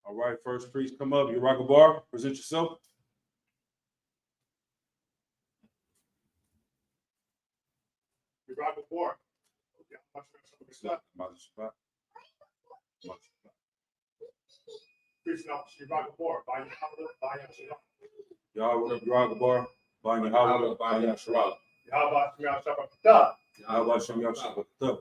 All right, first priest, come up. You rock a bar. Present yourself. You rock a bar. Priest now, you rock a bar. Y'all rock a bar. By Yahweh, by Yahshua. Yahweh, Yahweh, Yahweh, Yahweh.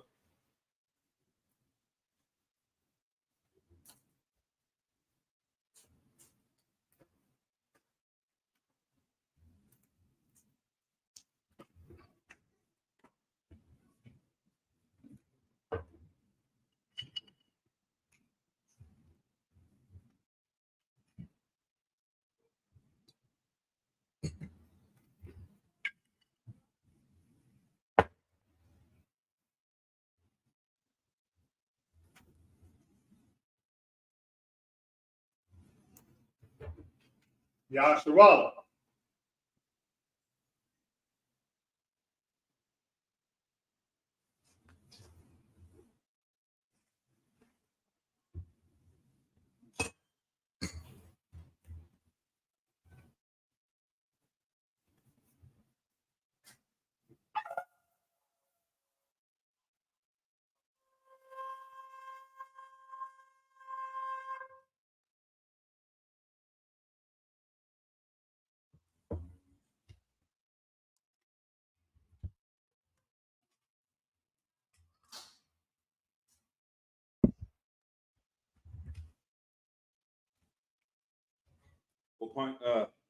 Yahshua.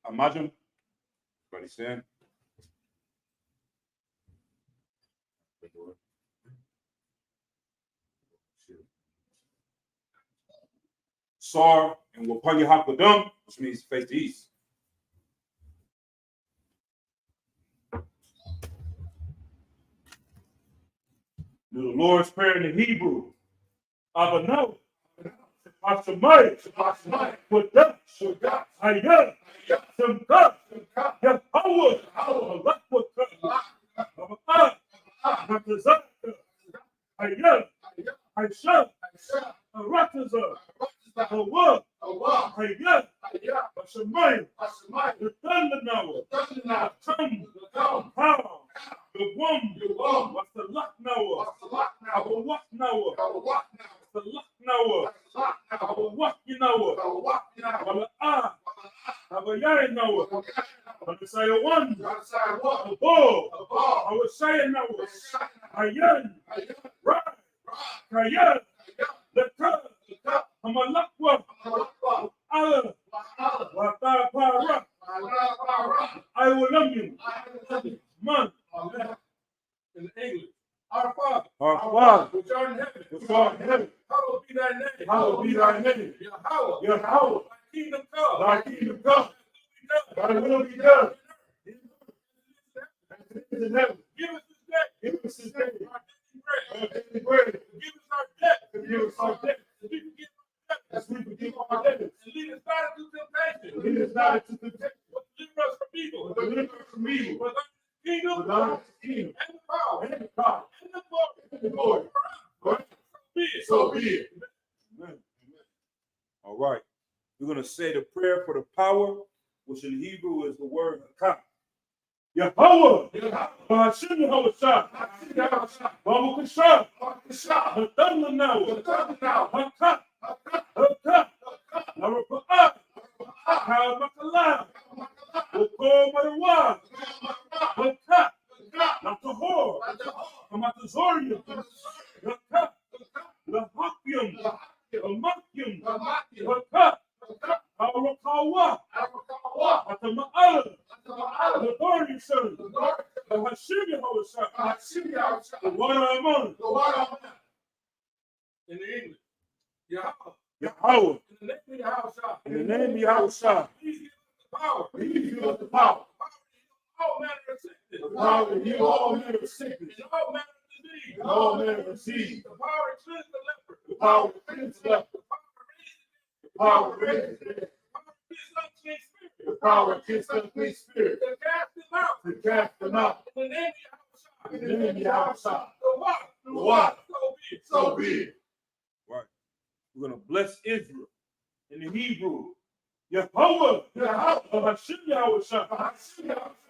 Imagine. Everybody stand. Sar and Wapanya Hakadum, which means face the east. Do the Lord's Prayer in the Hebrew. Abano. Hashemayim. With that. Hayah. Simcha. Yahweh. Malakwa. Abakah. Hatazaka. Hayah. Haishah. Haratazah. Hawa. Hayah. Hashemayim. The thunder now. Come. How. The womb. What's the luck now? The what now? The luck now. The what you know? The Abayay now. The Messiah one. The ball. I was saying now. Ayan. Right. Kayan. The cup. Amalakwa. Allah. Wata para. I will love you. Man. In English. Our Father, which art in heaven, hallowed be thy name. Hallowed be thy name. Yahweh, thy kingdom come. Thy kingdom come. Thy will be done. In heaven. Give us this day. Give us this day. Our daily bread. Give us our debt. Give us our debt. As we forgive our debtors. And lead us not into temptation. Lead us not into temptation. But deliver us from evil. Deliver us from evil. For thine is the kingdom, and the power, and the glory. So be it. Amen. All right. We're going to say the prayer for the power, which in Hebrew is the word Hakah. Yahweh. Hashem Yahushua. Baruch Hashem. Hadam Lanaw. Hakah. Hakah. Narapa'ah. Ha'amakalah. Ukor Marawa. Hakah. not the whore, not the Zorium, the cup, the Hopium, the Makium, the cup, our Kawa, the Ma'ala, the Barney son, the Hashimi Hawasa, the water among, in the English, Yahweh, in the name of Yahweh, please give us the power, all manner of sickness, the power to heal all manner of sickness, and all manner of disease, the power to cleanse the leper, the power to cleanse the leper, the power to raise the dead, the power against unclean spirit, to cast them out, in the name of Yahweh, the what, so be it. Right. We're going to bless Israel in the Hebrew. Yehovah, Hashem Yahweh,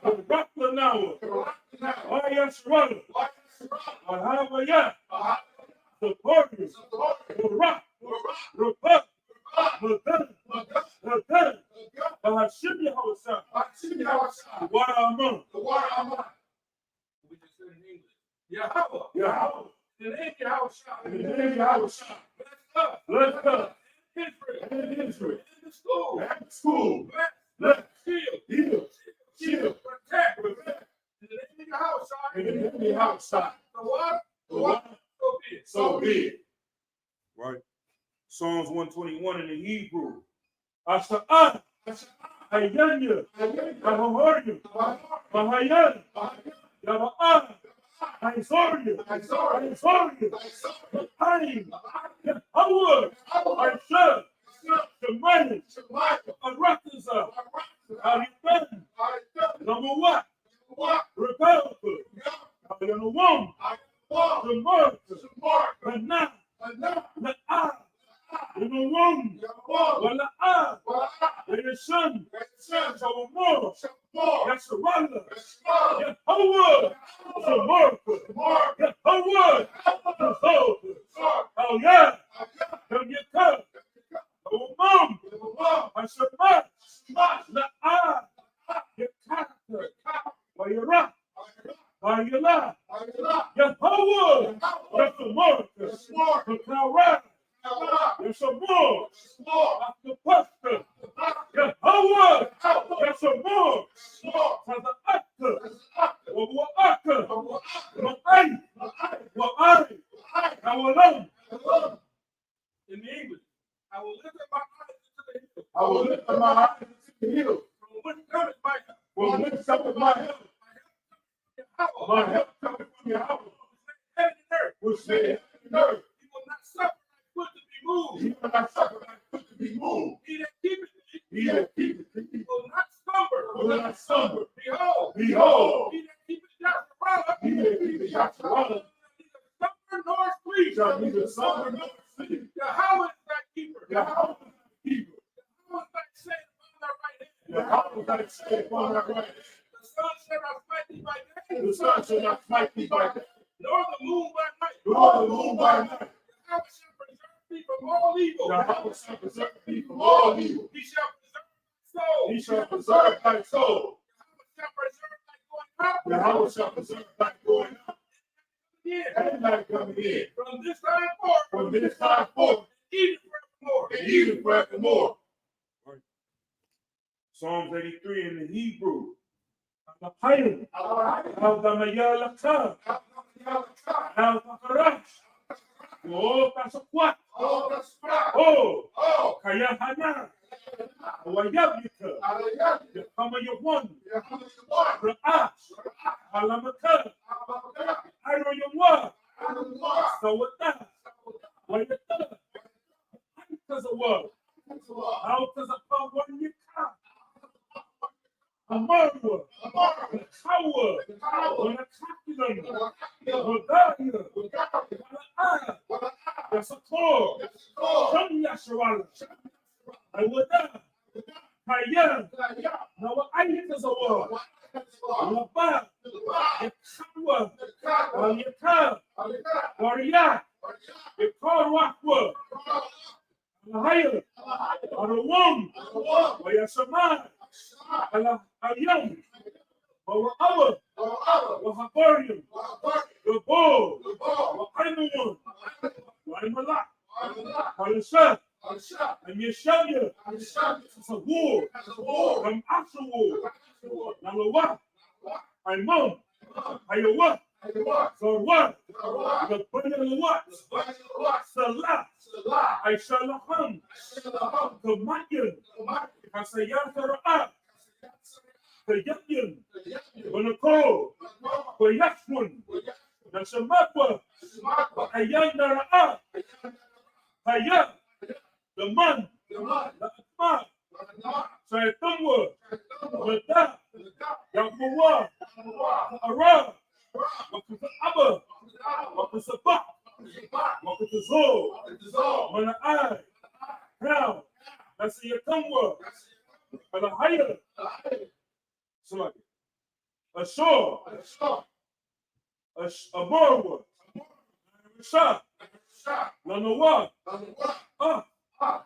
Raklanawa, Ayashwala, Ahavaya, the Partners, the Rock, Rapat, the Hashem Yahweh, the water among. We just said in English. Yahweh, in the name of Yahweh, bless us, Israel, in the school, bless, heal, shield, protect, in the name of Yahweh, the water, so be it. Right. Psalms 121 in the Hebrew. Asha'ah, Ayanya, Ahoryu, Mahayan, Yaba'ah, Aisoria, Pain, Howard, Aisha, Shemaiah, Arakaza, Ariban, number one, Rebecca, Ayana the mark, the now, the eye, in the womb, when the eye, and the son, so more, that's the wonder, get Howard, the mark, get Howard, the soul, oh yeah, don't get cut, oh mom, I said, the eye, get character, by your rock, by your life, get Howard, that's the mark, the power. There's some more. After Pastor. Get Howard. There's some more. For the actor. What actor? What I. I will love. In the English. I will lift up my eyes into the hill. I will lift up my eyes into the hill. From which cometh my help? From which cometh my help? My help cometh from your house. Which made heaven and earth. He will not suffer. He will not suffer thy foot to be moved. He that keepeth thee, will not slumber. Behold, he that keepeth Yasharallah, shall neither slumber nor sleep. Yahweh is thy keeper. Yahweh is thy shade upon thy right hand. The sun shall not smite thee by day. The sun shall not smite thee by day. Nor the moon by night. Yahweh shall preserve thee from all evil. Yahweh shall preserve thee from all evil. He shall preserve thy soul. Yahweh shall preserve thy going out. And thy coming in. From this time forth. Even forevermore. Right. Psalms 83 in the Hebrew. Oh, that's a what? Oh, Kayahana. Wayabika. The Kama Yawan. Ra'ash. Alamaka. Iro Yawa. So what that? Wayata. Because of what? How does a power one you come? A murderer. A coward. When a that's a call. From Yasharallah. I would die. Kayan. Now what I hit is a word. Labba. The coward. Yaka. Warrior. The call rock word. Higher. On the womb. Where Yashamah. Ayam. وأبى وحباريم وبول وعينون وعيملاح وعلشان وميشانيا صبور ومعشور نلوح عيمون حيوان ثروات وبني الوقت سلاح عيشالهم كمين كسيارة رأى كيين ونكو ويشمن نشمكوا وحيان رأى هيا لمن لأطماع سيتموا وداء يقوى أرى وكتأبى وكتسبح وكتزور من آي كاو نسيتموا على هيا سلاكي الشور أبور الشاه لنوات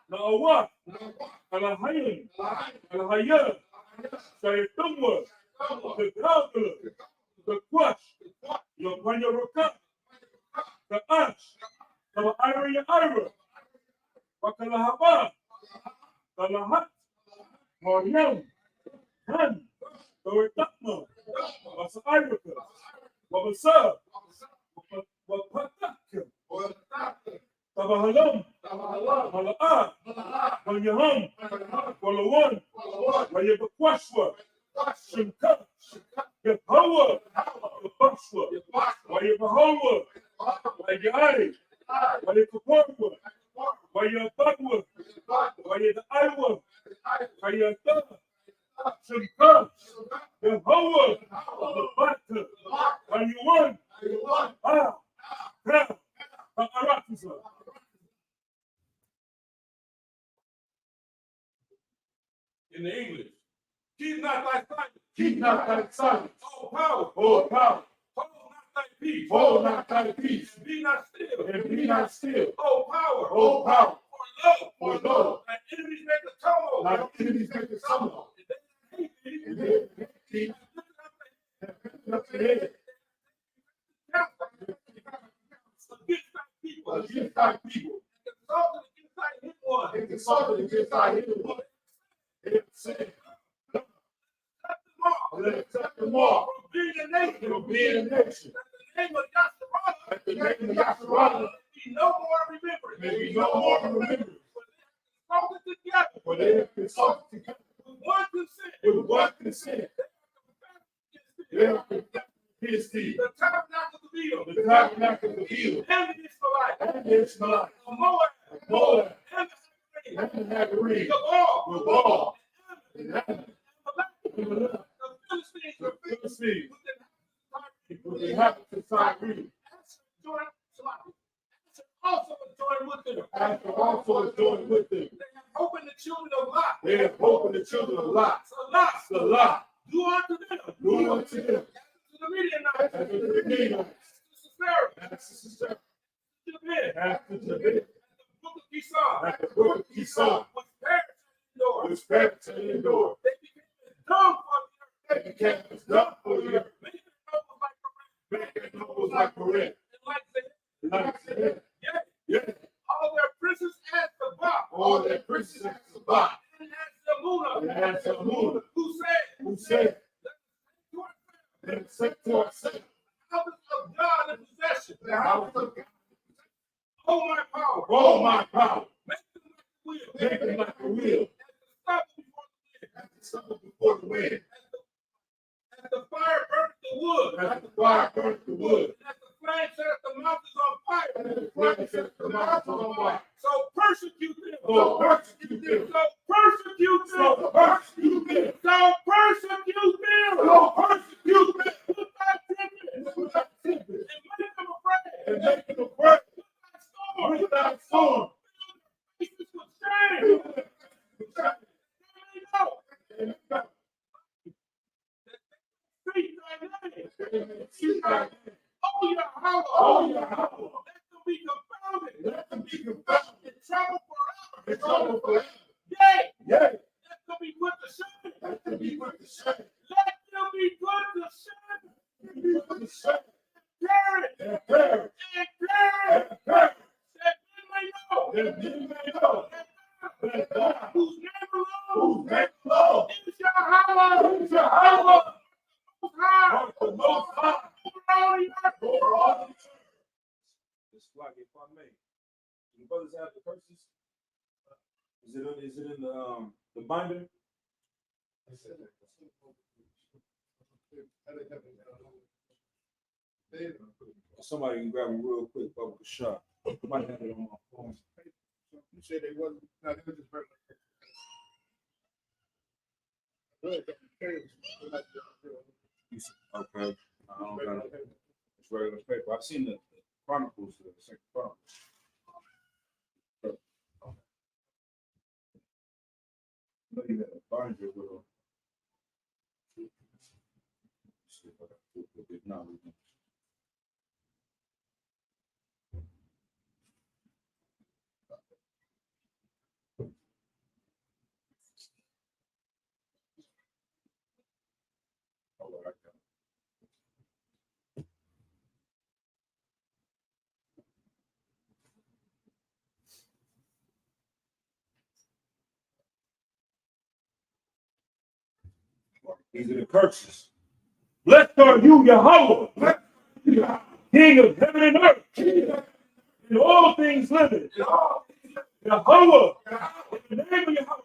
لأوات على هين على هيا سيتموا تتراجل تكوش يوم يركب كأش كما أيري وكلهبا كلهت مريم هن ويتقمى وسأيرك وبسار وفتك تبهلم ملآت واليهم والوان ويبقوشوا شنكت يبهوى يبقشوا ويبهوى ويجاري ويكبروا ويبقوا ويدعوا ويدعوا شنكت يبهوى يبقى واليوان in the English, keep not thy silence. Keep not thy silence. Hold power. Hold power. Hold not thy peace. Hold not thy peace. Be not still. And be not still. Hold power. Hold power. For love. For love. Thy enemies make a tumult. Thy enemies make a tumult. And they hate thee. Lift up their head. Against thy people. Against thy people. And consulted against thy hidden one. And consulted against thy hidden one. They have said, Let us accept them all. from being a nation. From being a nation. At the name of Yahshua. Be no more remembered. May be no more remembered. Consulted together. For they have consulted together. With one consent. With one consent. They have confessed his deed. The Tabernacles of Edom. The Tabernacles of Edom. And the Israelites. And the Ishmaelites. Of Moab. Moab. And the Hagarenes. And the Hagarenes. Of all. With all. And And the Philistines. the Philistines. With With the inhabitants of Cyrene. Also join with them. After also joined with them. They have hope in the children of Lot. They have hope in the children of Lot. So Lot, The Lot. do unto them. Do unto them. To the Midianites. As to the Midianites. To Sarah. As to Sisera. To the men. As to Jabez. The book of Esau. At the brook of Esau. Was perished in the door. Was spared to the door. They became as dumb for the earth. They became as dumb for the earth. Making them nobles like the rest. Making nobles like Corinth. And like the Like Sisera. yeah. Yeah. All their princes as the Bach. All their princes as the Lot. And as the Muna. And as the moon. Who said, Who said, to ourselves, then said to ourselves, houses of God in possession. the house of God. Oh, my power. Oh, my power. Make them like the wheel. Make them like a wheel. As the stubble before the wind. As the stubble before the wind. As the fire burns the wood. As the fire burns the wood. As the flame sets the mountains on fire. And the flame sets the mountains on fire. So persecute them. So persecute them. So persecute them. So persecute them. So persecute them. So persecute them. Without tempting. Without tempting. And make them afraid. And make them afraid. Without storm. Without storm. Faces with shame. Without They know. and without Speak thy name. see thy name. Oh, your house. Oh, your house. Let them be confounded. Let them be confounded. In trouble forever. In trouble forever. Yea. Yea. Let them be put to shame. Let them be put to shame. Let them be put that you may know that God, whose name alone is Yahweh, the Most High, over all the earth. It's like, if I may, the brothers have the curses. Is it in the binder? Somebody can grab it real quick, but with a shot. I might have it on my phone. You said they wasn't. No, they were just very Okay. I don't got it. It's regular paper. I've seen the Chronicles, the second Chronicles. Look at that binder with a. See if I can put it now. These are the curses. Blessed are you, Yahweh, King of heaven and earth, and all things living. Yahweh, in the name of Yahweh,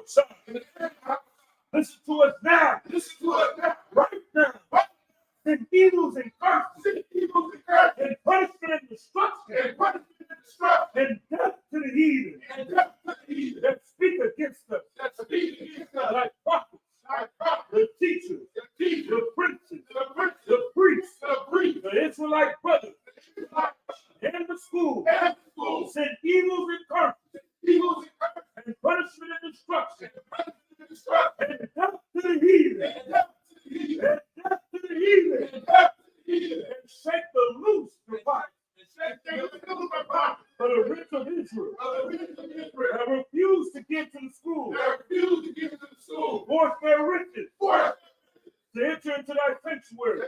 listen to us now. Right now. And evils and curses, and punishment and destruction, and death to the heathen, that speak against us, like prophets, the teachers, the princes, the priests, the Israelite brothers, and the school, send evils and curses, and punishment and destruction, and death to the heathen, and death to the heathen, and shake the loose the body. For the rich of Israel, that refuse to give to the school, force their riches, to enter into thy sanctuary,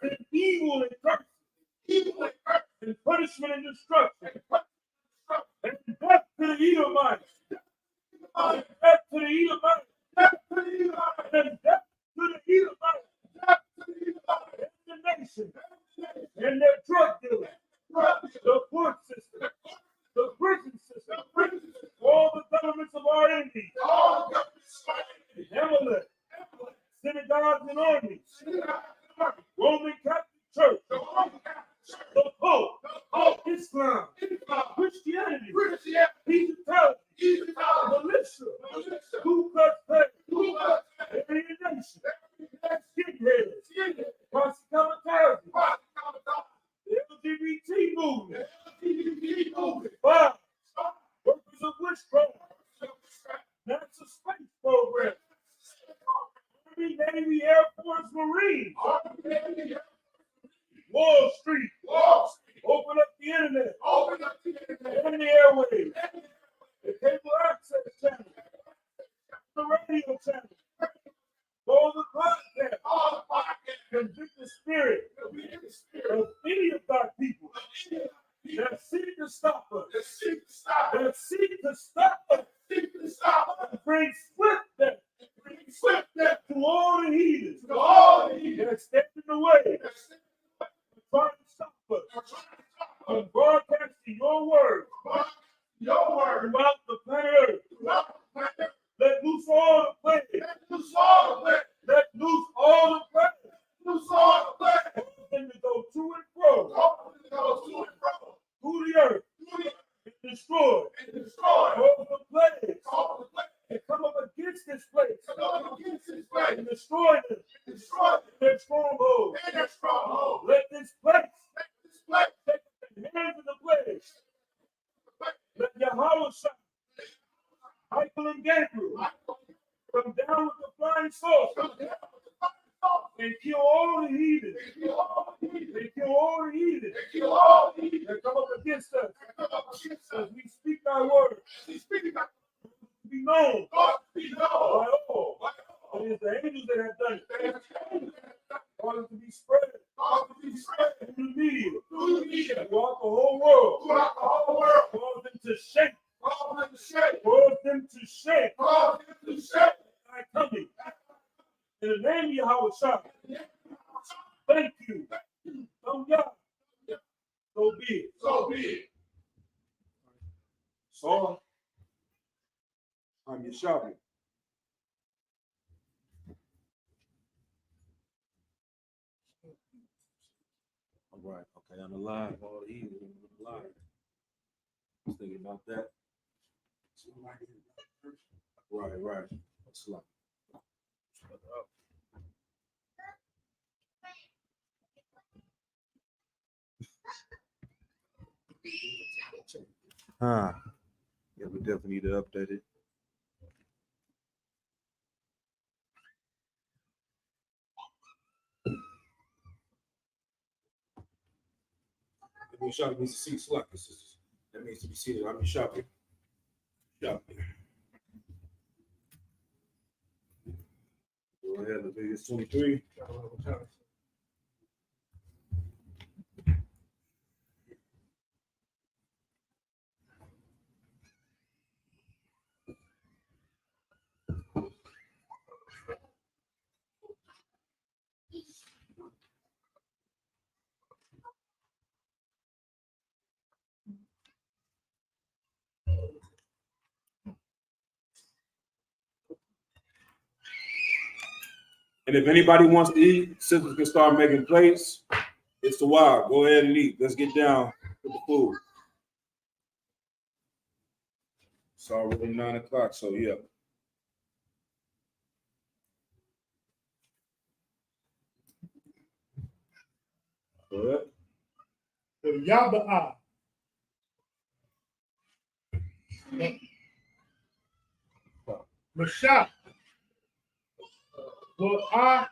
and evil and curse, and punishment and destruction, and death to the Edomites, and death to the Edomites, and death to the Edomites, and the nation, and their drug dealers, the court system, the prison system, all the governments of our enemies, Amalek, synagogues and armies, Roman Catholic Church, the Pope, Islam, Christianity, Egyptology, militia, Ku Klux Klan, Aryan Nation, skinheads, posse comitatus, the LGBT movement, bars, workers of witchcraft, NASA space program, Army, Navy, Air Force, Marines, Wall Street, open up the internet, and the airwaves, the cable access channel, the radio channel, all the podcasts, convict the spirit of any of our people that seek to stop us, that seek to stop us, and bring swift death to all the heathens that stand in the way, trying to stop us from broadcasting your word throughout the planet Earth. Let loose all the plagues. Let loose all the plagues. And to go to and fro through the earth and destroy all the plagues and come up against this place and destroy them in their strongholds. Let this place take the hands of the plagues. Let Yahweh shine. Michael and Gabriel come down with the flying sword and kill all the heathens. They kill all the heathens that come up against us. As we speak thy word, to be known by all. It is the angels that have done it. Cause it to be spread be spread through the media, throughout the whole world, cause them to shake, thy coming. In the name of Yahweh Shah, thank you. God, so be it. So, I'm your shopping. All right, okay, I'm alive all evening. I'm alive. I was thinking about that. Right. That's like, yeah, we definitely need to update it. That means shopping needs to see select sisters. That means to be seated. I'm shopping. Shopping. Go ahead, Leviticus 23. And if anybody wants to eat, sisters can start making plates. It's the wild. Go ahead and eat. Let's get down with the food. It's already 9 o'clock, so yeah. Go ahead. Yaba'a. Mashah. Wa'ah.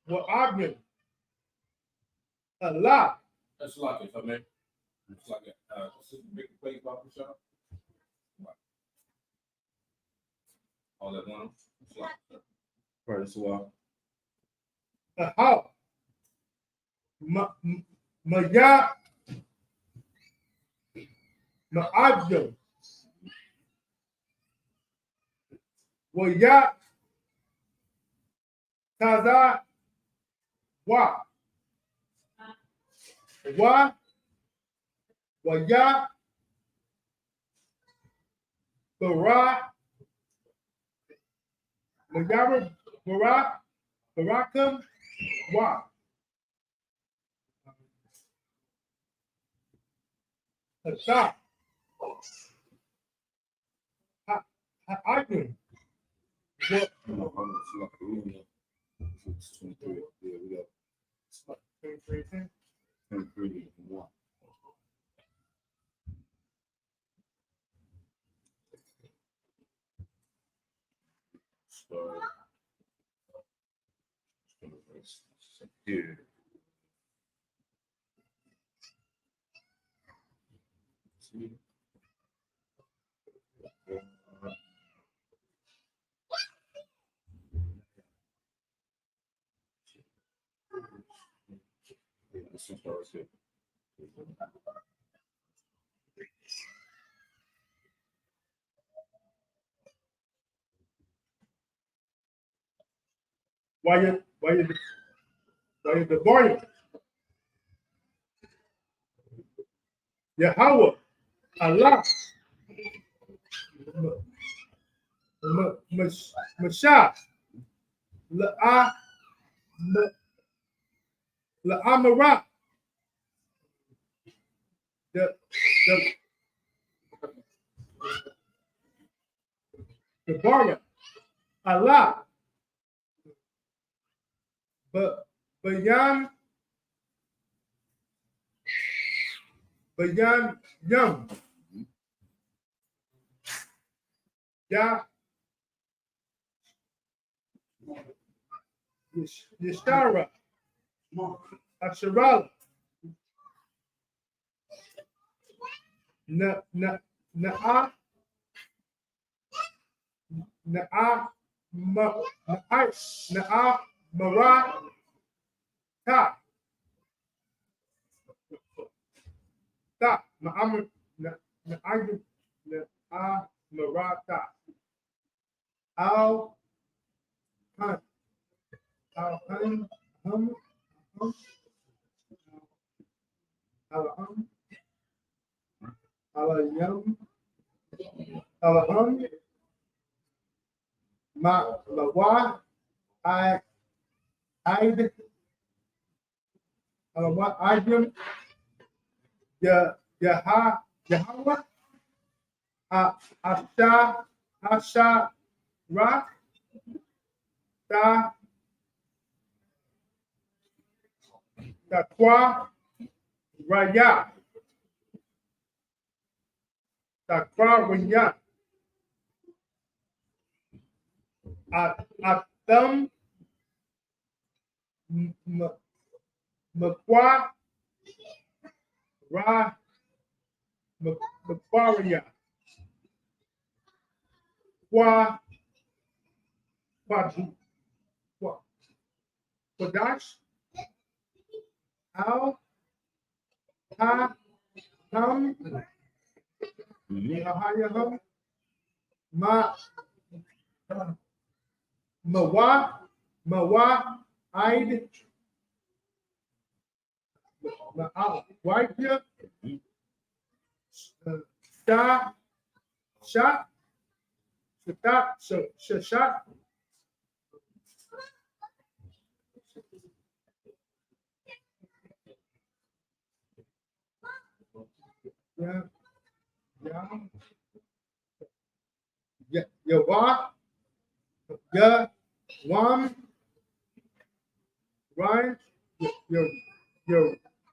Wa'abin. Allah. That's like it, I mean. It's like a big plate barber shop. All at once. Right, it's a while. How? Maya. Ma'abdum. Waya. Taza. Wa. Waya. Bara. Mayara. Barakam. Wa. Hata. Ha'adun. It's 23. Yeah, we got 23 and 1. So, here. See? This one starts here. Why you the boy? Yahweh, Allah, Mashah, La'amara, the Bara, Allah, Bayan Yum, Ya Yashara Asharala Na Na Naa Naa Naa Mara Ta Ta Naa Naa Marata Al Hun Al Hun Hum Hum Al Hum Al Yum Al Hum Mawa I'd what Idim Yahweh Asha Rock Da Kwa Raya Da Kwa Raya Atam Makwa Ra Makwaria Kwa Quadash Al Ha Hum Ahaya Hum Ma Mawa Id Waipia Sha Sha Shashat Yeah Yawa Ya Wam Ryan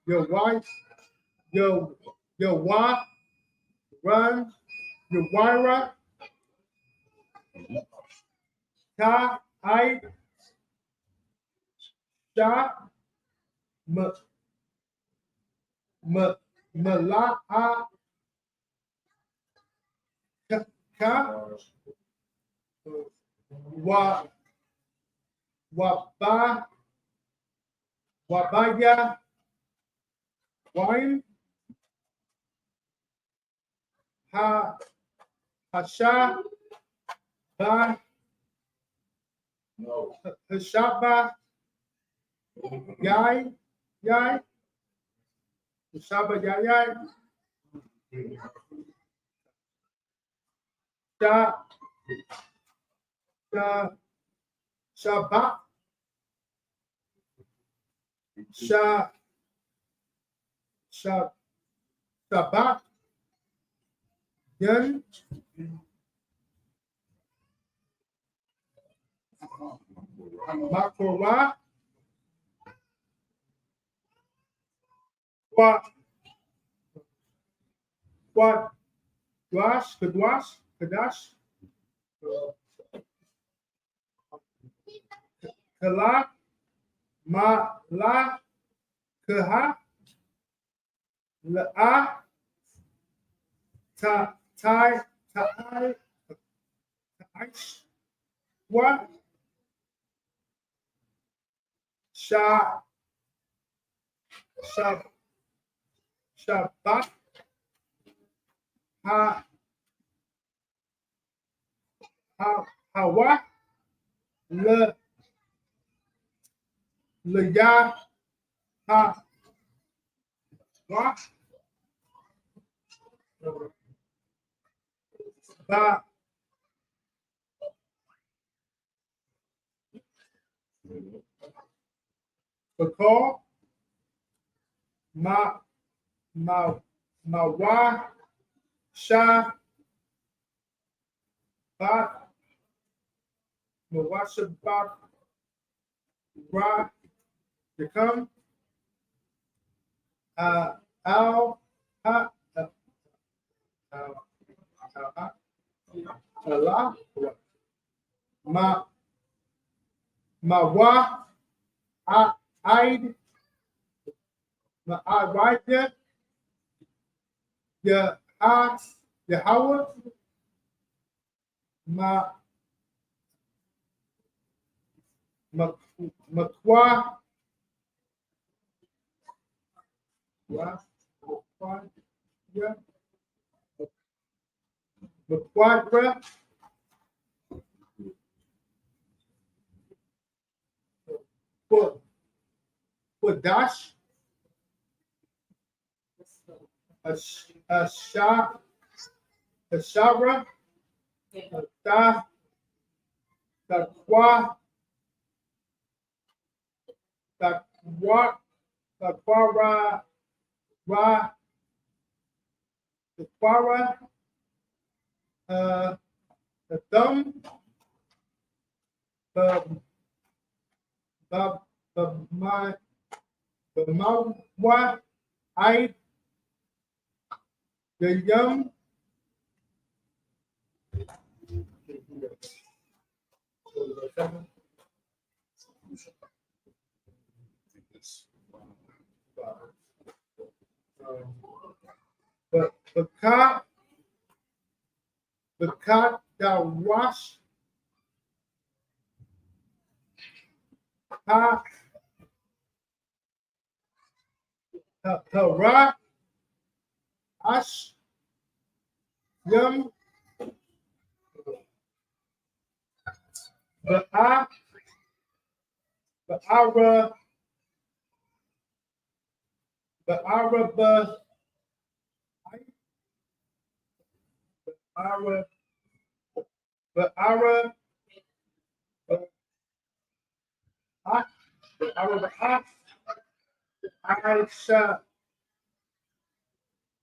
your wife your wa run your wira ta I sha ma mala a ka wa ba wabaya wine ha hasha ba hashaba yai yai hashaba yai yai sha sha shaba sha sha shaba yan makora what Kadash Kala Ma La Kaha La Ta Tai Tai What Sha Sha Shabbat Ha Hawa Le Le Ya Ha Wa Ba Bakal Ma Wa Sha Bat Mawasha Bat Ra to come Al Ha Allah, Mawa, Aid, Ma'awajah, Yahweh, Makwa, Makwadra, Dash, Ashara, Taqwa, Taqwara, the thumb, the mouth, I, the young, the cat that wash, Hara, Ash, Yum, Ba'a, Ba'ara, Ba'ara, Ba'ara,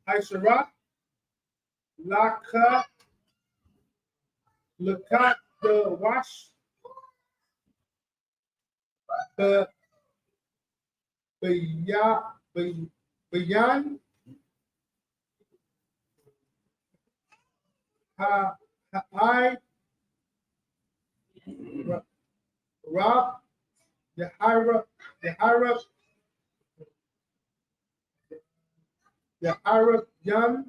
Aishara, Laka, Lakat, the wash, the Bayan, I, Rob, Yahira, Young,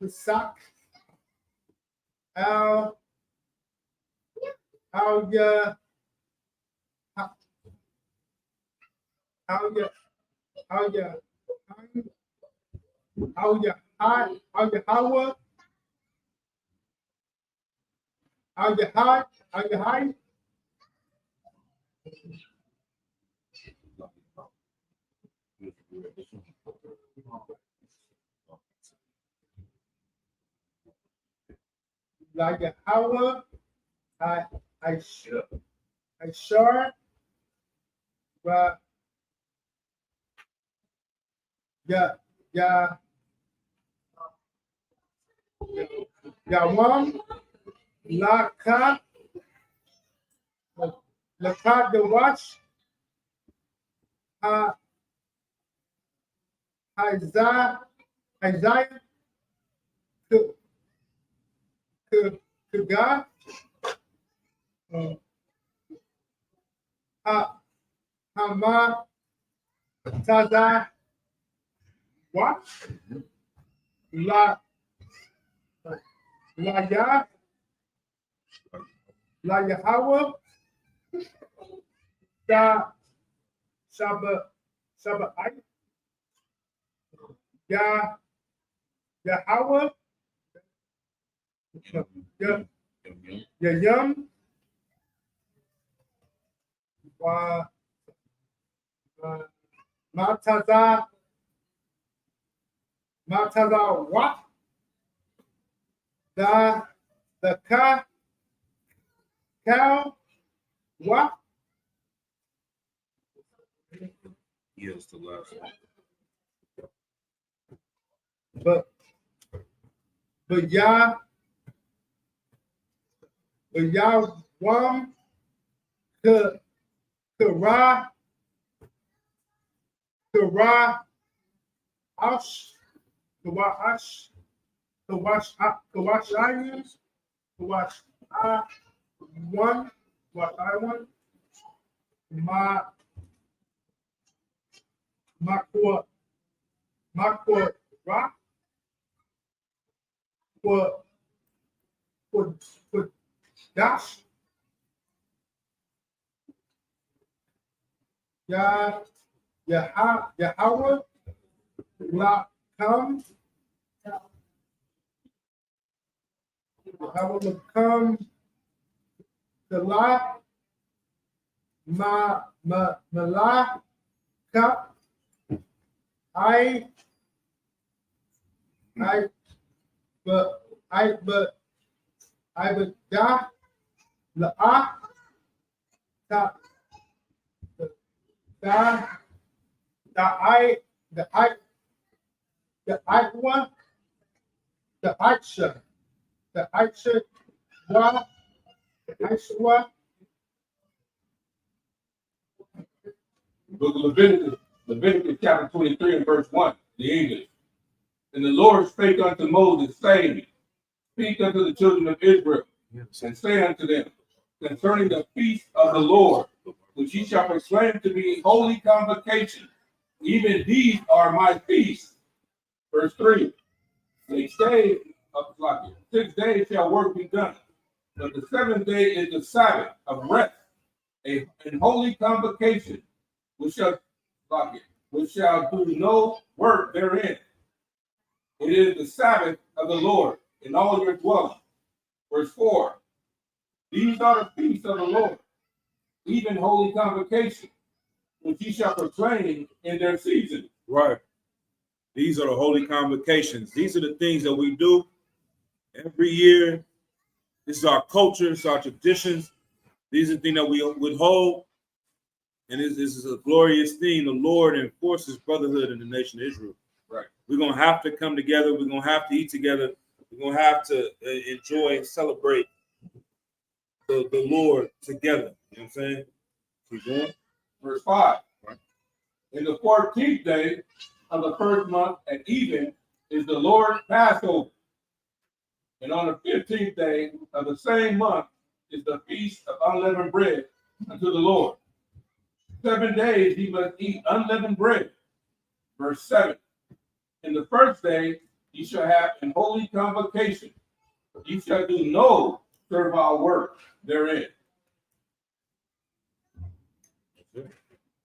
Pisak, Al, ya, Hawa, like Hawa, I sure, but yeah, one, Laka, Laka the watch, Isaiah, to God, Hama, Taza, watch, La Ya, La Yahweh, Da Shaba Ya Yahweh, Yum, Mataza, what? The cow, what? Yes, the last one. But y'all one to Ra Ash, Kawash, Kawashians, Kawash I one, Kawash I one, Makwa Rock, for Dash, Yahweh, La come, Yahweh will come, the La, Mala, Cup, I, but da, la, ta, da, the Iowa, the Aksha, wa, Aksha, Book of Leviticus chapter 23 and verse 1, the English. And the Lord spake unto Moses, saying, Speak unto the children of Israel, and say unto them, concerning the feast of the Lord, which ye shall proclaim to be holy convocation, even these are my feasts. Verse 3, 6 days shall work be done, but the seventh day is the Sabbath of rest, an holy convocation, which shall do no work therein. It is the Sabbath of the Lord in all your dwellings. Verse 4, these are the feasts of the Lord, even holy convocation, which ye shall proclaim in their season. Right. These are the holy convocations. These are the things that we do every year. This is our culture, it's our traditions. These are the things that we withhold. And this is a glorious thing. The Lord enforces brotherhood in the nation of Israel. Right. We're going to have to come together. We're going to have to eat together. We're going to have to enjoy and celebrate the Lord together. You know what I'm saying? Keep going. Verse 5. Right. In the 14th day of the first month at even is the Lord's Passover. And on the 15th day of the same month is the feast of unleavened bread unto the Lord. 7 days he must eat unleavened bread. Verse 7. In the first day ye shall have an holy convocation. Ye shall do no servile work therein.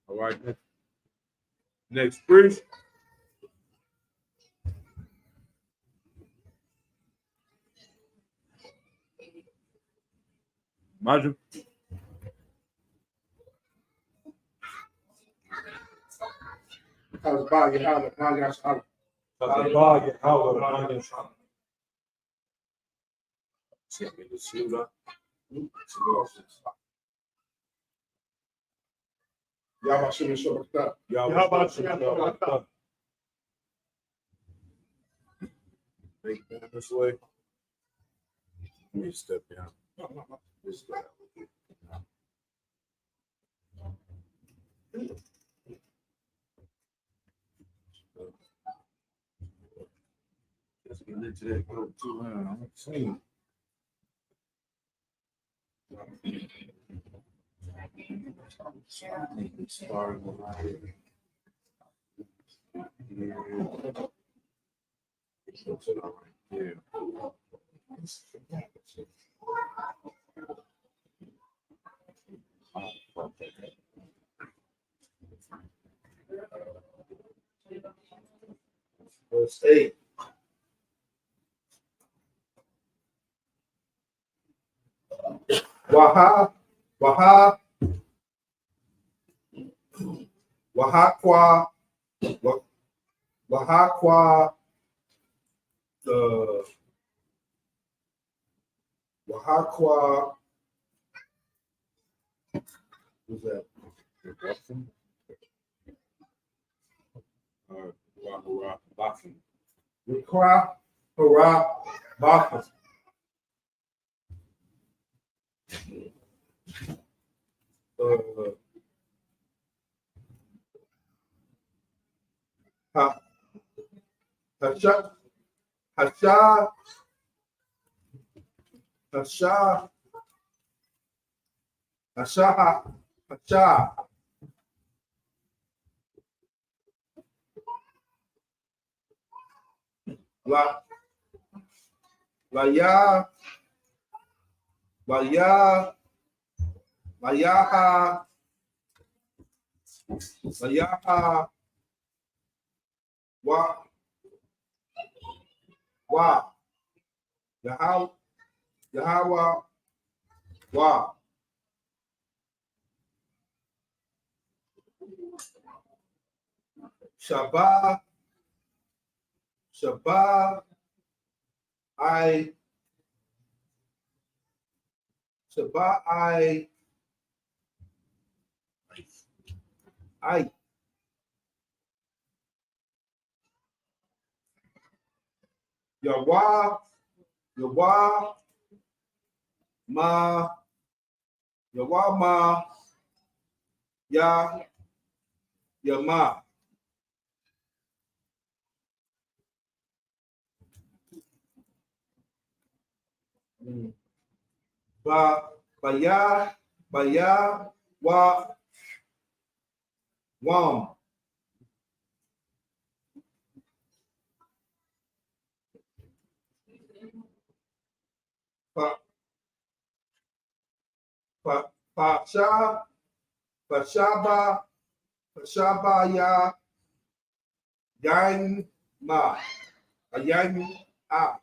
All right. Next priest. Major. Y'all should have showed up. This way. Let me step down. Let's get into that group too. I'm seeing. Verse 8. Wahakwa, who's that? Boxing. Rekra, Hara, Baka. Hasha, Hasha, Hasha, Hasha, Hasha. La ya, la ya, la yaha, la yaha, wa, Yahweh, Yahweh, wa. Shabbat, Shabbat, Shabbat, Yahweh, Yahweh, Ma, Yahweh, Ma, Yama. Baya, Wam. Pashaba, ya, Yang, Ma, Yang, A.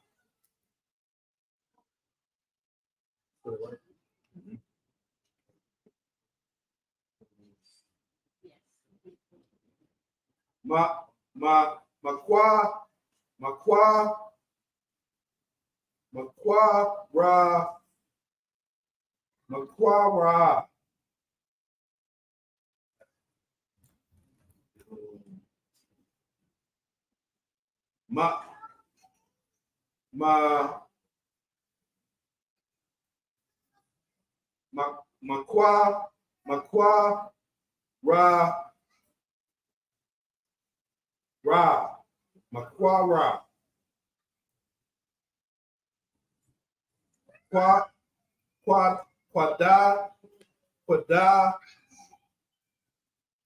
Makwa, Ra, Makwa, Ra, Makwa, Ra.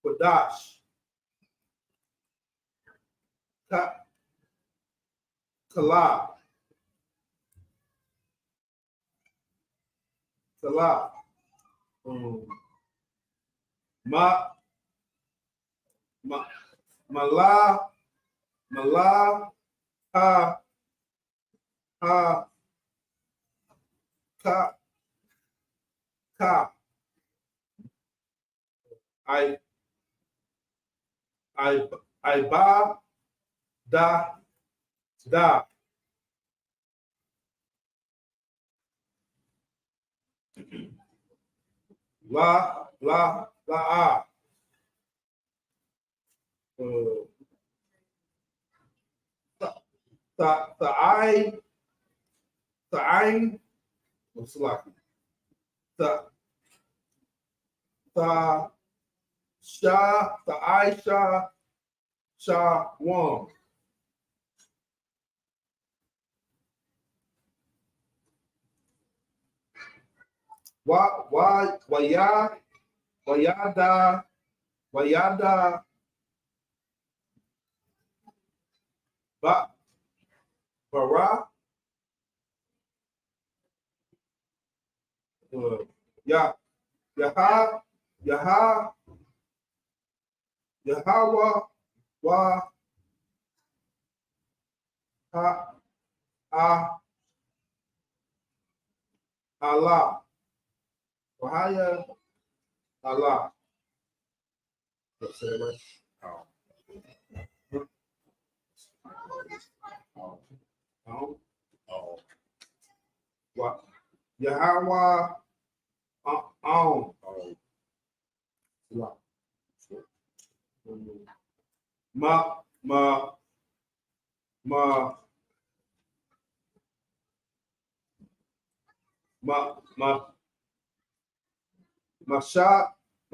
Quadash, Kala, Mala, Ha, Ka, Ba, Da, La, A. Ta'ain, Sha, Wam. Wayada, Bara, Yahweh, Wa, Ha, Allah, Wahaya, Allah. Say that right? What? Yahweh,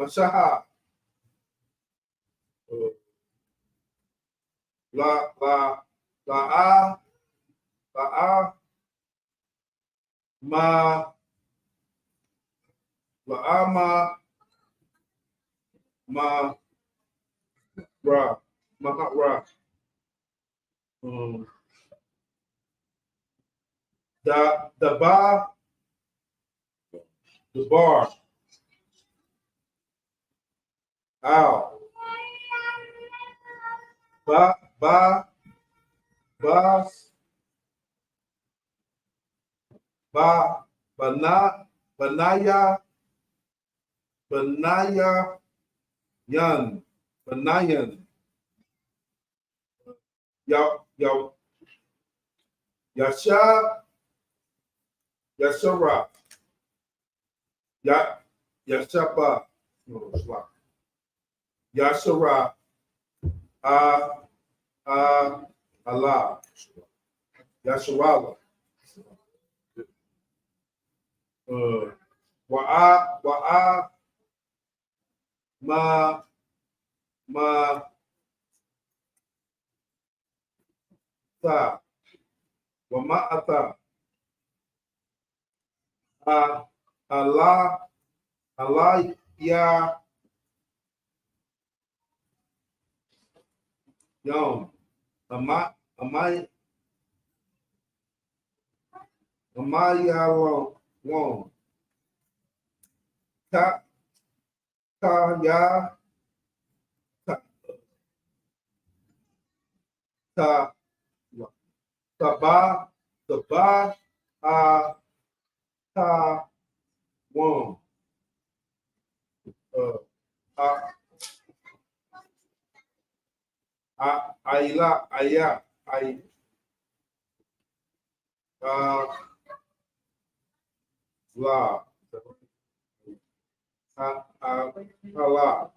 Mashaha, La'a, la'a, ma, la'a, ma, ra, ra. The bar, ow, ba, banaya, banayan, ya, yashara, yashaba, no, yashara, Allah, yasharala, wa'a, ma, ta, wa ma'ata, Allah, ya, yom, amaya, wong, ta, ya, ta, taba, ta, wong, ayla, aya, la, Allah,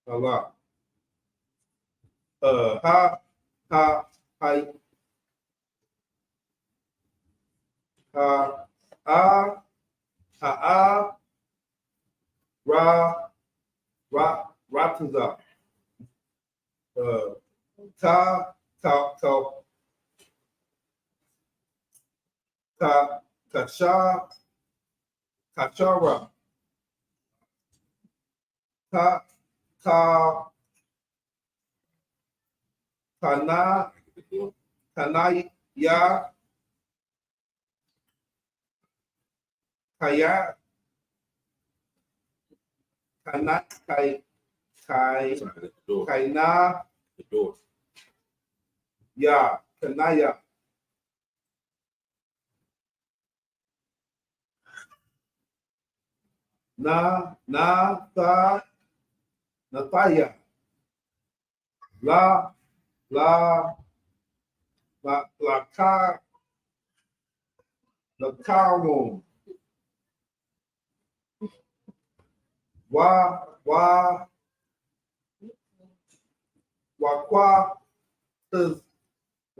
Allah, ha, hai, rataza, kachara, kanaya, kaya, kaina, The door. ya, kanaya, nataya, la, kawo,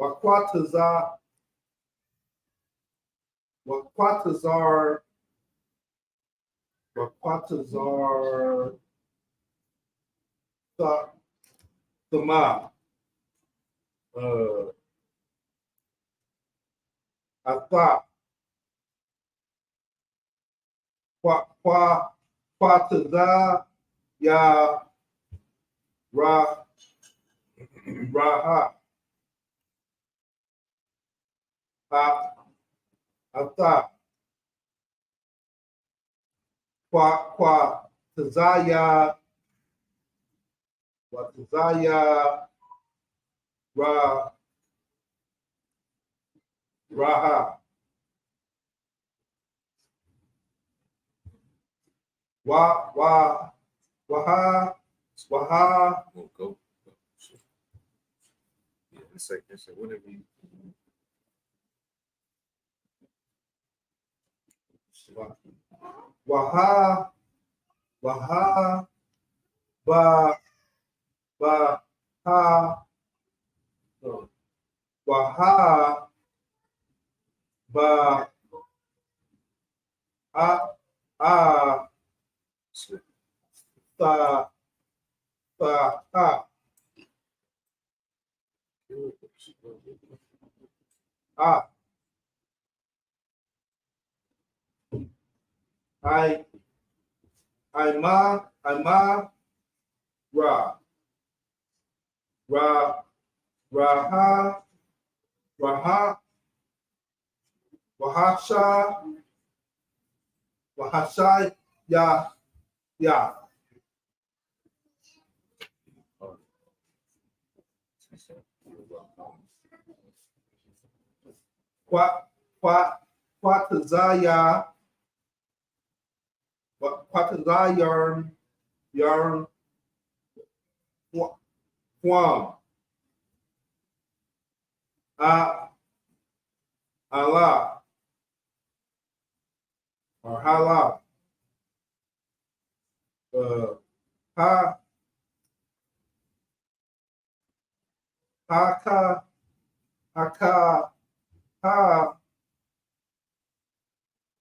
wakwatazar, Sama, Ata, Kwataza, Ya, Raha, Ata, Tazaya, Raha, Waha, Go, go. Yeah, it's like whatever you. Waha, ha, Waha, a, ta, ha, Ah, I, Ra, Ra, Raha, Raha, Wahasha, Wahashai, Ya. Quatazaya, Quatazayarn, Yarn, Quam, Allah, or Hala, Ha, Haka, Haka, Ha,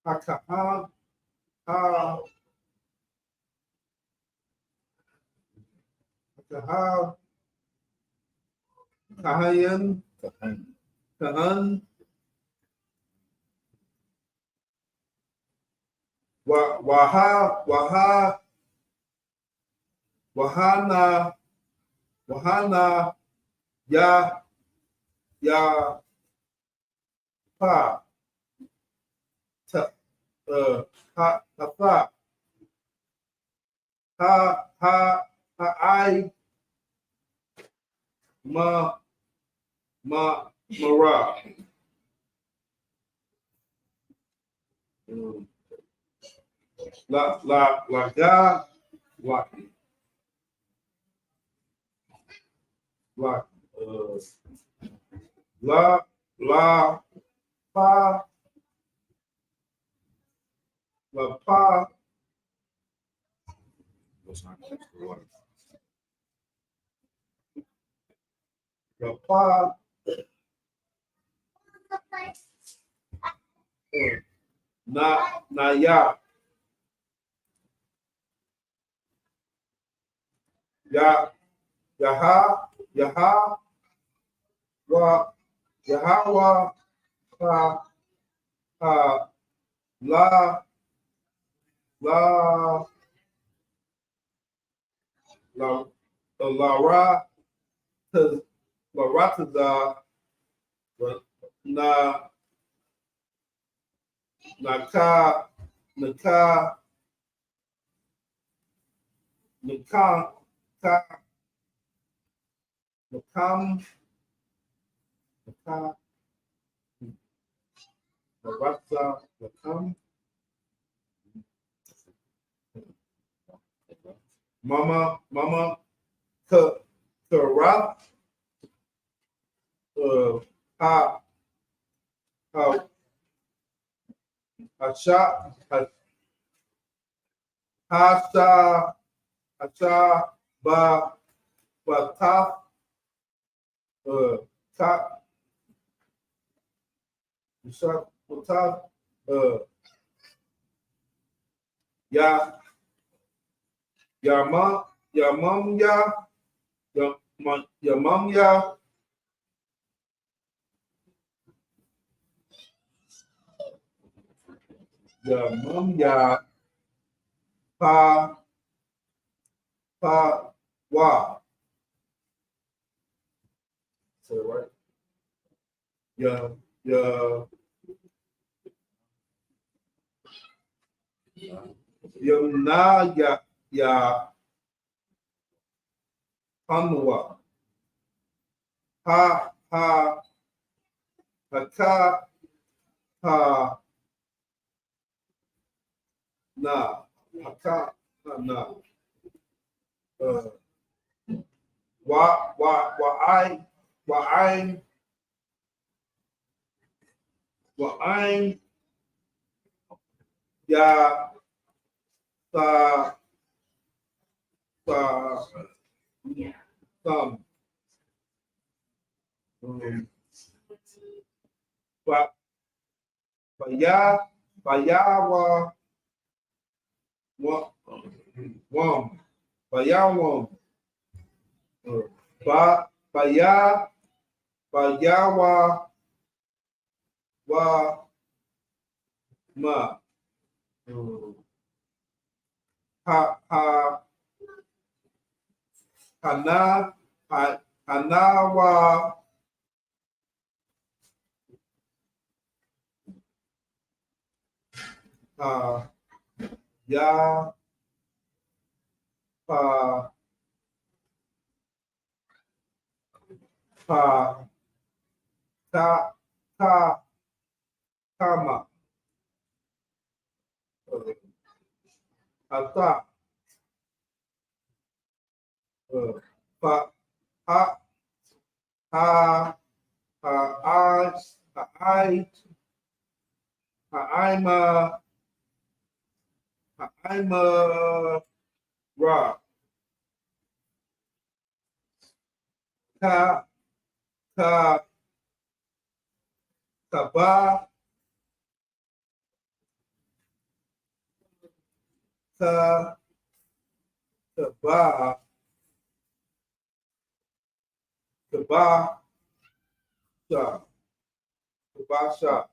Haka, Ha, Haka, Kahayan, Kahan, Waha, Wahana, Ya, Pa, Ha, Tafa, I, Mara. Ga, la, la, pa, la, pa, la, pa, ya, yaha, wa, Yahawa, la, la, la, la, rataza, na, naka, naka, naka, nakam, naka, narata, nakam, mama, kara, ha, hasha, hasha, hasha, ba, ta, ta, hasha, ta, ya, ya mom, ya mom, pa, wa. Say it right. Ya, na, panwa. Ha, haka, ha, na, haka, na. I, ya, sa, some, ba, bayawa, wam, bayawam, baya, Bayawa wa ma. Ha hana hanawa ya pa ta kama ata pa ha ha I'm a rock. Ka ka kaba ka kaba kaba sha kabasha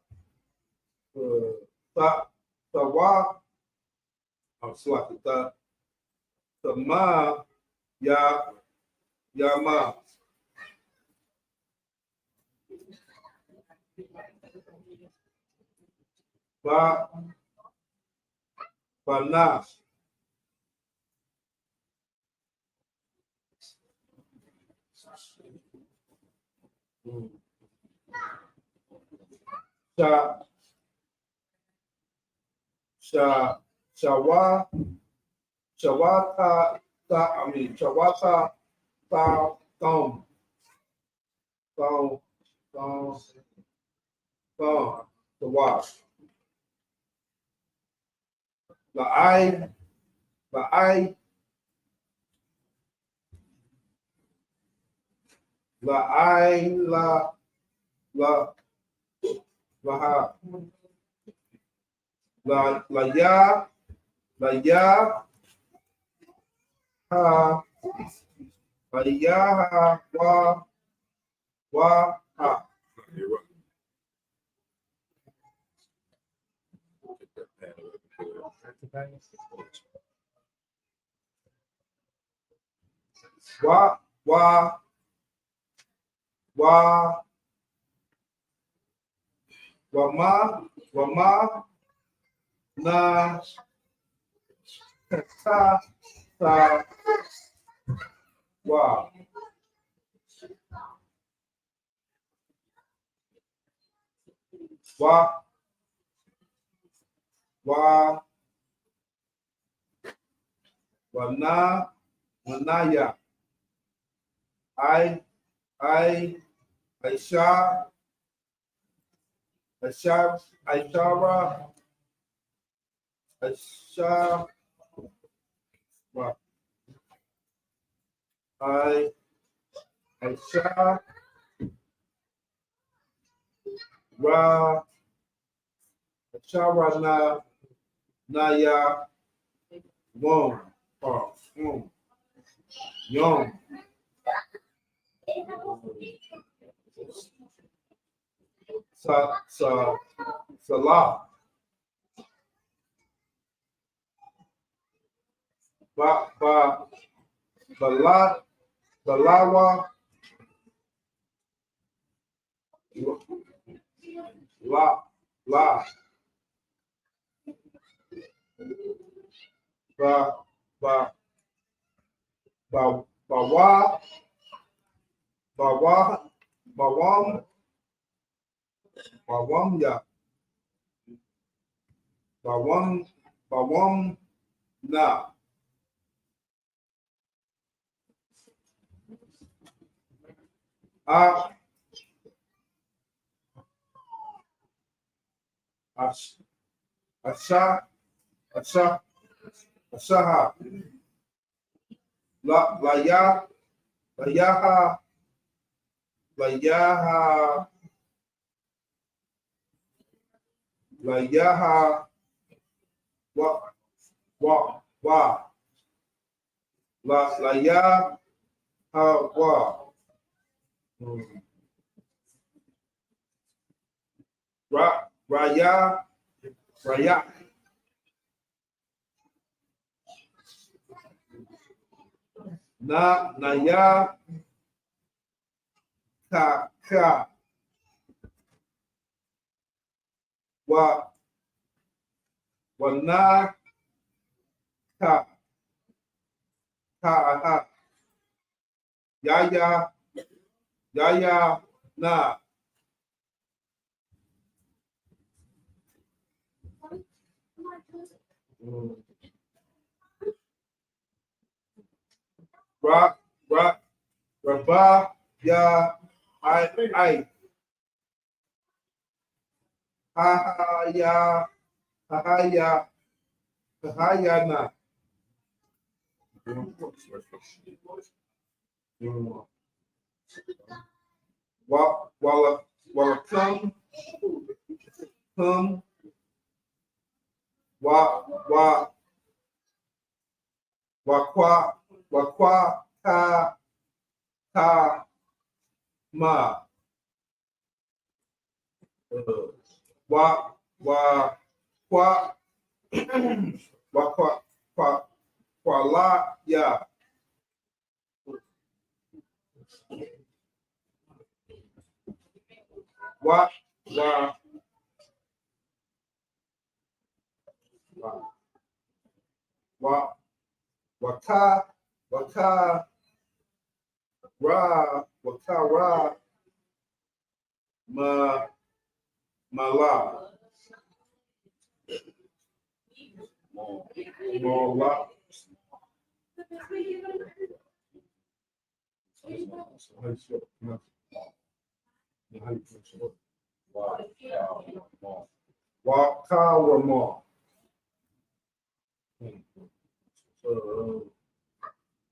tawa swakita sama yama ba bana sha shawata shawata thumb the wash the eye la ya ha wa ha wa ma na ta wa wanaya I Aishara what Aisha Ra Ashara Naya Wom Yom Salah Balawa La Ba Bawa Bawam Bawam na Asha Asaha Layaha wa Layaha wa Raya. Naya. Ka. Wana. Ka. Yaya. Na. Rabba. Ya. I. Hahaya. Na. Welcome. Wakwa ka ma kwa la ya wa waka ra mala mola Wakawamo.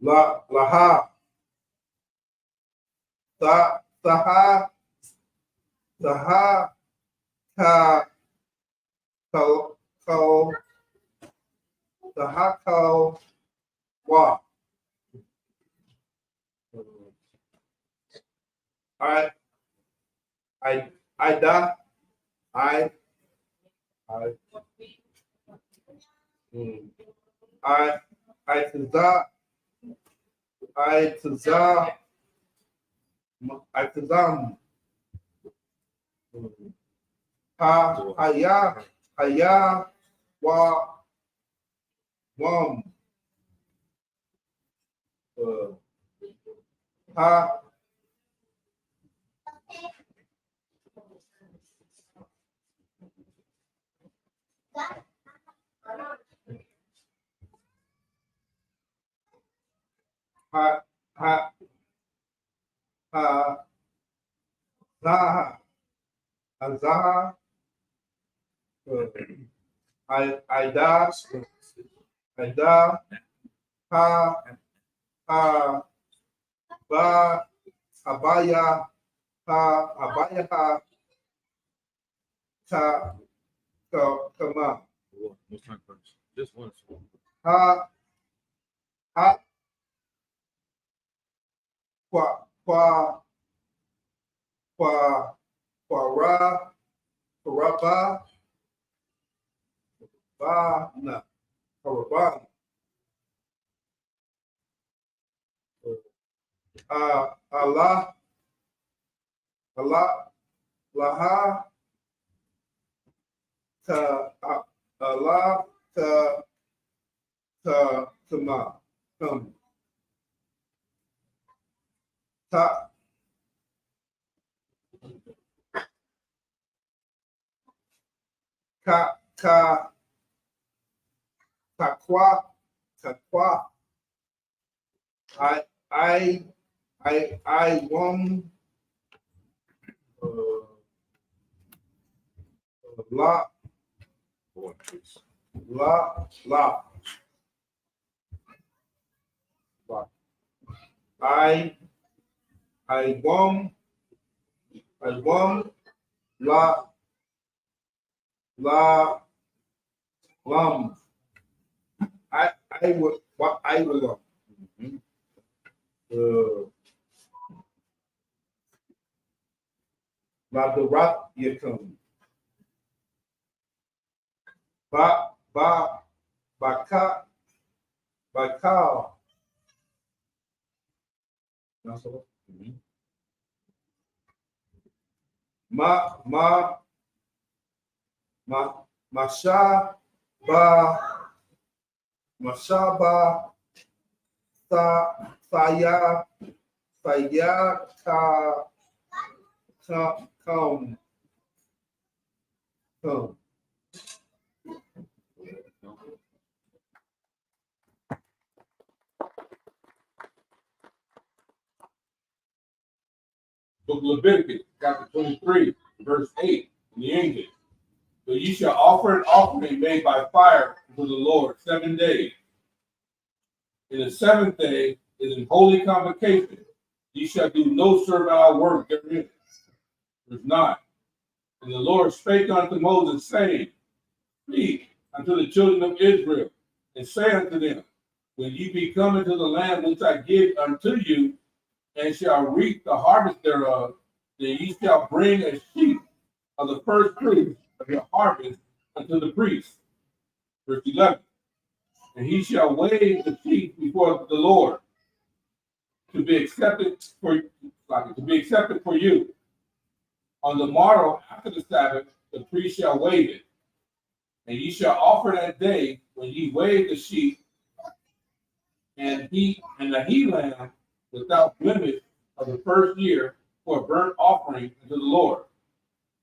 Laha. Saha. Ka. Sahako. Wa. Ida. I tazam. Haya wam. Ha ha zaha azaha Ida ha ba abaya ha kama Just one. ha kwa raba na Karabana. Allah, laha, Allah, kama, ta, takwa, I want la I want la lam. I would what I will la the rat you come Bakal. Mashaba saya come. Book of Leviticus, chapter 23, verse 8, in the English. So ye shall offer an offering made by fire to the Lord 7 days. In the seventh day is an holy convocation. Ye shall do no servile work therein. Verse 9. And the Lord spake unto Moses, saying, Speak unto the children of Israel, and say unto them, when ye be come into the land which I give unto you, and shall reap the harvest thereof, then ye shall bring a sheaf of the first fruits of your harvest unto the priest. Verse 11. And he shall wave the sheaf before the Lord to be accepted for you. On the morrow after the Sabbath, the priest shall wave it. And ye shall offer that day when ye wave the sheep and the he lamb without blemish of the first year for a burnt offering unto the Lord.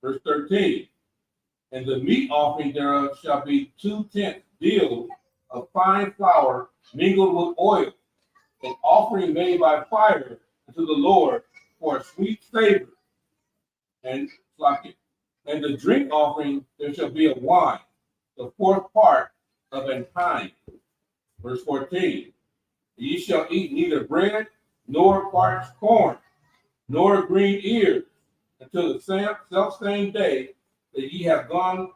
Verse 13. And the meat offering thereof shall be 2/10 deals of fine flour mingled with oil, an offering made by fire unto the Lord for a sweet savor. And the drink offering there shall be of wine, the fourth part of an hind. Verse 14. Ye shall eat neither bread, nor parched corn, nor green ears, until the self-same day that ye have brought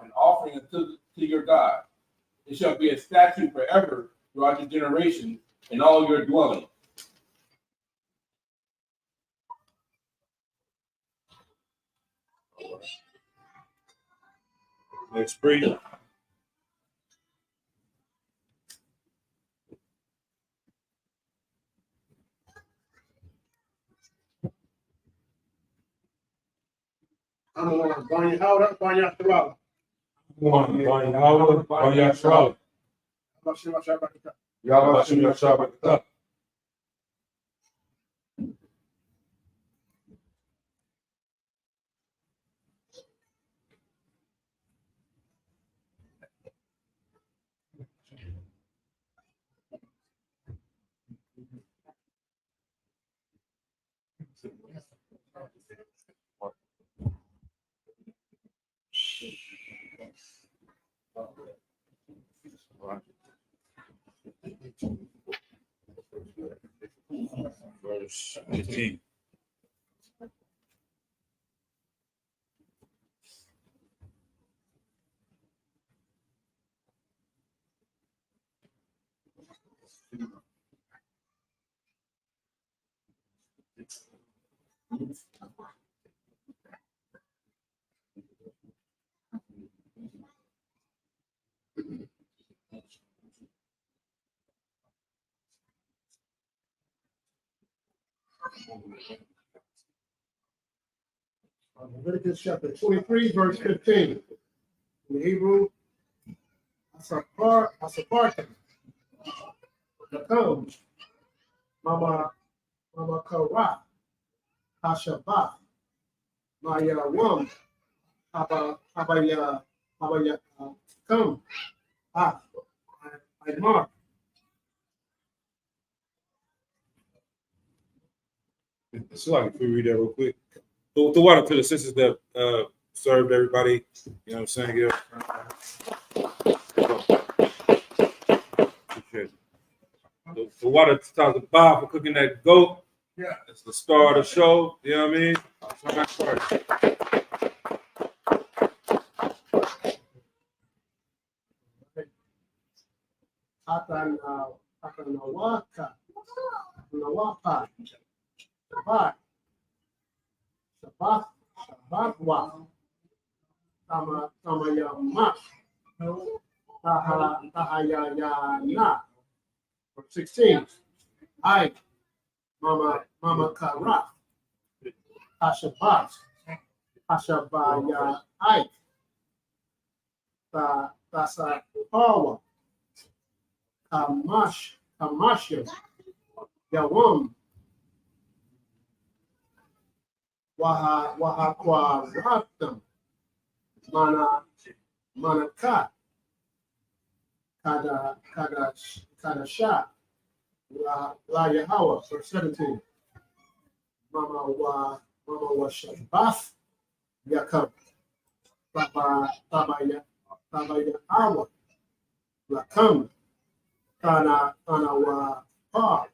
an offering to your God. It shall be a statute forever throughout your generations in all your dwellings. Next breed. I'm on Barney Howard, Barney Afterall. Verse 15. Leviticus chapter 23, verse 15. In Hebrew, Asapartim. Nakom. Mama Kara. Hashabah. Maya Wam. Habaya come. I mark. So like if we read that real quick. The water to the sisters that served everybody. You know what I'm saying? Yeah. Appreciate it. The water talks to Bob for cooking that goat. Yeah. It's the star of the show. You know what I mean? So that's first. Nawapa. Shabbat. Shabbat. Tamayama, Tahayayana. Verse 16. I, Mama Kara, Hashabat, Hashabaya, I, Tasa Pawa, Kamashya, Yawam, Wahakwa Raptam, Manaka, Kadasha, La Yahweh, verse 17. Mama wa Shabbath, Yakam, Tabaya Awa, Lakam, Kana wa Pa,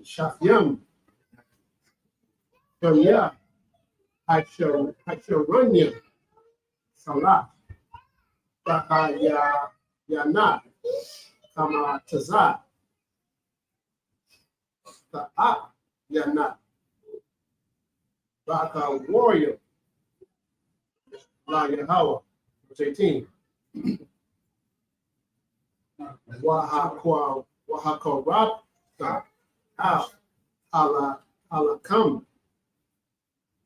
Shafyam, Kanya, Haksharanya, Salah, Yana, Kama Tazah, Ta'a, Yana, Baka Warrior, La Yahweh, verse 18. Wahakorab, Halakam,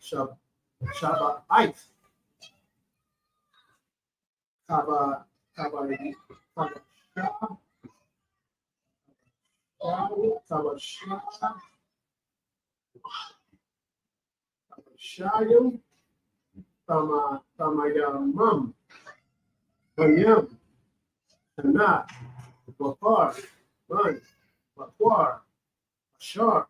Shabbat, Kaba, Shayam, Tamayamam, Banyam, Tanat, Wapar, Man, Wapar, Ashar,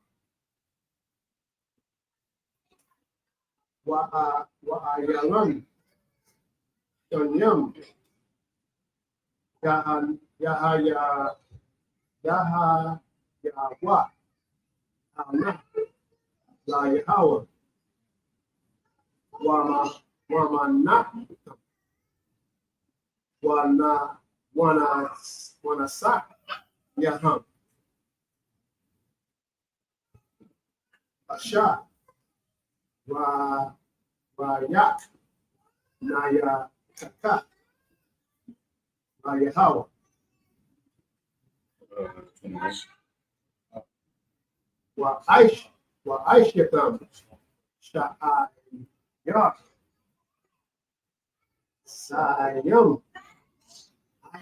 Wa'ayalam, Tanyam, Yahayawa, Ana, La Yahweh, Wamana, Wanasak, Yaham, Asha, Rayak, Naya Taka, La Yahweh, Wa'aishatam, Sha'ayah, Sayam,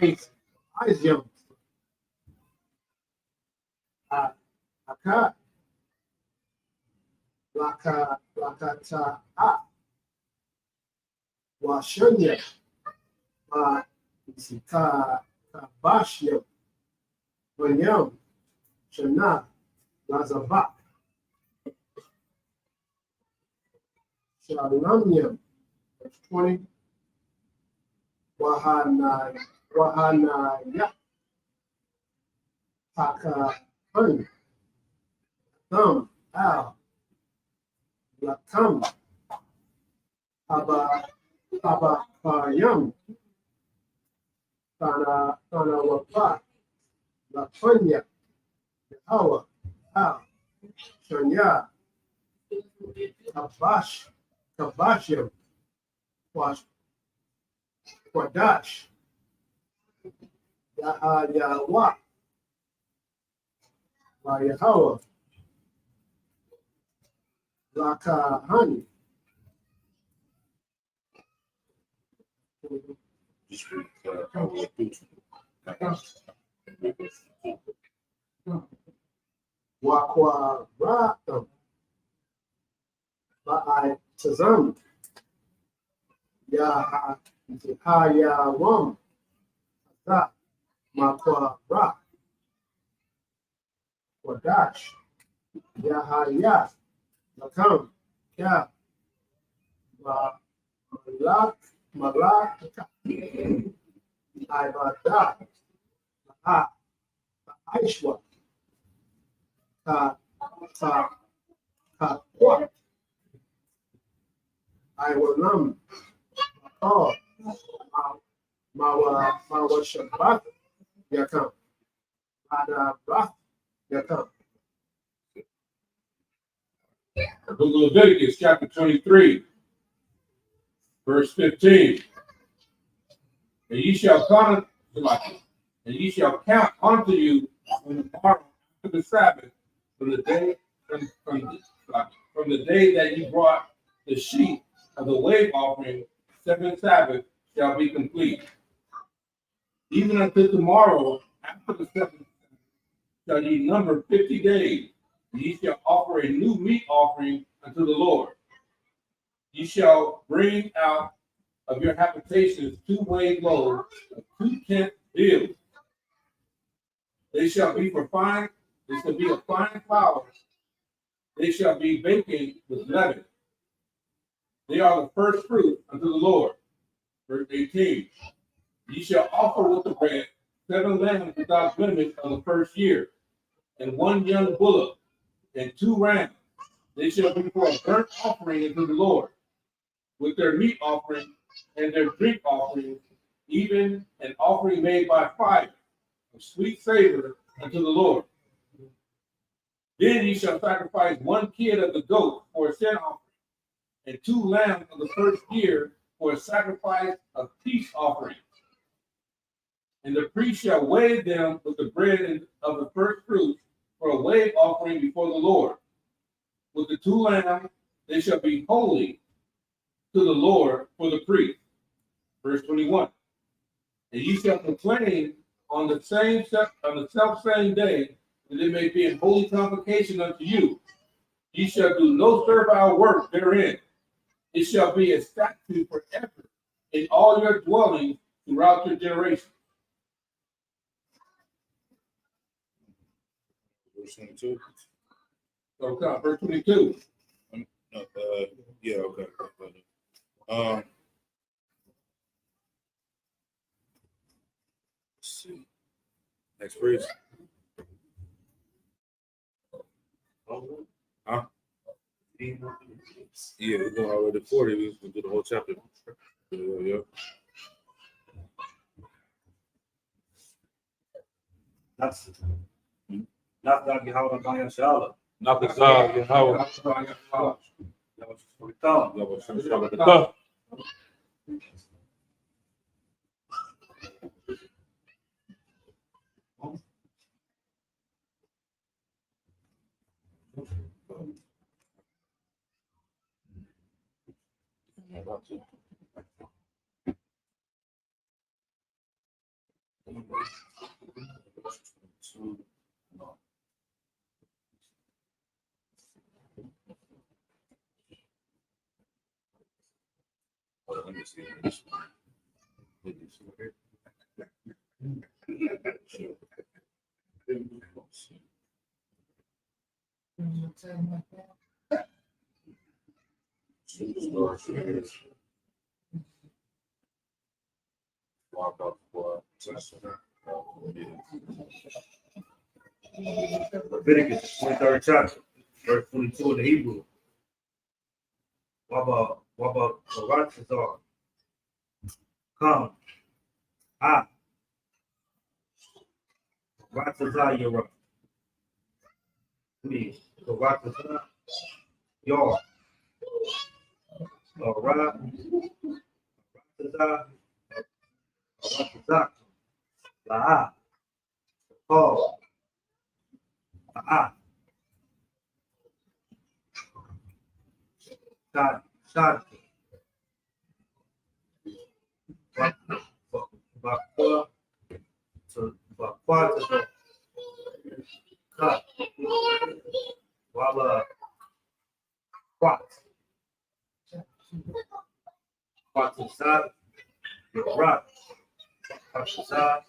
Isyam, Aka, Lakata, Washanya, Kabashya, Banyam, Shana, Lazabak, Shalamyam, verse 20, Wahanaya, Hakahan, Thumb, Al, Lakam, Abakayam, Tanawapa, Lapanya, Yahweh, Al, Shanya, Kabashim, Kwadash, Yahayawa, Yahweh, Lakahani. Wakwa Ratam, Ba'ai Tazam, Yahayawam, That, Makwa Ra, Wadash, Yahaya, Lakam, Ya, Malak, Ibada, Aishwa, Kwa, I will num, oh, Mawa Shabbat, Yakam, Ada Brath, Yakam, The book of Leviticus, chapter 23, verse 15. And ye shall count unto you on the morrow after the Sabbath, from the day from the day that you brought the sheep of the wave offering, 7 Sabbath shall be complete. Even until tomorrow, after the 7th shall ye number 50 days, and ye shall offer a new meat offering unto the Lord. Ye shall bring out of your habitations 2 wave loaves of 2 tenth bills. They shall be a fine flour. They shall be baking with leaven. They are the first fruit unto the Lord. Verse 18. Ye shall offer with the bread 7 lambs without blemish of the first year, and 1 young bullock, and 2 rams. They shall be for a burnt offering unto the Lord, with their meat offering and their drink offering, even an offering made by fire, of sweet savor unto the Lord. Then ye shall sacrifice 1 kid of the goat for a sin offering, and 2 lambs of the first year for a sacrifice of peace offering. And the priest shall wave them with the bread of the first fruits for a wave offering before the Lord. With the 2 lambs, they shall be holy to the Lord for the priest. Verse 21. And ye shall proclaim on the self same day, that it may be a holy convocation unto you. Ye shall do no servile work therein. It shall be a statute forever in all your dwellings throughout your generations. Verse 22. So come, verse 22. Yeah, okay. Let's see. Next verse. Huh? Yeah, we're going all the way to 40. We'll do the whole chapter. Yeah. That's not Yahweh Baal Shalom. Nakazah, Yahweh. That was for the tongue. Yahweh. Let me see. Leviticus, 23rd chapter, verse 22 in the Hebrew. What about Ratazar? Come. Ratazar Yerah. Please. So Ratazar, Yar. Ratazar. Ratazar. La'a. Paul. La'a. Shad. Bakwa to cut. Wala quat. Quatusad. Rock. Quatusad.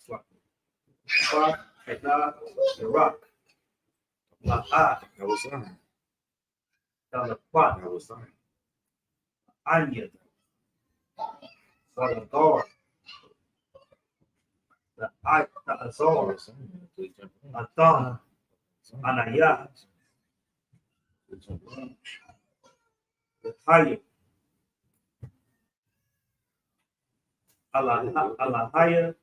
Quat. Rock. La'a. That was fine. Quat. That was fine. Anya. Salador. The Azor. Atan. Anaya. The Hayat. Alahaya.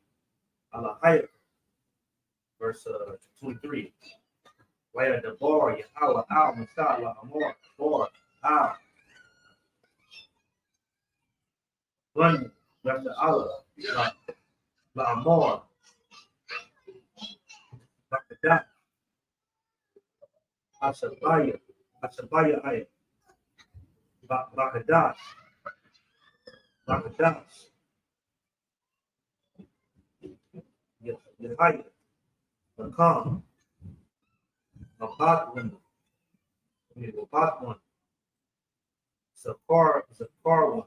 Verse 23. Waya the bar, Yahweh, Al, Masala, Amor, Bar, Al, Bunny, Rasta Allah, La Amor, Bakadat, Asabaya, Ay, Bakadat, Yahaya, Bakam, Mabat one, Zakar one,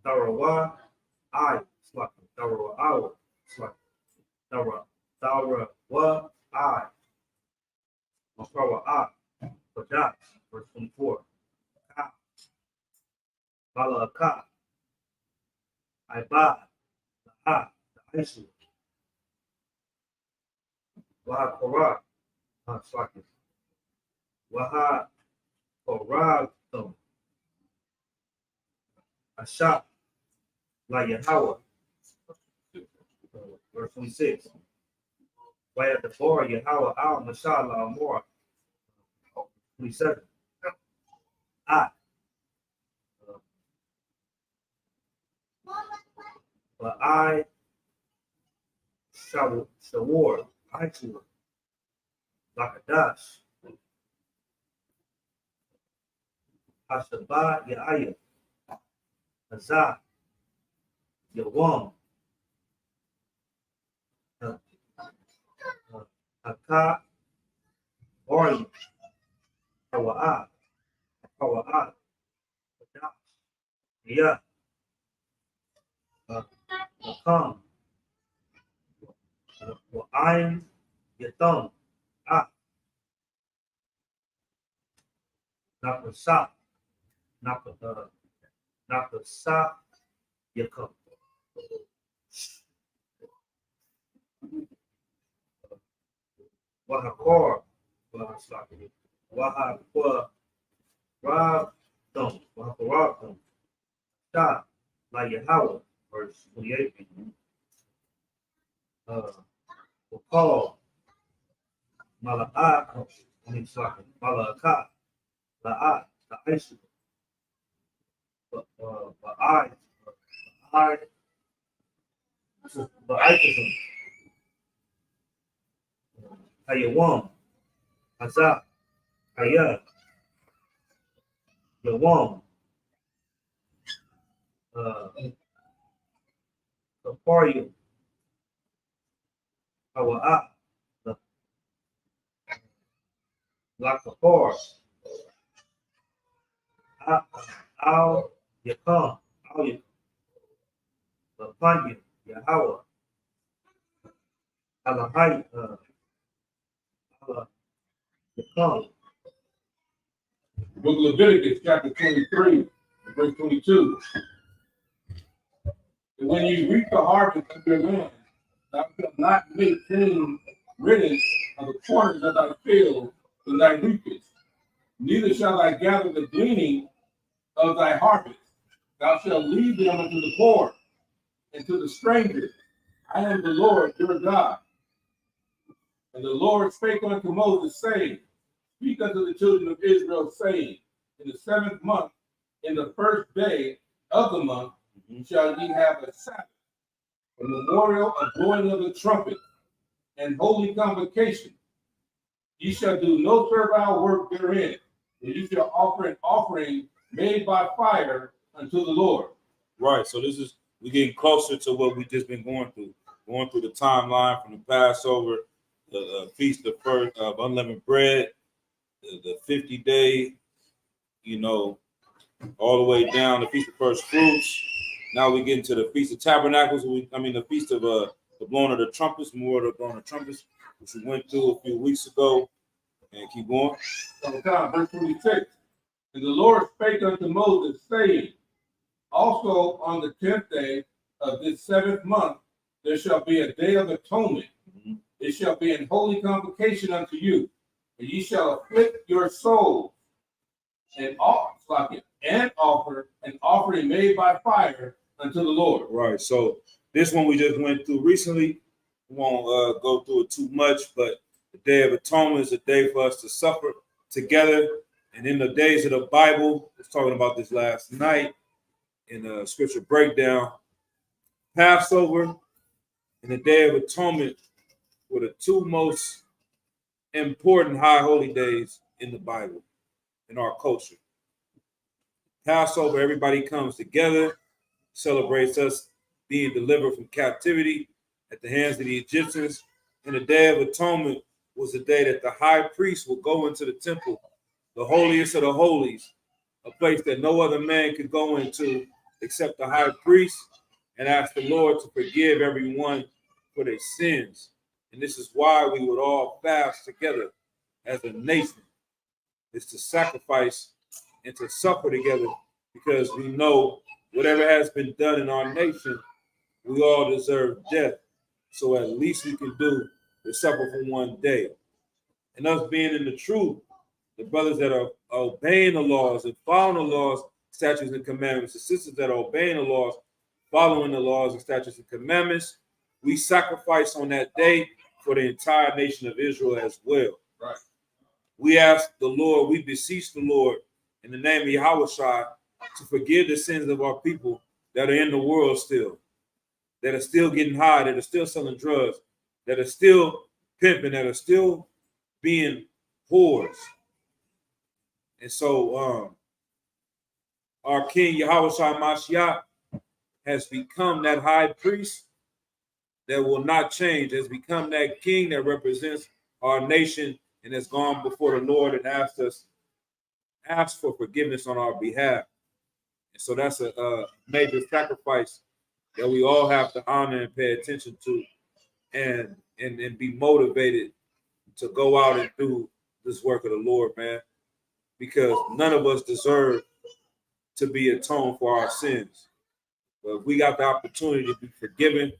Darawa, I, Slak, Darawa, Awa, Slak, Darawa, I, Makarawa, I, Badat, verse 24, Ka, Bala, Ka, Iba, Ha, the Isu, Waha, Korah, Slak, Waha, Korah, Asha, La Yahweh, verse 26. Right at the bar, Yahweh, Al, Mashallah, Amor, 27. But I shawar, I shawar, Lakadash, Hashabah, Yahaya, Azah, Yawam, Haka, Ori, Hawa'ah, Hadash, Yah, Makam, Wa'ayin, Yatham, Nakasa, Nakasa, Yakam, Wahakor, Wahakor, Wahakorabdom, Shah, La Yahweh, verse 28. Wakal, Mala'at, Mala'at, La'at, La'isu, Ba'aitism, Hayawam, Hazak, Hayah, Yawam, Kapario, Hawa'at, Lakapar, Al Yakam, Al Yakam, Lapanyu, Yahweh, Alahai, Yakam, Book of Leviticus, chapter 23, verse 22. And when you reap the harvest of your land, thou shalt not make clean riddance of the corners of thy field when thou reapest, neither shalt thou gather the gleaning of thy harvest. Thou shalt leave them unto the poor and to the stranger. I am the Lord your God. And the Lord spake unto Moses, saying, Speak unto the children of Israel, saying, In the 7th month, in the first day of the month, shall ye have a Sabbath, a memorial of blowing of the trumpet, and holy convocation. Ye shall do no servile work therein, and ye shall offer an offering made by fire unto the Lord. Right. So this is we're getting closer to what we just been going through the timeline from the Passover, the feast of first of unleavened bread, the 50-day, all the way down the feast of first fruits. Now we get into the feast of tabernacles. The feast of the blowing of the trumpets, more of the blowing of trumpets, which we went through a few weeks ago. And keep going. Verse 26. And the Lord spake unto Moses, saying, Also on the 10th day of this 7th month, there shall be a day of atonement. Mm-hmm. It shall be an holy convocation unto you, and ye shall afflict your souls and offer an offering made by fire unto the Lord. Right. So this one we just went through recently. We won't go through it too much, but the Day of Atonement is a day for us to suffer together. And in the days of the Bible, I was talking about this last night in a scripture breakdown. Passover and the Day of Atonement were the two most important high holy days in the Bible, in our culture. Passover, everybody comes together, celebrates us being delivered from captivity at the hands of the Egyptians. And the Day of Atonement was the day that the high priest would go into the temple, the holiest of the holies, a place that no other man could go into except the high priest, and ask the Lord to forgive everyone for their sins. And this is why we would all fast together as a nation, is to sacrifice and to suffer together, because we know whatever has been done in our nation, we all deserve death. So at least we can do is suffer for one day. And us being in the truth, the brothers that are obeying the laws and following the laws, statutes, and commandments, the sisters that are obeying the laws, following the laws and statutes and commandments, we sacrifice on that day for the entire nation of Israel as well. Right. We ask the Lord, we beseech the Lord in the name of Yahweh Shai to forgive the sins of our people that are in the world still, that are still getting high, that are still selling drugs, that are still pimping, that are still being whores. And so our King Yahweh Shai Mashiach has become that high priest that will not change, has become that king that represents our nation and has gone before the Lord and asked for forgiveness on our behalf. And so that's a major sacrifice that we all have to honor and pay attention to, and be motivated to go out and do this work of the Lord, man, because none of us deserve to be atoned for our sins. But if we got the opportunity to be forgiven,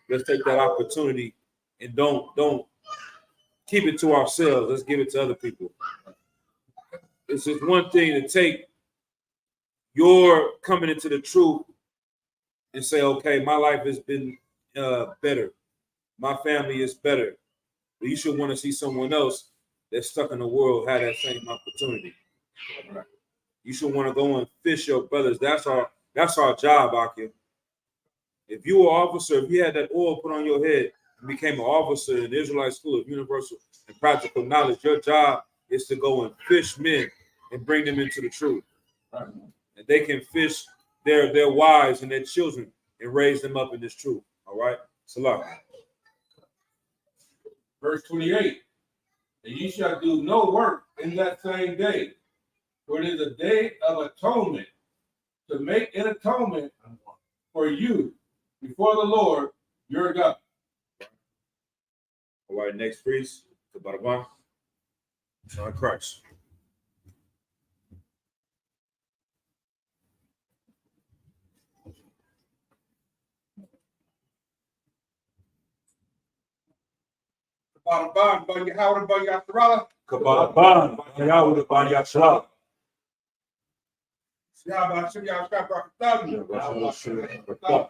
let's take that opportunity and don't keep it to ourselves. Let's give it to other people. It's just one thing to take your coming into the truth and say, okay, my life has been better. My family is better. But you should want to see someone else that's stuck in the world have that same opportunity. You should want to go and fish your brothers. That's our job, Akim. If you were an officer, if you had that oil put on your head and became an officer in the Israelite School of Universal and Practical Knowledge, your job is to go and fish men and bring them into the truth. Right. And they can fish their wives and their children and raise them up in this truth. All right? Salah. Verse 28. And ye shall do no work in that same day, for it is a day of atonement, to make an atonement for you before the Lord your God. All right, next priest, Kabaraban, Son of Christ. Baraban, Banya Howard, Banya Thrala. Kabaraban, Yahweh, Banya Shah. Yahweh, Hashem, Yahweh, Barakatah.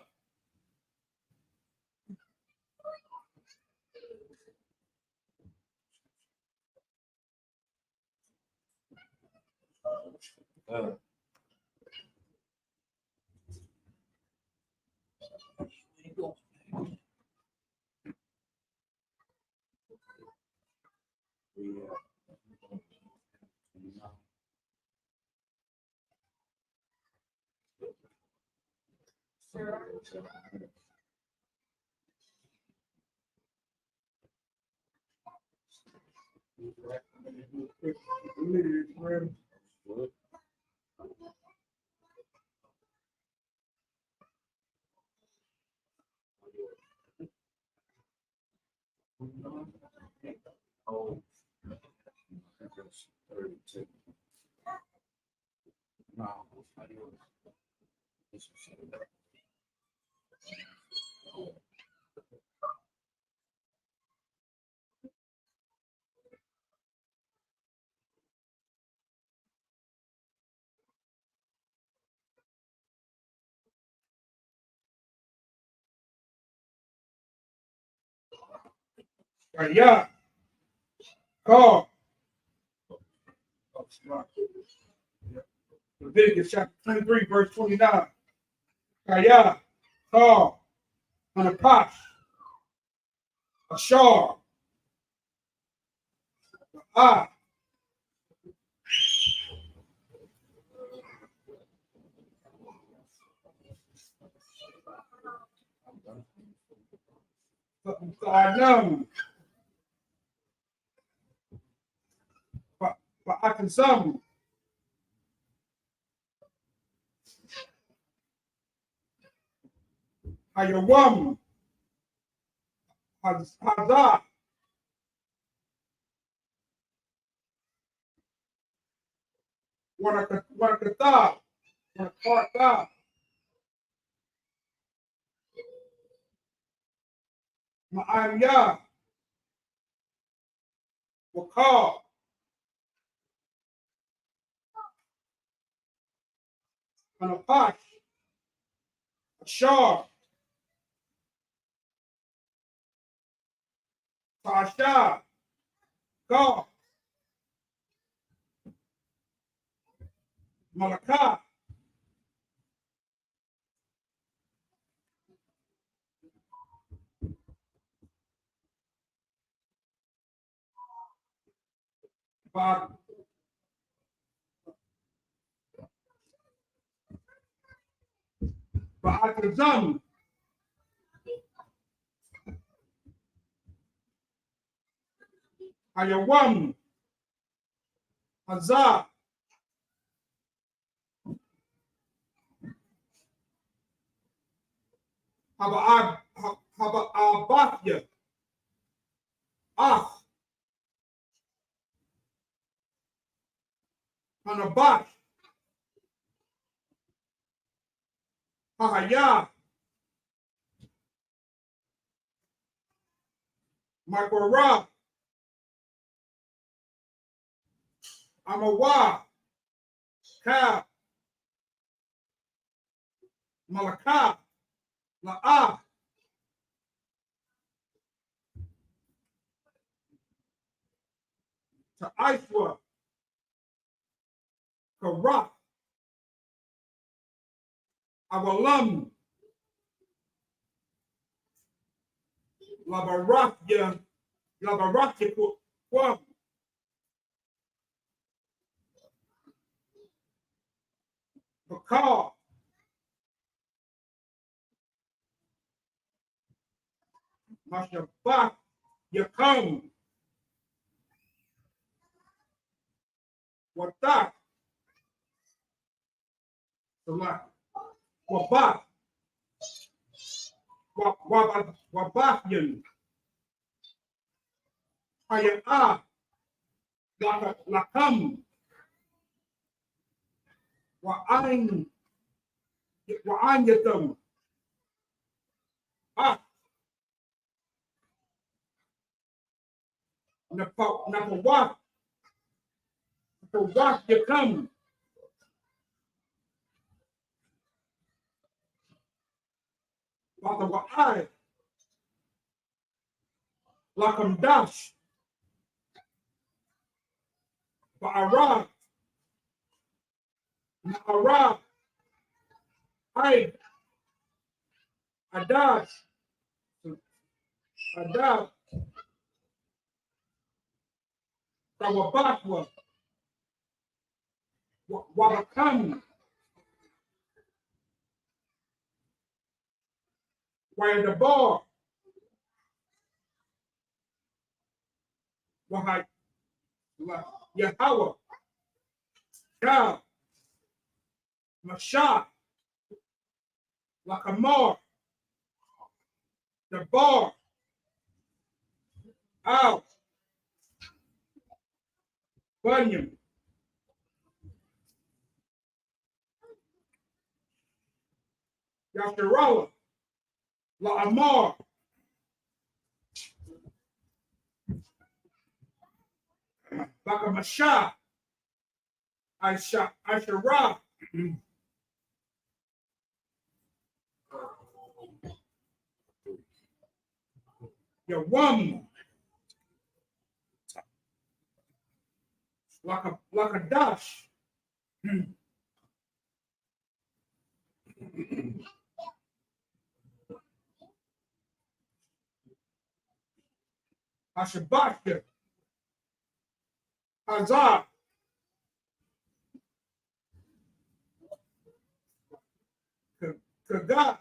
Kaya. Call. Leviticus chapter 23, verse 29. Kaya. Call. On a posh. A shar. Ah. Anam. Paakinsam. Hayawam. Hazah. Wanakata. Wanakata. Ma'amya. Wakal. On a posh. A shar. Pasha. Call. Malakah. Ba'atazam. Hayawam. Hazah. Haba'abathya. Ah. Hanabath. Hahaya. Makorah. Amawa. Ka. Malakah. La'ah. Ta'iswa. Karah. Awalam. Labarakya. Labarakya kwam. Bakal. Mashabak. Yakam. Watak. Wabat. Wabatyan. Haya'ah. Lakam. Wa'ain. Wa'anyatam. Ah. Napawak. Napawak yakam. Wa'ai. Lakam dash. Ba'ara. Na'ara. Ay. Adad. Adad. Tawabatwa. Wabakam. Why the bar. Wahai. Yahweh. Ka. Mashah. Lakamar. The bar. Out. Bunyan. Yasharallah. La'amar. Lakamashah. Aisharah. Yawam. like a dash. Ashabashka. Hazar. Kaga.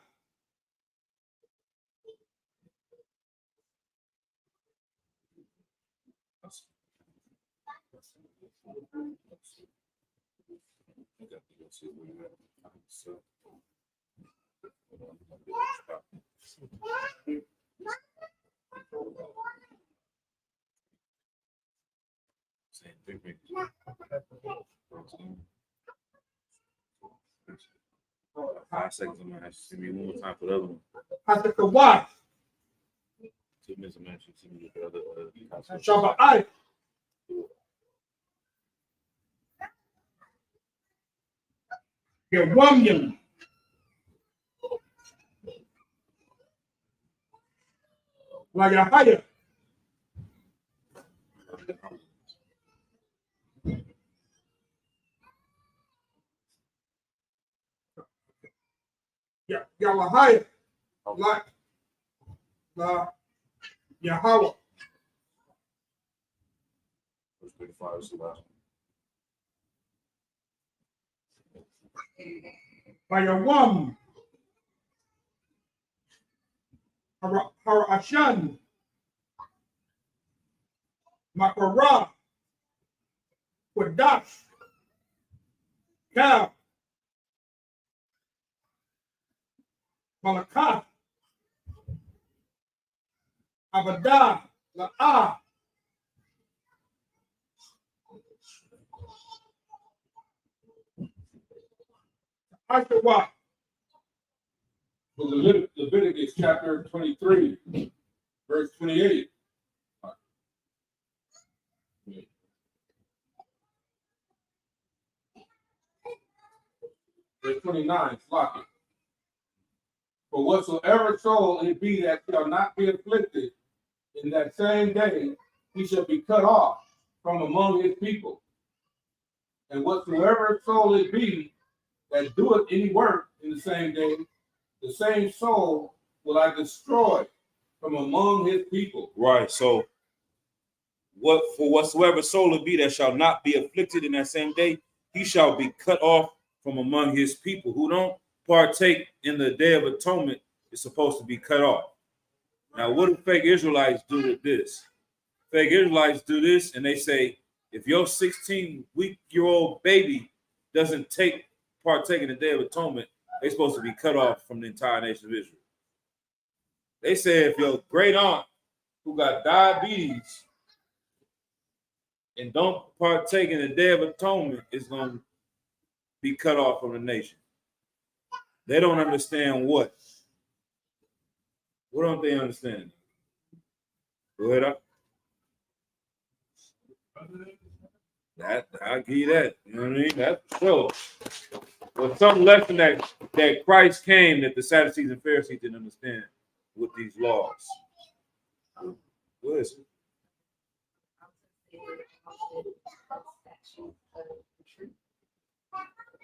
Five seconds on my see me one more time for the other one. Hazakawa. 2 minutes of match. See me the other. Shabbat. Gewamyam. Wayahaya. Yahweh. La Yahweh. Verse 35 is the last Bayawam. Harashan. Makara. Quadash. Kal. Malakah. Abadah. La'ah. Ashawa. Leviticus chapter 23, verse 28. Verse 29, flock it. For whatsoever soul it be that shall not be afflicted in that same day, he shall be cut off from among his people. And whatsoever soul it be that doeth any work in the same day, the same soul will I destroy from among his people. right. So whatsoever soul it be that shall not be afflicted in that same day, he shall be cut off from among his people. Who don't partake in the Day of Atonement is supposed to be cut off. Now, what do fake Israelites do with this? Fake Israelites do this, and they say, if your 16-week-old baby doesn't partake in the Day of Atonement, they're supposed to be cut off from the entire nation of Israel. They say if your great aunt who got diabetes and don't partake in the Day of Atonement is going to be cut off from the nation. They don't understand what? What don't they understand? Go ahead up. I'll give you that. You know what I mean? That's sure. But some lesson that Christ came that the Sadducees and Pharisees didn't understand with these laws. What is it?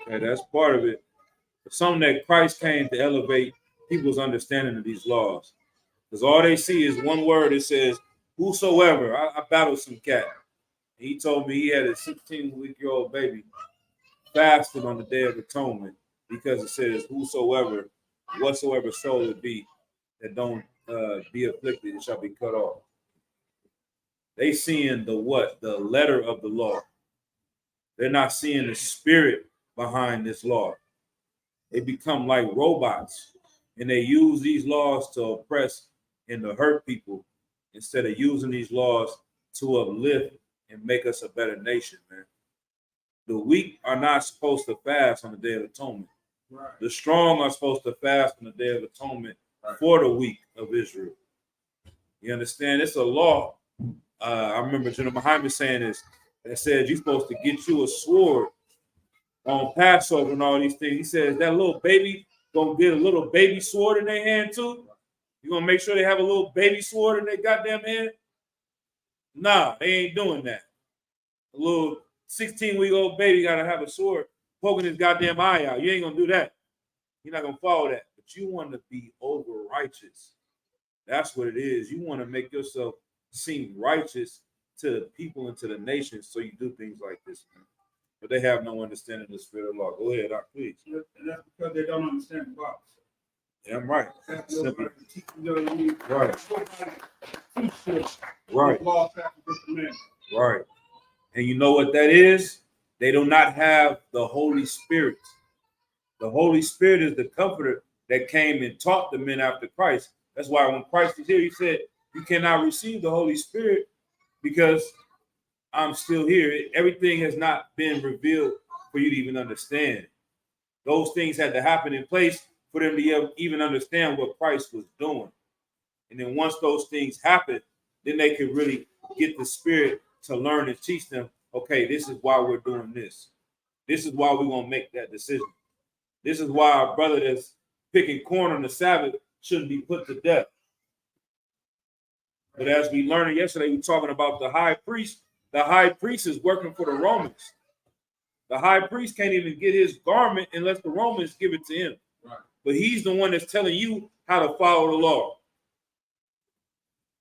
Okay, that's part of it. But something that Christ came to elevate people's understanding of these laws. Because all they see is one word. It says, whosoever. I battled some cat. He told me he had a 16-week-old baby fasted on the Day of Atonement because it says, whosoever, whatsoever soul it be that don't be afflicted, it shall be cut off. They seeing the what? The letter of the law. They're not seeing the spirit behind this law. They become like robots, and they use these laws to oppress and to hurt people instead of using these laws to uplift and make us a better nation, man. The weak are not supposed to fast on the Day of Atonement. Right. The strong are supposed to fast on the Day of Atonement for the weak of Israel. You understand? It's a law. I remember General Muhammad saying this. That said you're supposed to get you a sword on Passover and all these things. He says that little baby gonna get a little baby sword in their hand too. You gonna make sure they have a little baby sword in their goddamn hand? Nah, they ain't doing that. A little 16-week-old baby got to have a sword poking his goddamn eye out. You ain't going to do that. You're not going to follow that. But you want to be over righteous. That's what it is. You want to make yourself seem righteous to the people and to the nations, so you do things like this, man. But they have no understanding of the spirit of law. Go ahead, Doc, please. And that's because they don't understand the box. Yeah, I'm right. That's Simple. nobody teach them, you know what I mean? Right. Nobody teach them Right. law, statutes, and commandments. Right. And you know what that is? They do not have the Holy Spirit. The Holy Spirit is the comforter that came and taught the men after Christ. That's why when Christ was here, he said, you cannot receive the Holy Spirit because I'm still here. Everything has not been revealed for you to even understand. Those things had to happen in place for them to even understand what Christ was doing. And then once those things happen, then they could really get the Spirit to learn and teach them, okay, this is why we're doing this. This is why we're going to make that decision. This is why our brother that's picking corn on the Sabbath shouldn't be put to death. But as we learned yesterday, we were talking about the high priest. The high priest is working for the Romans. The high priest can't even get his garment unless the Romans give it to him. Right. But he's the one that's telling you how to follow the law.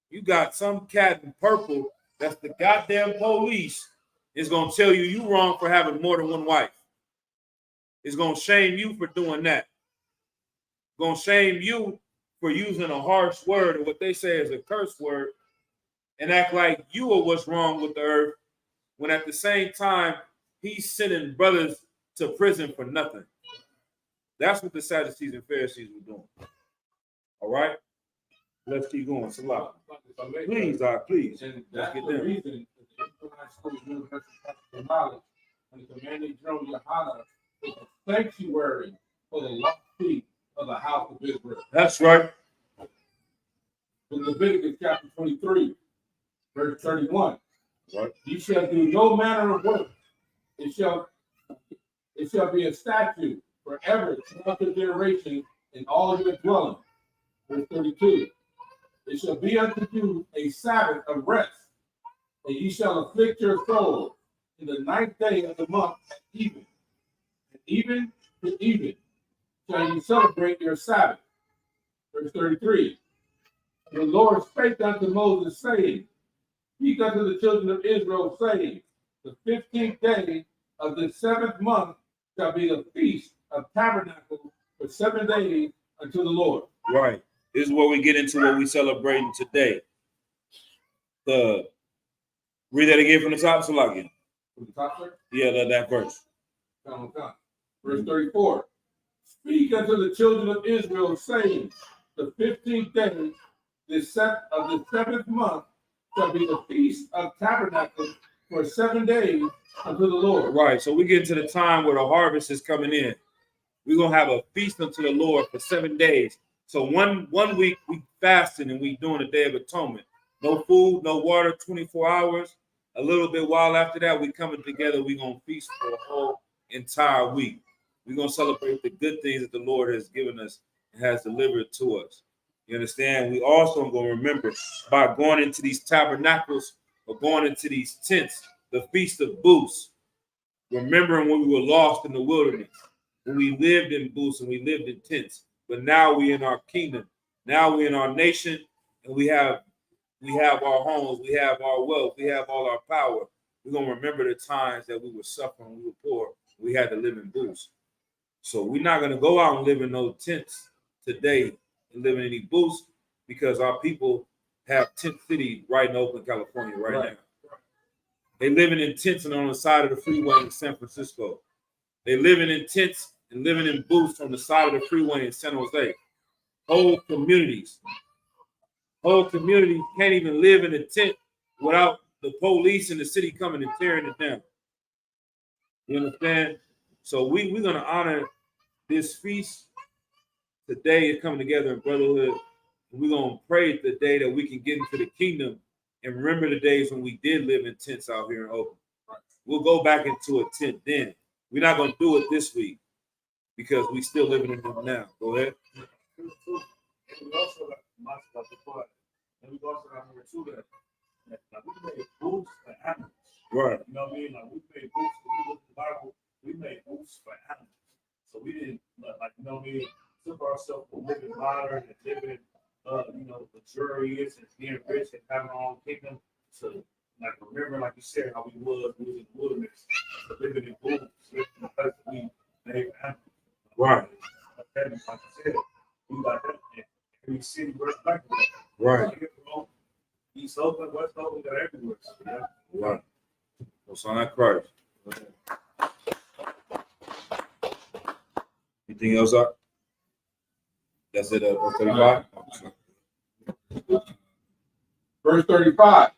You got some cat in purple that's the goddamn police is going to tell you you wrong for having more than one wife. It's going to shame you for doing that. Going to shame you for using a harsh word or what they say is a curse word and act like you are what's wrong with the earth when at the same time he's sending brothers to prison for nothing. That's what the Sadducees and Pharisees were doing. All right? Let's keep going. Salah. Please, Doc, please. And Let's that's get the them. reason that the Israelite schools, universal practical knowledge, and the commanding Jerome Yohana is a sanctuary for the lost sheep of the house of Israel. That's right. In Leviticus chapter 23, verse 31. Right. You shall do no manner of work. It shall be a statute forever throughout the generation in all your dwellings. Verse 32. It shall be unto you a Sabbath of rest, and ye shall afflict your soul in the 9th day of the month at even. And even to even shall you celebrate your Sabbath. Verse 33. The Lord spake unto Moses, saying, Speak unto the children of Israel, saying, the 15th day of the 7th month shall be the feast of tabernacles for 7 days unto the Lord. Right. This is where we get into what we're celebrating today. Read that again from the top, Salah again. From the top there? Yeah, that verse. Come. Verse 34. Speak unto the children of Israel, saying, the 15th day of the 7th month shall be the feast of tabernacles for 7 days unto the Lord. Right. So we get into the time where the harvest is coming in. We're gonna have a feast unto the Lord for 7 days. So one week we fasting and we doing a day of atonement. No food, no water, 24 hours. A little bit while after that, we coming together. We're gonna feast for a whole entire week. We're gonna celebrate the good things that the Lord has given us and has delivered to us. You understand? We also gonna remember by going into these tabernacles or going into these tents, the Feast of Booths, remembering when we were lost in the wilderness, when we lived in booths and we lived in tents. But now we in our kingdom. Now we in our nation, and we have our homes, we have our wealth, we have all our power. We're gonna remember the times that we were suffering, we were poor, we had to live in booths. So we're not gonna go out and live in those tents today and live in any booths because our people have Tent City right in Oakland, California, right now. They living in tents and on the side of the freeway in San Francisco. They living in tents and living in booths on the side of the freeway in San Jose. Whole communities can't even live in a tent without the police and the city coming and tearing it down. You understand? So we're going to honor this feast today is coming together in brotherhood. We're going to pray the day that we can get into the kingdom and remember the days when we did live in tents out here in Oakland. We'll go back into a tent then. We're not going to do it this week because we still living in them now. Go ahead. And we also got number two that we made booths for animals. Right. You know what I mean? Like we made booths. When we look at the Bible, we made booths for animals. So we didn't like, you know what I mean? Took ourselves from living modern and living, luxurious and being rich and having our own kingdom to like remember, like you said, how we was in the wilderness, living in booths, living in places we made for animals. Right. Like you said, we got that in every city where it's like that. Right. East Oakland, West Oakland, got everywhere. Yeah. Right. Well, son of Christ. Anything else up? That's it, verse 35? Verse 35.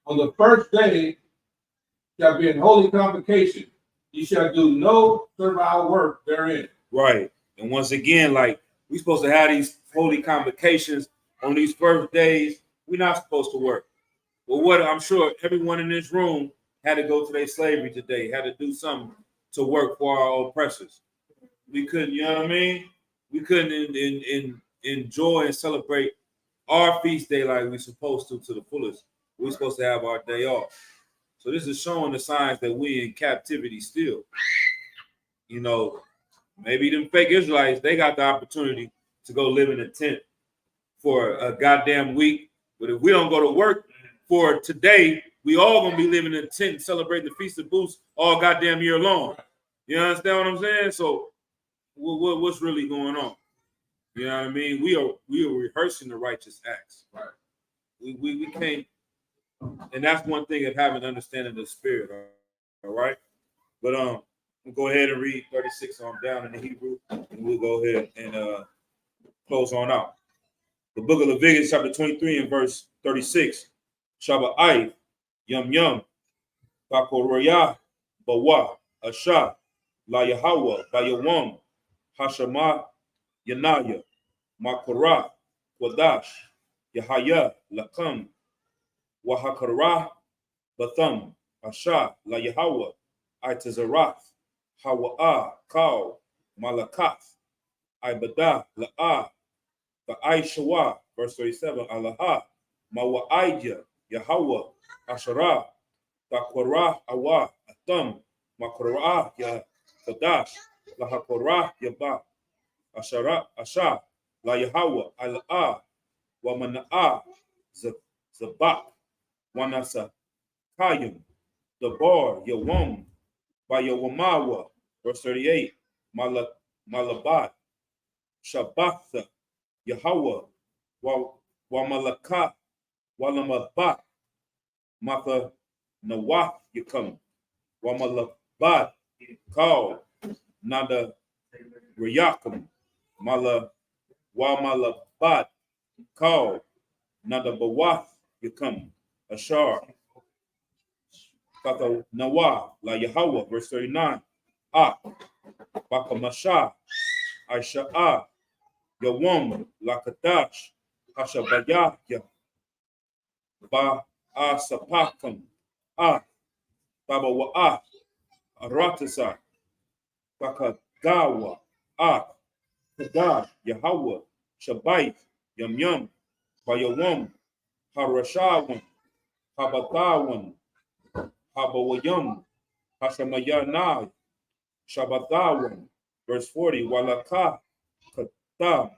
On the first day shall be an holy convocation. You shall do no servile work therein. Right. And once again, like, we're supposed to have these holy convocations on these first days. We're not supposed to work. Well, what I'm sure everyone in this room had to go to their slavery today, had to do something to work for our oppressors. We couldn't, you know what I mean? We couldn't enjoy and celebrate our feast day like we're supposed to the fullest. We're supposed to have our day off. So this is showing the signs that we in captivity still. You know, maybe them fake Israelites, they got the opportunity to go live in a tent for a goddamn week. But if we don't go to work for today, we all gonna be living in a tent and celebrating the Feast of Booths all goddamn year long. You understand what I'm saying? So what's really going on? You know what I mean? We are rehearsing the righteous acts. Right. We can't, and that's one thing of having understanding the spirit. All right. But we'll go ahead and read 36 on down in the Hebrew, and we'll go ahead and close on out. The book of Leviticus, chapter 23 and verse 36. Shabbat Yum Yum, Bakoroyah, Bawa, Asha, La Yahawah, Bayawam, Hashama, Yanaya, Makorah, Wadash, Yahaya, Lakam, Wahakarah, Batham, Asha, La Yahawah, Itazarath, Hawa'ah, Kal, Malakath, Ibadah, La'ah, Ba'aishawa, verse 37, Alaha, Mawa'idya, Yahawah, Asharah, Takorah, Awa, Atam, Makorah, Ya Kadash, Lahakorah, Yaba, Ashara, Asha, La Yahawah, Ala'ah, Wamana'ah, Zabak, Wanasa, Kayim, Dabar, Yawam, Bayawamawa, verse 38, Malabat, Shabbatha, Yahawah, Wamalaka, Walamabat, Matha Nawath Yakam, Wamalabat, Kal, Nada Rayakam, Wamalabat, Kal, Nada Bawath Yakam, Ashar, Kata Nawah, La Yahawah, verse 39, Bakamasha, Aisha'ah, Yawam, Lakadash, Hashabayah, Ba Asapakam, Tabawa, Aratasa, Bakagawa, Kadash, Yahawah, Shabbat, Yum Yum, Bayawam, Harashawan, Habatawan, Habawayam, Hashamayana, Shabbatawan, verse 40, Walaka, Kata,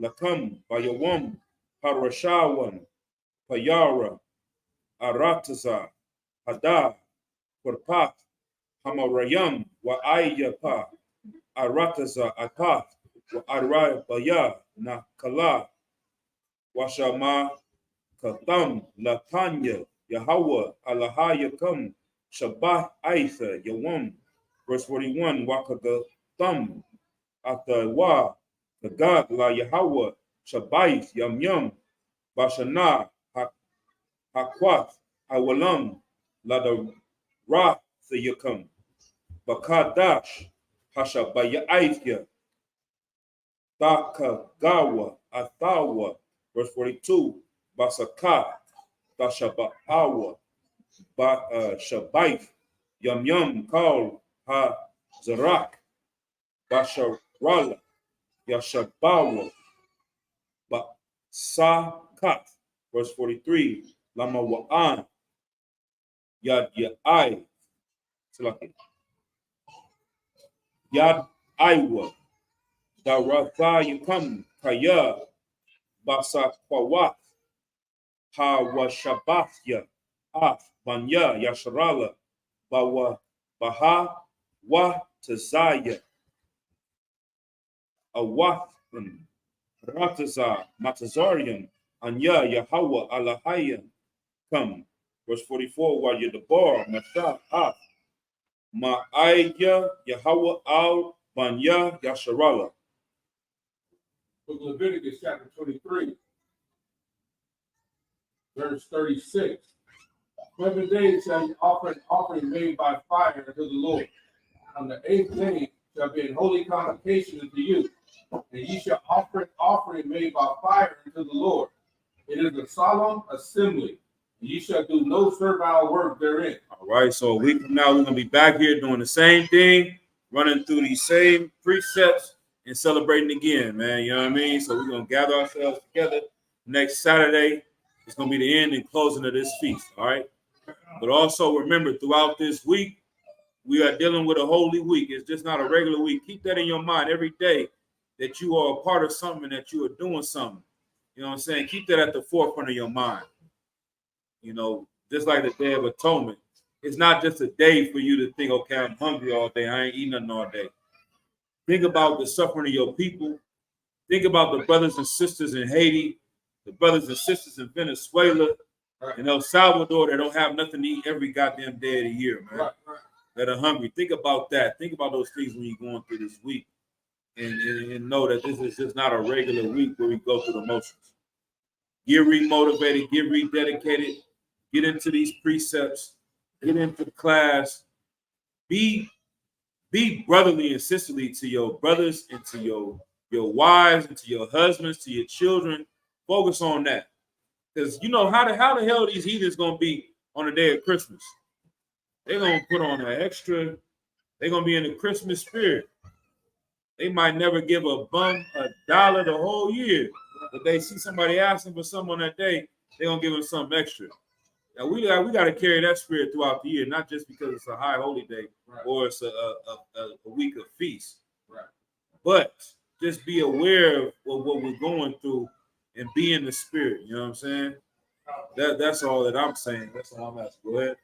Lakam, Bayawam, Harashawan, Payara, Arataza, Hada, Purpat, Hamarayam, Wa Ayapa, Arataza, Apat, Wa Arabaya, Nakala, Washama, Katam, Latanya, Yahawah, Alahayakam, Shabbat, Aitha, Yawam, verse 41, Wakagatam, Atawa, Kagad, La Yahawah, Shabbat, Yam Yam, Bashana, Hakwat, Awalam, Lada Ra, Sayakam, Bakadash, Hashabayaithya, Takagawa, Athawa, verse 42, Basaka, Tashabaawa, Shabaith, Yum Yum, Kal, Ha Zarak, Basharala, Yashabawa, Basakat, verse 43, Lama Wa'an, Yad Yai. Yad Iwa. Daratha Yukam Kaya Basa Kwawat. Ha Washabathya. Af Banya Yasharala. Bawa Baha Wa Tazaya. Awathan. Rataza Matazarian. Anya Yahweh Alahayan. Come. Verse 44, while you're the bar, Masha Af, Ma'aya Yahweh Al Banya Yasharala. Book of Leviticus chapter 23, verse 36. 7 days shall you offer an offering made by fire unto the Lord. On the 8th day shall be an holy convocation unto you, and ye shall offer an offering made by fire unto the Lord. It is a solemn assembly. Ye shall do no servile work therein. All right, so a week from now, we're going to be back here doing the same thing, running through these same precepts and celebrating again, man. You know what I mean? So we're going to gather ourselves together next Saturday. It's going to be the end and closing of this feast, all right? But also remember, throughout this week, we are dealing with a holy week. It's just not a regular week. Keep that in your mind every day, that you are a part of something, that you are doing something. You know what I'm saying? Keep that at the forefront of your mind. You know, just like the Day of Atonement. It's not just a day for you to think, okay, I'm hungry all day. I ain't eating nothing all day. Think about the suffering of your people. Think about the brothers and sisters in Haiti, the brothers and sisters in Venezuela, in El Salvador that don't have nothing to eat every goddamn day of the year, man. That are hungry. Think about that. Think about those things when you're going through this week. And know that this is just not a regular week where we go through the motions. Get remotivated, get rededicated, get into these precepts, get into class, be brotherly and sisterly to your brothers and to your wives and to your husbands, to your children. Focus on that. Because you know how the hell these heathens gonna be on the day of Christmas? They're gonna put on an extra, they're gonna be in the Christmas spirit. They might never give a bum $1 the whole year. But they see somebody asking for something on that day, they're gonna give them something extra. Now we got to carry that spirit throughout the year, not just because it's a high holy day or it's a week of feast. Right. But just be aware of what we're going through and be in the spirit. You know what I'm saying? That's all that I'm saying. That's all I'm asking. Go ahead.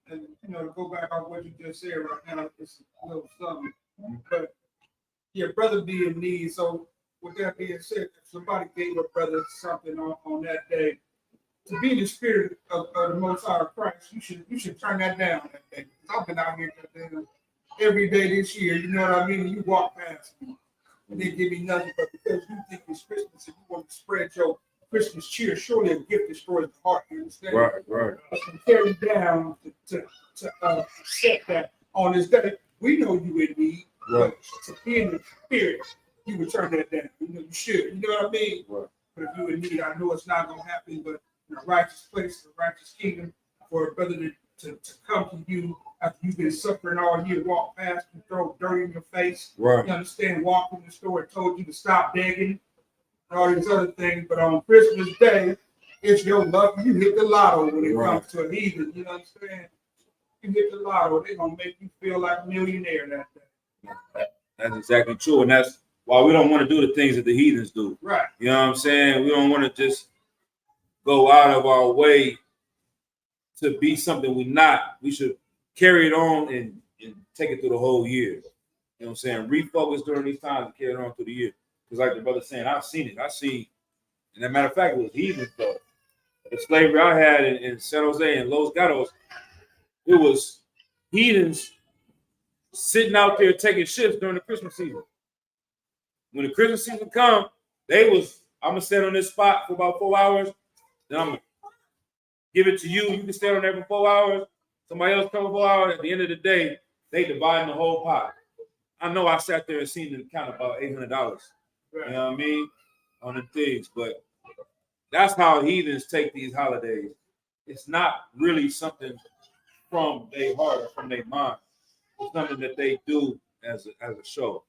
And to go back on what you just said right now, it's a little something. But your brother be in need. So with that being said, if somebody gave a brother something on that day, to be in the spirit of the Most High Christ, you should turn that down that day. I've been out here every day this year, you know what I mean? You walk past me and they give me nothing, but because you think it's Christmas and you want to spread your Christmas cheer, surely a gift destroys the heart. You understand? Right. But to carry down to accept that on this day, we know you in need. Right. To be in the spirit, you would turn that down. You should. You know what I mean? Right. But if you in need, I know it's not going to happen, but in a righteous place, a righteous kingdom, for a brother to come to you after you've been suffering all year, walk past and throw dirt in your face. Right. You understand? Walk in the store and told you to stop begging and all these other things. But on Christmas Day, it's your luck. You hit the lotto when it comes to a heathen. You understand? You hit the lotto, they're going to make you feel like a millionaire that day. That's exactly true. And that's why we don't want to do the things that the heathens do. Right. You know what I'm saying? We don't want to just go out of our way to be something we're not. We should carry it on and take it through the whole year. You know what I'm saying? Refocus during these times and carry it on through the year. Because like the brother saying, I've seen it. And as a matter of fact, it was heathens though. The slavery I had in San Jose and Los Gatos, it was heathens sitting out there taking shifts during the Christmas season. When the Christmas season come, I'm gonna stand on this spot for about 4 hours, then I'm gonna give it to you. You can stand on there for 4 hours. Somebody else come for 4 hours. At the end of the day, they dividing the whole pot. I know I sat there and seen them count about $800. You know what I mean? On the things, but that's how heathens take these holidays. It's not really something from their heart or from their mind. It's something that they do as a show.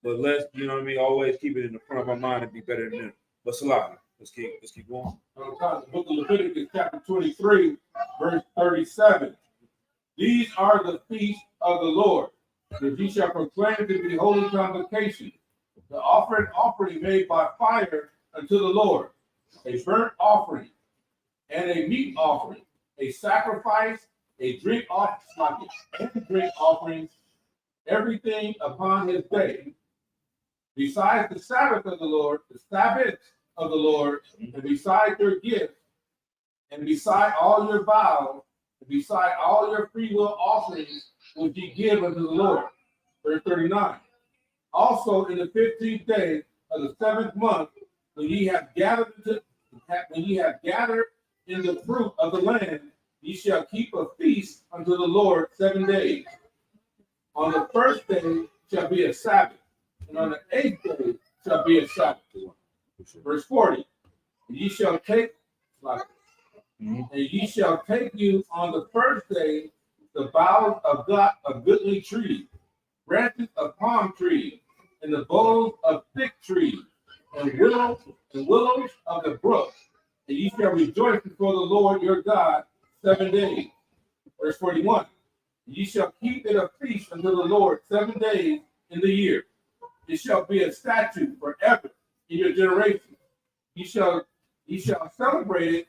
But let's, you know what I mean, always keep it in the front of our mind and be better than them. But Salah. Let's keep going. The book of Leviticus, chapter 23, verse 37. These are the feasts of the Lord, that ye shall proclaim to be holy convocation. The offering made by fire unto the Lord, a burnt offering, and a meat offering, a sacrifice, a drink offering, and drink offerings, everything upon his day. Besides the Sabbath of the Lord, and beside your gifts, and beside all your vows, and beside all your free will offerings, which ye give unto the Lord. Verse 39. Also in the 15th day of the 7th month, when ye have gathered in the fruit of the land, ye shall keep a feast unto the Lord 7 days. On the first day shall be a Sabbath, and on the 8th day shall be a Sabbath. Verse 40. And ye shall take you on the first day the boughs of goodly trees, branches of palm trees, and the boughs of thick trees, and willows of the brook, and ye shall rejoice before the Lord your God 7 days. Verse 41. Ye shall keep it a feast unto the Lord 7 days in the year. It shall be a statute forever in your generation. Ye shall celebrate it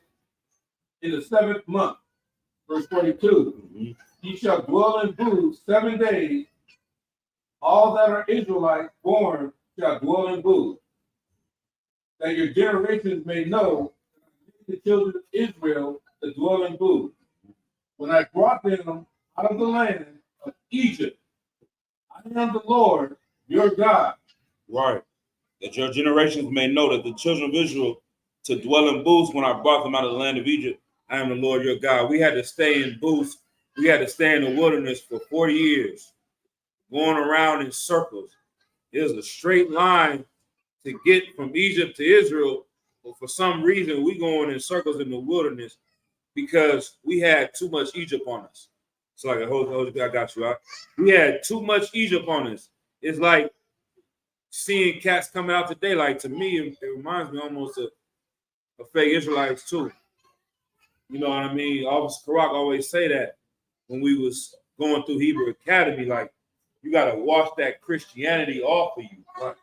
in the 7th month. Verse 42. Ye shall dwell in booths 7 days. All that are Israelites born shall dwell in booths, that your generations may know the children of Israel that dwell in booths. When I brought them out of the land of Egypt, I am the Lord your God. Right. That your generations may know that the children of Israel to dwell in booths when I brought them out of the land of Egypt, I am the Lord your God. We had to stay in booths. We had to stay in the wilderness for 40 years, going around in circles. It was a straight line to get from Egypt to Israel, but for some reason we going in circles in the wilderness because we had too much Egypt on us. It's like I got you out. We had too much Egypt on us. It's like seeing cats coming out today. Like, to me, it reminds me almost of fake Israelites too. You know what I mean? Officer Karak always say that when we was going through Hebrew Academy, like, you got to wash that Christianity off of you. Right?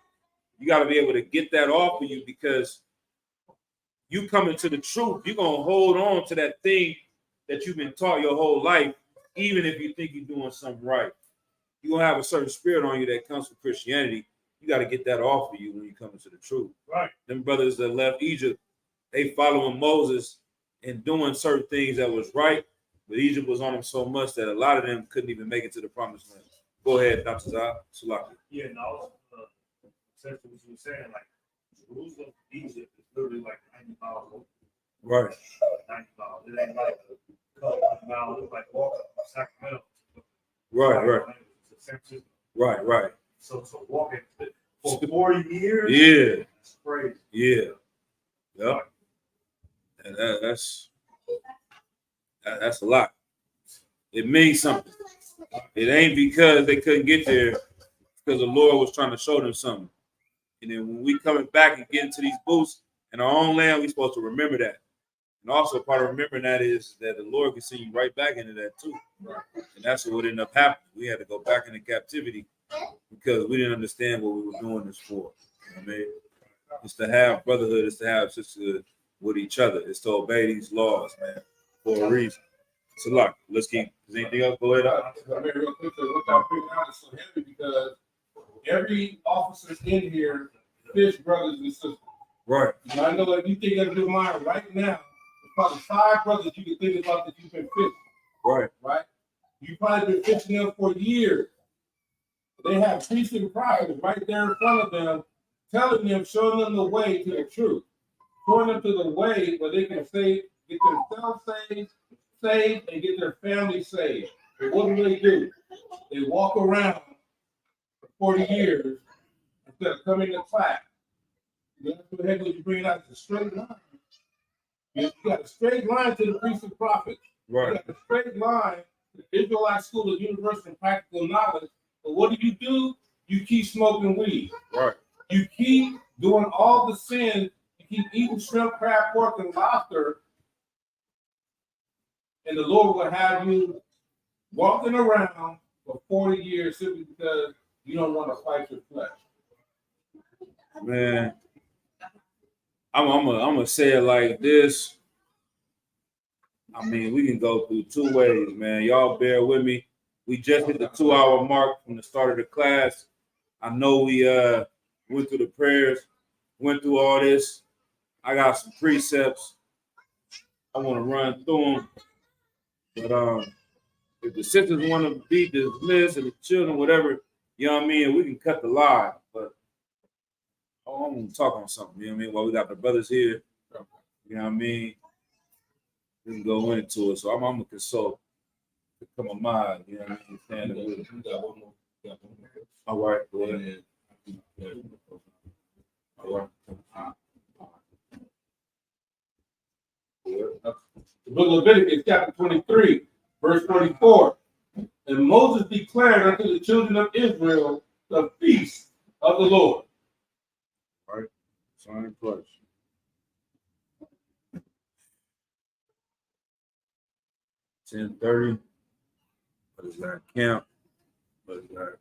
You got to be able to get that off of you, because you coming to the truth, you're going to hold on to that thing that you've been taught your whole life, even if you think you're doing something right. You're going to have a certain spirit on you that comes from Christianity. You got to get that off of you when you come into the truth. Right. Them brothers that left Egypt, they following Moses and doing certain things that was right, but Egypt was on them so much that a lot of them couldn't even make it to the promised land. Go ahead, Dr. Salaki. Yeah, no, essentially what you were saying, like, Jerusalem, Egypt is literally like 90 miles away. Right. 90 miles. It ain't like a couple of miles. It's like walking from Sacramento. Right. So walking for 40 years. Yeah. It's crazy. Yeah. Yep. And that's a lot. It means something. It ain't because they couldn't get there, because the Lord was trying to show them something. And then when we coming back and get into these booths in our own land, we're supposed to remember that. And also part of remembering that is that the Lord can send you right back into that too. Right. And that's what ended up happening. We had to go back into captivity because we didn't understand what we were doing this for. You know what I mean? It's to have brotherhood, it's to have sisterhood with each other. It's to obey these laws, man, for a reason. So look, let's keep. Is anything else? Go ahead. I mean, real quick, what y'all bring out is so heavy because every officer in here fish brothers and sisters. Right. And I know if you think of your mind right now, there's probably 5 brothers you can think about that you've been fishing. Right. Right? You've probably been fishing them for years. They have priests and prophets right there in front of them, telling them, showing them the way to the truth, showing them to the way where they can get themselves saved, and get their family saved. But what do? They walk around for 40 years instead of coming to class. That's what heck you bring out is a straight line. You got a straight line to the priests and prophets. Right. You got a straight line to the Israelite School of Universal and Practical Knowledge. But what do? You keep smoking weed. Right. You keep doing all the sins You keep eating shrimp, crab, pork, and lobster, and the Lord will have you walking around for 40 years simply because you don't want to fight your flesh. Man, I'm gonna say it like this. I mean, we can go through two ways, man. Y'all bear with me. We just hit the 2-hour mark from the start of the class. I know we went through the prayers, went through all this. I got some precepts. I want to run through them. But if the sisters want to be dismissed and the children, whatever, you know what I mean, we can cut the line. But I want to talk on something, you know what I mean? While we got the brothers here, you know what I mean? We can go into it. So I'm gonna consult to come a mind, you know what I mean? Standing with it. All right, go ahead. All right. The book of Leviticus, chapter 23, verse 24. And Moses declared unto the children of Israel the feast of the Lord. All right. Sign and pledge. $10:30. What is that? Camp. What is that?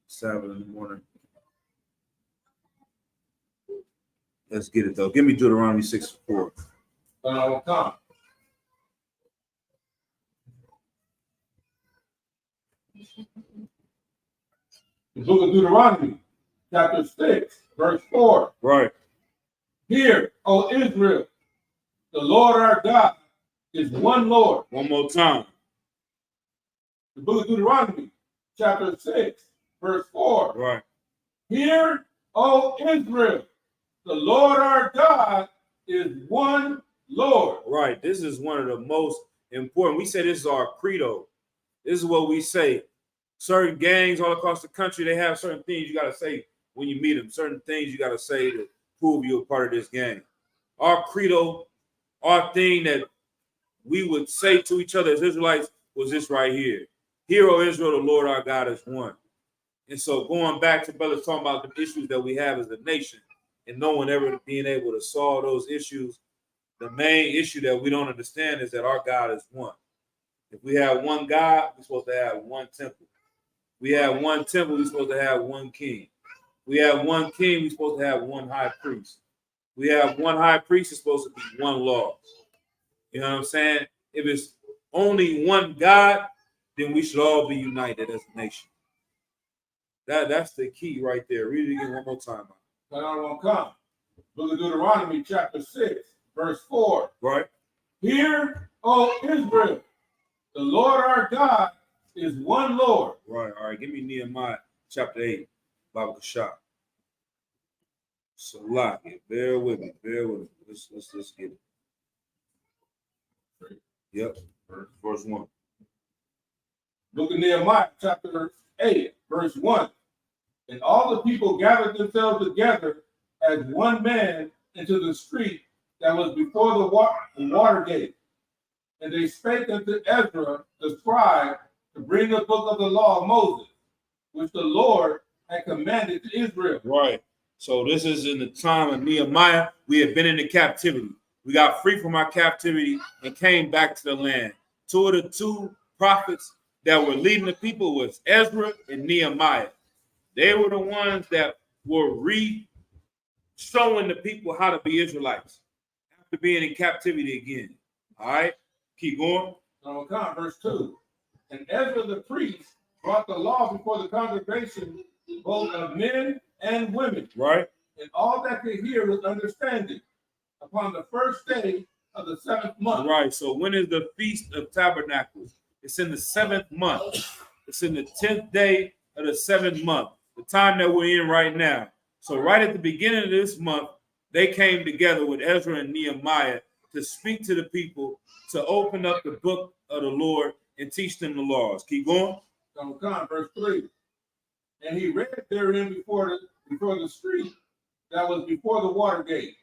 7 in the morning. Let's get it though. Give me Deuteronomy 6:4. Come. The book of Deuteronomy, chapter 6, verse 4. Right. Hear, O Israel, the Lord our God is one Lord. One more time. The book of Deuteronomy, chapter 6, verse 4. Right. Hear, O Israel, the Lord our God is one Lord. Right. This is one of the most important. We say this is our credo. This is what we say. Certain gangs all across the country, they have certain things you got to say when you meet them. Certain things you got to say to prove you're a part of this gang. Our credo, our thing that we would say to each other as Israelites was this right here. Hear, O Israel, the Lord our God is one. And so going back to brothers talking about the issues that we have as a nation and no one ever being able to solve those issues, the main issue that we don't understand is that our God is one. If we have one God, we're supposed to have one temple. We have one temple, we're supposed to have one king. We have one king, we're supposed to have one high priest. We have one high priest, it's supposed to be one law. You know what I'm saying? If it's only one God, then we should all be united as a nation. That's the key right there. Read it again one more time. Come. Book of Deuteronomy, chapter 6, verse 4. Right. Hear, O Israel, the Lord our God is one Lord. Right. All right. Give me Nehemiah chapter 8. Baba Kashah. So lock it. Bear with me. Bear with me. Let's get it. Yep. Verse 1. Book of Nehemiah, chapter 8, verse 1. And all the people gathered themselves together as one man into the street that was before the water gate. And they spake unto Ezra the scribe to bring the book of the law of Moses, which the Lord had commanded to Israel. Right. So this is in the time of Nehemiah. We had been in the captivity. We got free from our captivity and came back to the land. Two of the two prophets that were leading the people was Ezra and Nehemiah. They were the ones that were showing the people how to be Israelites after being in captivity again. All right, keep going. Verse 2. And Ezra the priest brought the law before the congregation, both of men and women. Right. And all that could hear was understanding upon the first day of the 7th month. Right. So when is the Feast of Tabernacles? It's in the 7th month. It's in the 10th day of the 7th month, the time that we're in right now. So right at the beginning of this month, they came together with Ezra and Nehemiah to speak to the people, to open up the book of the Lord and teach them the laws. Keep going. Verse 3. And he read therein before the street that was before the water gate,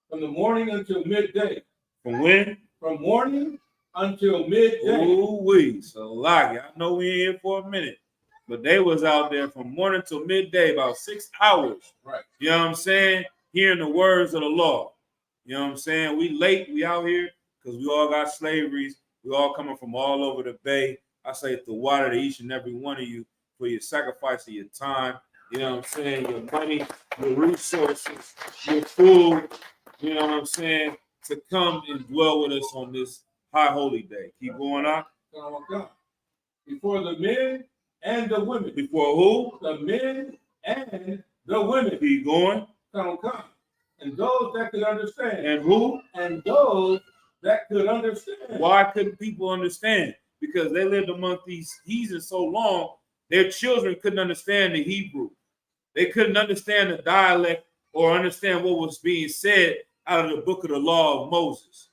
from the morning until midday. From when? From morning until midday. Ooh-wee. So like, I know we ain't here for a minute, but they was out there from morning till midday, about 6 hours. Right. You know what I'm saying? Hearing the words of the law. You know what I'm saying? We late, we out here because we all got slaveries. We all coming from all over the bay. I say the water to each and every one of you for your sacrifice of your time. You know what I'm saying? Your money, your resources, your food. You know what I'm saying? To come and dwell with us on this high holy day. Keep going on. Before the men and the women. Before who? The men and the women. Keep going. Come. And those that could understand. And who? And those that could understand. Why couldn't people understand? Because they lived among these heathens so long, their children couldn't understand the Hebrew. They couldn't understand the dialect or understand what was being said out of the book of the law of Moses.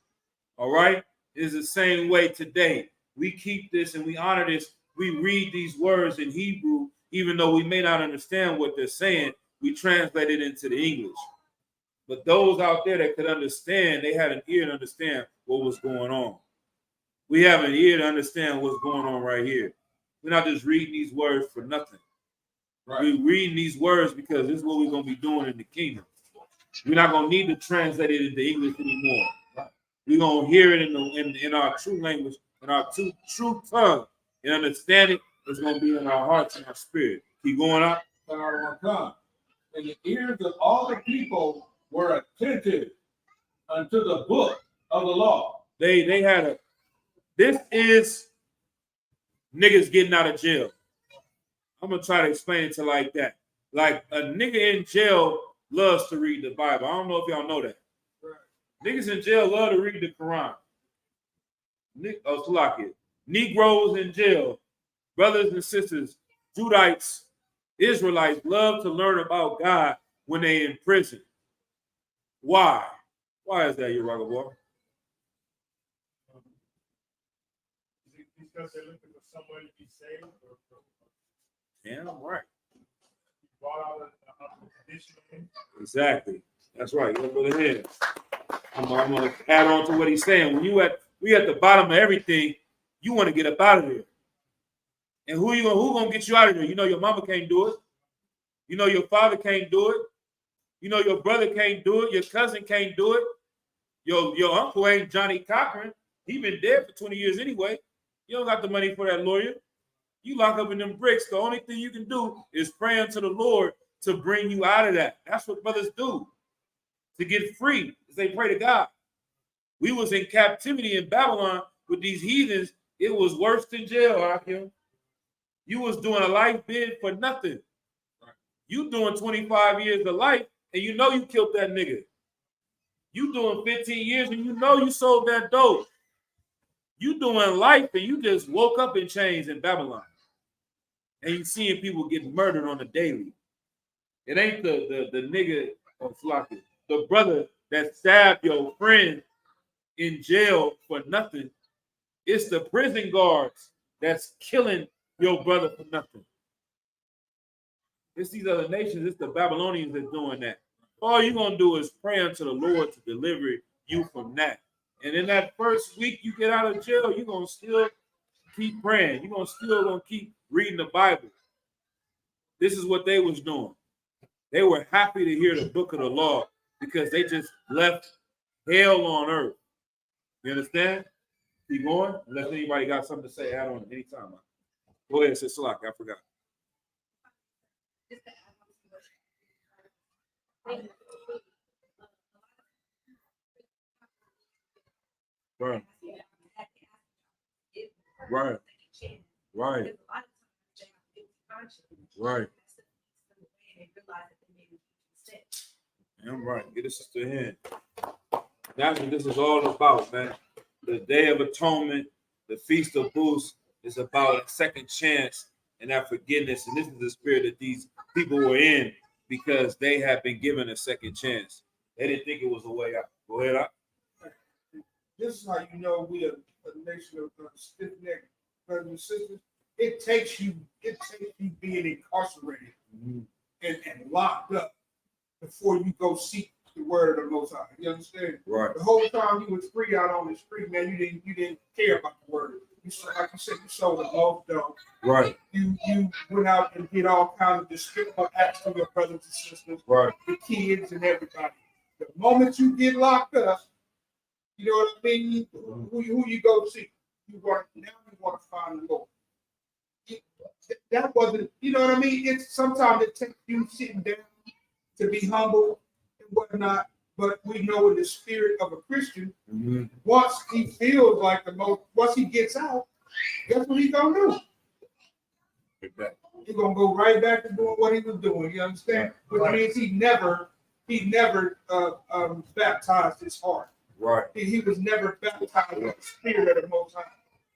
All right? It's the same way today. We keep this and we honor this. We read these words in Hebrew, even though we may not understand what they're saying, we translate it into the English. But those out there that could understand, they had an ear to understand what was going on. We have an ear to understand what's going on right here. We're not just reading these words for nothing. Right. We're reading these words because this is what we're going to be doing in the kingdom. We're not going to need to translate it into English anymore. Right. We're going to hear it in our true language, in our true tongue, and understand it. It's going to be in our hearts and our spirit. Keep going up. And the ears of all the people were attentive unto the book of the law. They had this is niggas getting out of jail. I'm going to try to explain it to like that. Like a nigga in jail loves to read the Bible. I don't know if y'all know that. Right. Niggas in jail love to read the Quran. Negroes in jail, brothers and sisters, Judites, Israelites love to learn about God when they're in prison. Why? Why is that, your rocket boy? Because they're looking for somewhere to be saved. Yeah, right. Brought out a condition. Exactly. That's right. Go for the head. I'm going to add on to what he's saying. When we at the bottom of everything, you want to get up out of there. And who gonna get you out of there? You know your mama can't do it. You know your father can't do it. You know your brother can't do it. Your cousin can't do it. Your uncle ain't Johnny Cochran. He been dead for 20 years anyway. You don't got the money for that lawyer. You lock up in them bricks. The only thing you can do is pray unto the Lord to bring you out of that. That's what brothers do. To get free, is they pray to God. We was in captivity in Babylon with these heathens. It was worse than jail, Hakim. You was doing a life bid for nothing. You doing 25 years of life, and you know you killed that nigga. You doing 15 years, and you know you sold that dope. You doing life, and you just woke up in chains in Babylon. And you seeing people getting murdered on the daily. It ain't the nigga of Flocky, the brother that stabbed your friend in jail for nothing. It's the prison guards that's killing your brother for nothing. It's these other nations, it's the Babylonians that's doing that. All you're going to do is pray unto the Lord to deliver you from that. And in that first week you get out of jail, you're going to still keep praying. You're still going to keep reading the Bible. This is what they was doing. They were happy to hear the book of the law because they just left hell on earth. You understand? Keep going. Unless anybody got something to say, add on anytime. Go ahead, Sister Lock. I forgot. Right. Right. Right. Right. I'm right. Get a sister in. That's what this is all about, man. The Day of Atonement, the Feast of Booths is about a second chance and that forgiveness. And this is the spirit that these people were in because they have been given a second chance. They didn't think it was a way out. Go ahead, up. This is how you know we are a nation of stiff-necked brothers and sisters. It takes you being incarcerated and locked up before you go seek the word of the Most High. You understand? Right. The whole time you was free out on the street, man, you didn't care about the word. You like you said, you sold a loaf dough. Right. You went out and did all kinds of despicable acts to your brothers and sisters, right, the kids and everybody. The moment you get locked up, you know what I mean? Who you go see? You want to find the Lord. That wasn't, you know what I mean? It's sometimes it takes you sitting down to be humble and whatnot. But we know in the spirit of a Christian, once he feels like once he gets out, guess what he's gonna do? He's gonna go right back to doing what he was doing. You understand? Which means he never baptized his heart. Right. He was never baptized with the spirit of the Most High.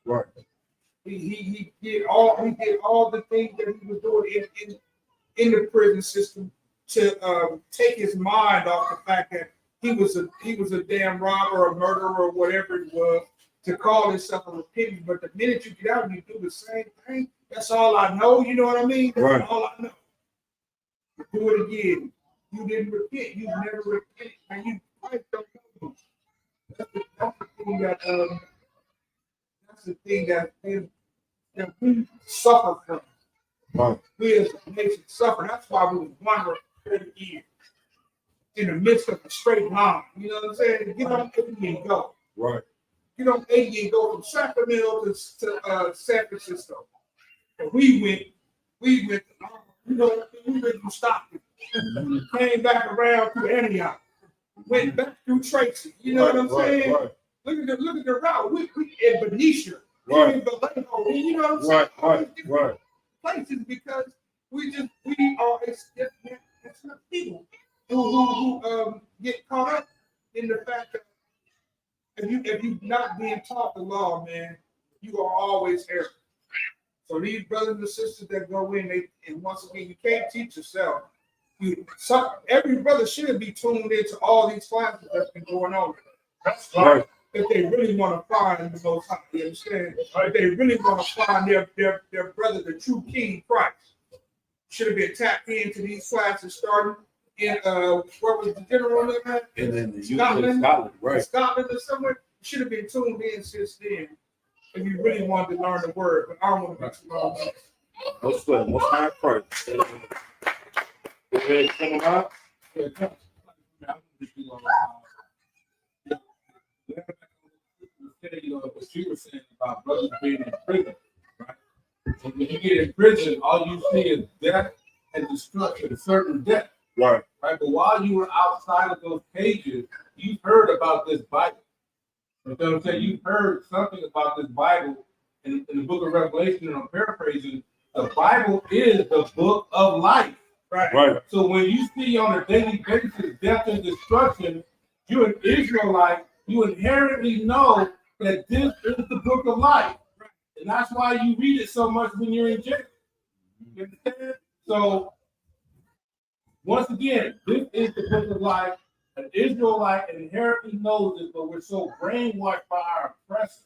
Right. He did all the things that he was doing in the prison system to take his mind off the fact that he was a damn robber or murderer or whatever it was, to call himself a repentant. But the minute you get out and you do the same thing, that's all I know. You know what I mean? That's all I know. Do it again. You didn't repent. You never repented, and you quite don't know. That's the thing that we suffer from. Right. We as a nation suffer. That's why we was wondering 30 years in the midst of a straight line. You know what I'm saying? Get on 80 and go. Right. Get on 80 and go from Sacramento to San Francisco. And we went, you know, we went from Stockton. Came back around to Antioch. Went back through Tracy. You know what I'm saying? Right. Look at the route. We in Benicia. Right. In Vallejo. You know what I'm saying? Right. Places because we are it's not people who get caught up in the fact that if you not being taught the law, man, you are always erring. So these brothers and sisters that go in, and once again, you can't teach yourself. Every brother should be tuned into all these classes that's been going on. That's right. If they really want to find the Most High, you understand? If they really want to find their brother, the true King Christ, should have been tapped into these classes starting in where was the general living at? And then the Scotland, right? Scotland or somewhere. You should have been tuned in since then. If you really wanted to learn the word, but I don't want to make some wrong. No sweat. Most high Christ. Go ahead, come out. What you were saying about brothers being in prison, right? So when you get in prison, all you see is death and destruction, certain death. Right. Right. But while you were outside of those cages, you heard about this Bible. You know what I'm saying? You heard something about this Bible in the book of Revelation, and I'm paraphrasing. The Bible is the book of life. Right. Right. So when you see on a daily basis death and destruction, you're an Israelite, you inherently know that this is the book of life. And that's why you read it so much when you're in jail. You understand? So, once again, this is the book of life. An Israelite inherently knows it, but we're so brainwashed by our oppressors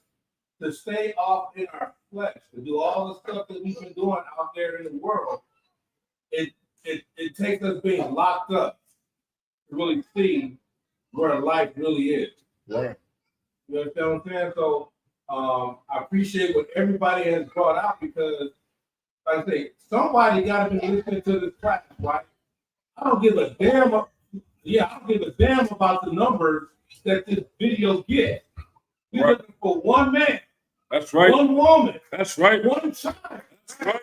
to stay off in our flesh, to do all the stuff that we've been doing out there in the world. It takes us being locked up to really see where life really is. Right. You understand what I'm saying? So I appreciate what everybody has brought out because, like I say, somebody got to be listening to this class, right? I don't give a damn. I don't give a damn about the numbers that this video gets. We're looking for one man. That's right. One woman. That's right. One child. That's right.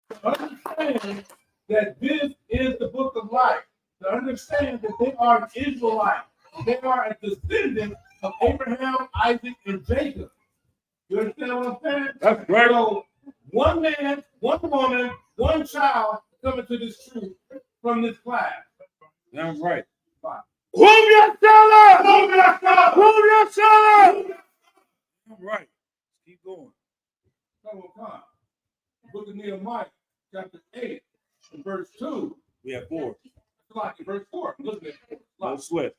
To understand that this is the book of life. To understand that they are an Israelite. They are a descendant of Abraham, Isaac, and Jacob. You understand what I'm saying? That's right. So one man, one woman, one child coming to this truth from this class. That's right. Fine. Move yourself! Move yourself! Move yourself! All right. Keep going. Come on. Book of Nehemiah, chapter 8, and verse 2. We have 4. Like verse 4. Look at it. No sweat.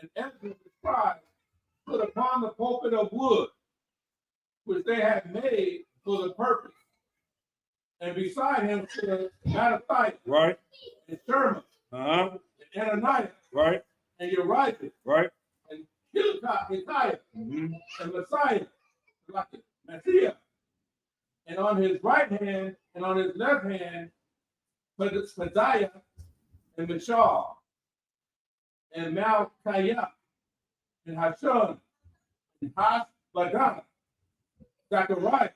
And Ezra the scribe put upon the pulpit of wood, which they had made for the purpose. And beside him stood Mattathiah, Right. and Sherman, Uh-huh. and Ananias, Right. and Uriah, Right. and Hilkiah, Mm-hmm. and Messiah, like Messiah. And on his right hand and on his left hand, Pedaiah and Mishal. and Malchiah, and Hashon, and Hashbadana, Zachariah,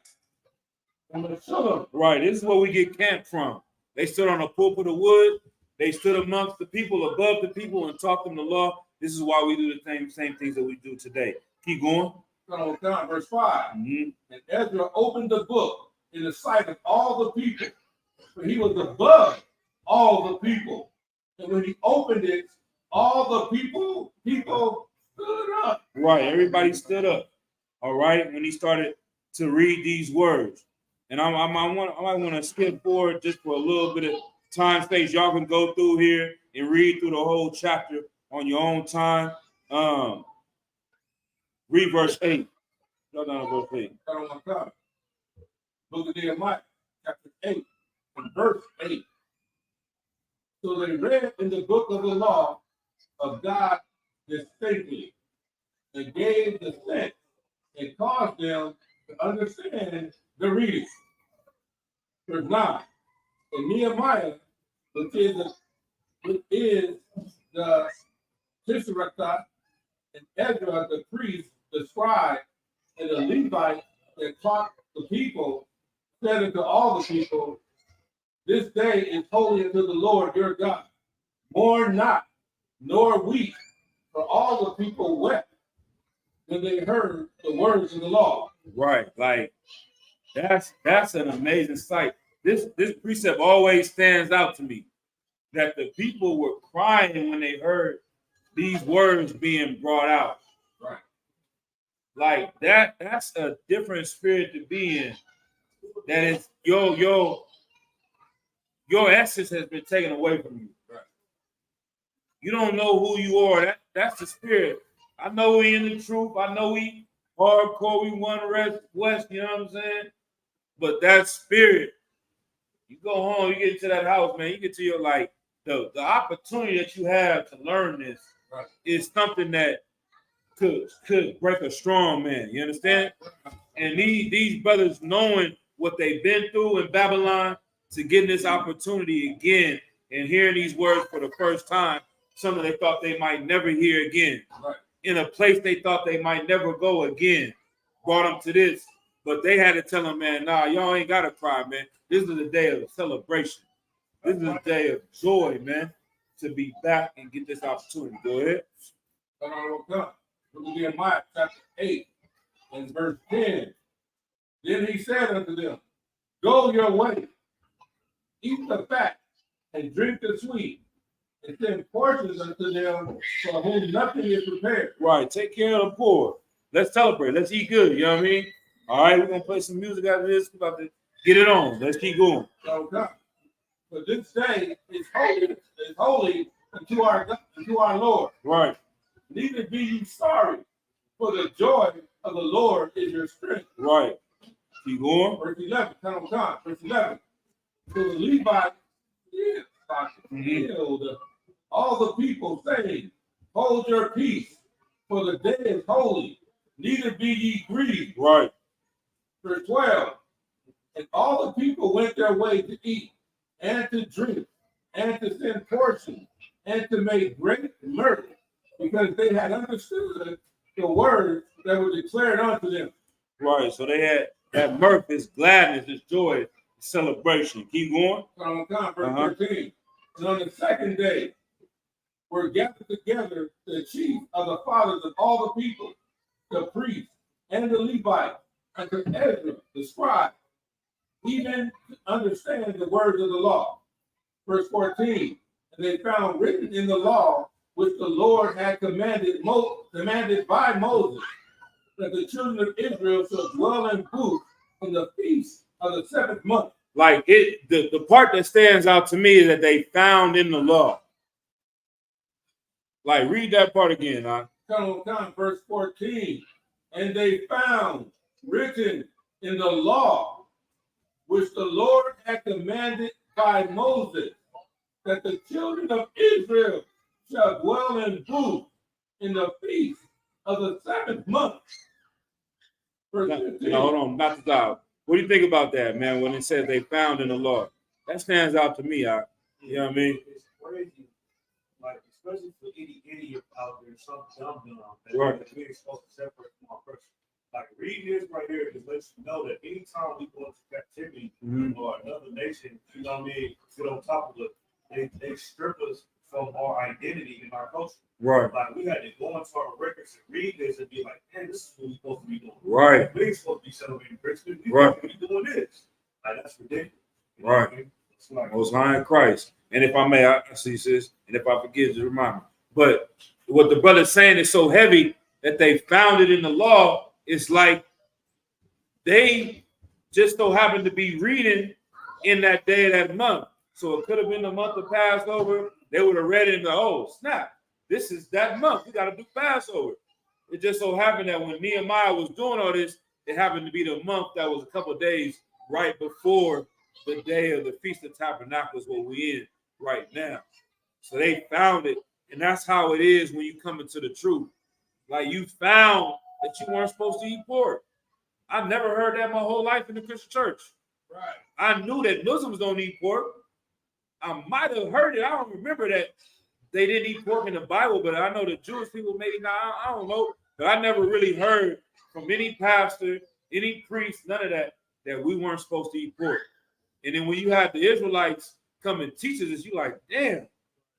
and Meshullam. Right. This is where we get camped from. They stood on a pulpit of wood. They stood amongst the people, above the people, and taught them the law. This is why we do the same things that we do today. Keep going. Verse 5. Mhm. And Ezra opened the book in the sight of all the people, for he was above all the people. And when he opened it, all the people stood up. Right. Everybody stood up. All right. When he started to read these words. And I might want to skip forward just for a little bit of time space. Y'all can go through here and read through the whole chapter on your own time. Read verse 8. Go down to verse 8. Book of Nehemiah, chapter 8, and verse 8. So they read in the book of the law of God distinctly, and gave the sense and caused them to understand the reading. Verse 9. And Nehemiah, which is the Tishrata, and Ezra the priest, the scribe, and the Levite that taught the people, said unto all the people, this day is holy unto the Lord your God. Mourn not, nor weep, for all the people wept when they heard the words of the law. Right, like that's an amazing sight. This precept always stands out to me, that the people were crying when they heard these words being brought out. Right. Like that's a different spirit to be in. That is your essence has been taken away from you. Right. You don't know who you are. That's the spirit. I know we in the truth. I know we hardcore. We want to west. You know what I'm saying? But that spirit, you go home, you get into that house, man. You get to your the opportunity that you have to learn this is something that could break a strong man. You understand? And these brothers knowing what they've been through in Babylon to getting this opportunity again and hearing these words for the first time, something they thought they might never hear again. Right. In a place they thought they might never go again, brought them to this. But they had to tell them, man, nah, y'all ain't got to cry, man. This is a day of celebration. This is a day of joy, man, to be back and get this opportunity. Go ahead. Nehemiah chapter 8 and verse 10. Then he said unto them, go your way, eat the fat, and drink the sweet, and send portions unto them for whom nothing is prepared. Right, take care of the poor. Let's celebrate. Let's eat good. You know what I mean? All right, we're gonna play some music after this. We're about to get it on. Let's keep going. Okay. But this day is holy unto our Lord. Right. Neither be ye sorry, for the joy of the Lord is your strength. Right. Keep going. Verse 11. Verse 11. So the Levite healed all the people, saying, hold your peace, for the day is holy. Neither be ye grieved. Right. Verse 12. And all the people went their way to eat and to drink and to send portions and to make great mirth, because they had understood the words that were declared unto them. Right. So they had that mirth, this gladness, this joy, celebration. Keep going. Verse 13. And on the second day were gathered together the chief of the fathers of all the people, the priests and the Levites, and to Ezra the scribe, even to understand the words of the law. Verse 14. And they found written in the law, which the Lord had commanded by Moses, that the children of Israel shall dwell in booths in the feast of the 7th month. Like the part that stands out to me is that they found in the law. Like, read that part again, huh? Verse 14. And they found written in the law, which the Lord had commanded by Moses, that the children of Israel shall dwell in booths in the feast of the 7th month. Verse 15. Now, hold on, not to stop. What do you think about that, man, when it says they found in the law? That stands out to me, you know what I mean? It's crazy. Like, especially for any idiot out there, some dumb that Right. we ain't supposed to separate from our person. Like reading this right here just lets you know that anytime we go into captivity or another nation, you know what I mean, get on top of it, they strip us from our identity and our culture. Right. Like we had to go into our records and read this and be like, hey, this is what we're supposed to be doing. Right. We ain't supposed to be celebrating Christmas. We Right. supposed to be doing this. Like that's ridiculous. You know Right. what I mean? It's like, Most High in Christ. And if I may, I see sis, and if I forget, just remind me. But what the brother's saying is so heavy that they found it in the law. It's like they just so happen to be reading in that day of that month. So it could have been the month of Passover. They would have read it and go, oh, snap. This is that month. We got to do Passover. It just so happened that when Nehemiah was doing all this, it happened to be the month that was a couple of days right before the day of the Feast of Tabernacles, what we in right now. So they found it. And that's how it is when you come into the truth. Like you found that you weren't supposed to eat pork. I never heard that my whole life in the Christian church. Right. I knew that Muslims don't eat pork. I might have heard it. I don't remember that they didn't eat pork in the Bible, but I know the Jewish people maybe not. I don't know. But I never really heard from any pastor, any priest, none of that, that we weren't supposed to eat pork. And then when you have the Israelites come and teach us, you like, damn,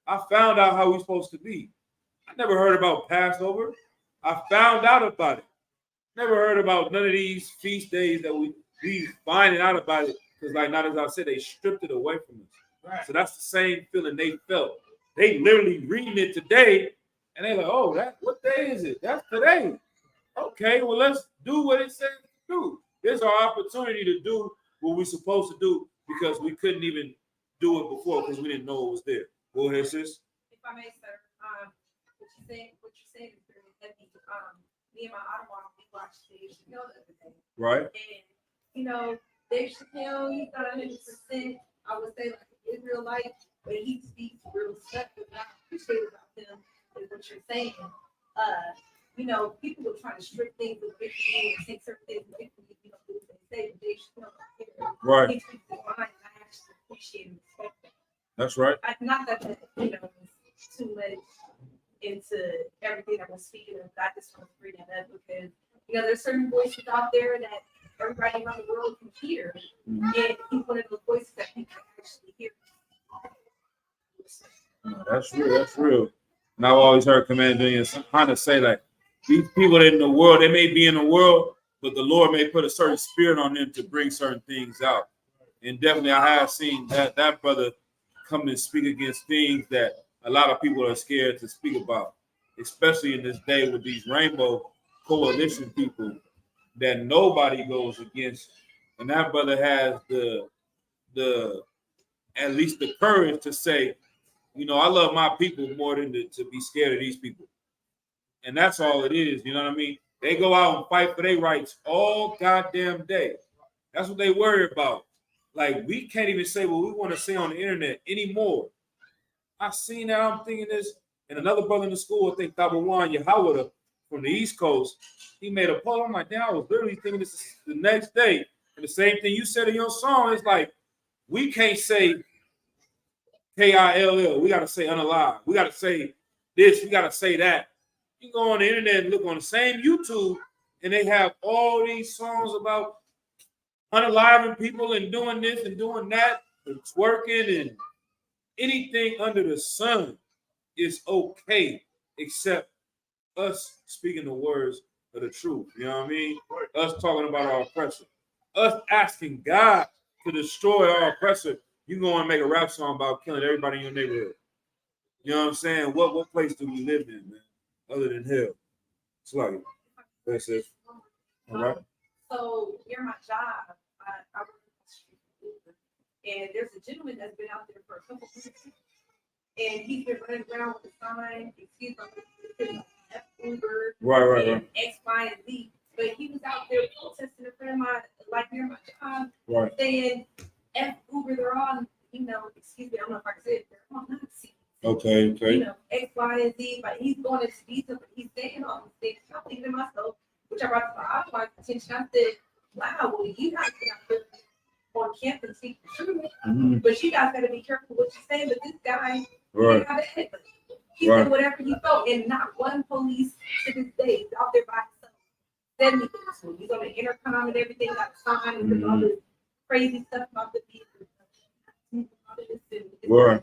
I found out how we're supposed to be. I never heard about Passover. I found out about it. Never heard about none of these feast days that we finding out about it. Because like not as I said, they stripped it away from us. Right. So that's the same feeling they felt. They literally reading it today, and they're like, oh, what day is it? That's today. Okay, well, let's do what it says to do. Here's our opportunity to do what we're supposed to do because we couldn't even do it before because we didn't know it was there. Go ahead, sis. If I may, sir, what you're saying is very heavy. Me and my Ottawa, we watched Dave Chappelle the other day. Right. And, you know, Dave Chappelle, he's not 100%, I would say, like an Israelite, but he speaks real stuff. What I appreciate about him is what you're saying. You know, people were trying to strip things away from you and take certain things away from you, you know, what they say, but Dave Chappelle, Right. he speaks his mind, and I actually appreciate and respect that. That's right. Not that, you know, it's too much into everything that we're speaking of. I just want to bring that up because, you know, there's certain voices out there that everybody around the world can hear. And he's one of those voices that people can actually hear. That's real. That's real. And I've always heard Commander Hunter say like, these people in the world, they may be in the world, but the Lord may put a certain spirit on them to bring certain things out. And definitely I have seen that brother come and speak against things that a lot of people are scared to speak about, especially in this day with these rainbow coalition people that nobody goes against. And that brother has the at least the courage to say, you know, I love my people more than to be scared of these people. And that's all it is, you know what I mean? They go out and fight for their rights all goddamn day. That's what they worry about. Like, we can't even say what we want to say on the internet anymore. I seen that, I'm thinking this, and another brother in the school, I think Tabawan Yahawada from the East Coast, he made a post. I'm like, damn, I was literally thinking this is the next day. And the same thing you said in your song, it's like, we can't say K-I-L-L. We got to say unalive. We got to say this. We got to say that. You can go on the internet and look on the same YouTube, and they have all these songs about unaliving people and doing this and doing that and twerking and anything under the sun is okay except us speaking the words of the truth. You know what I mean? Us talking about our oppressor. Us asking God to destroy our oppressor. You go and make a rap song about killing everybody in your neighborhood. You know what I'm saying? What place do we live in, man? Other than hell. It's like, that's it. All right. So near my job, I work in the street food, and there's a gentleman that's been out there for a couple weeks, and he's been running around with a sign, excuse me, F Uber, Right. X, Y, and Z. But he was out there protesting in front of my, like near my job, Right. saying F Uber, they're on, you know, excuse me, I don't know if I can say it, they're on Nazi. Okay. You know, X, Y, and Z, but he's going into detail, but he's saying all these things. I'm thinking to myself, which I brought to my attention. I said, wow, well, you guys get out there on campus and speak the truth, but you guys got to be careful what you're saying. But this guy, Right. He Right. said whatever he felt, and not one police to this day is out there by himself. Said anything to him. He's on the intercom and everything, got a sign with all this crazy stuff about the vehicle. Right.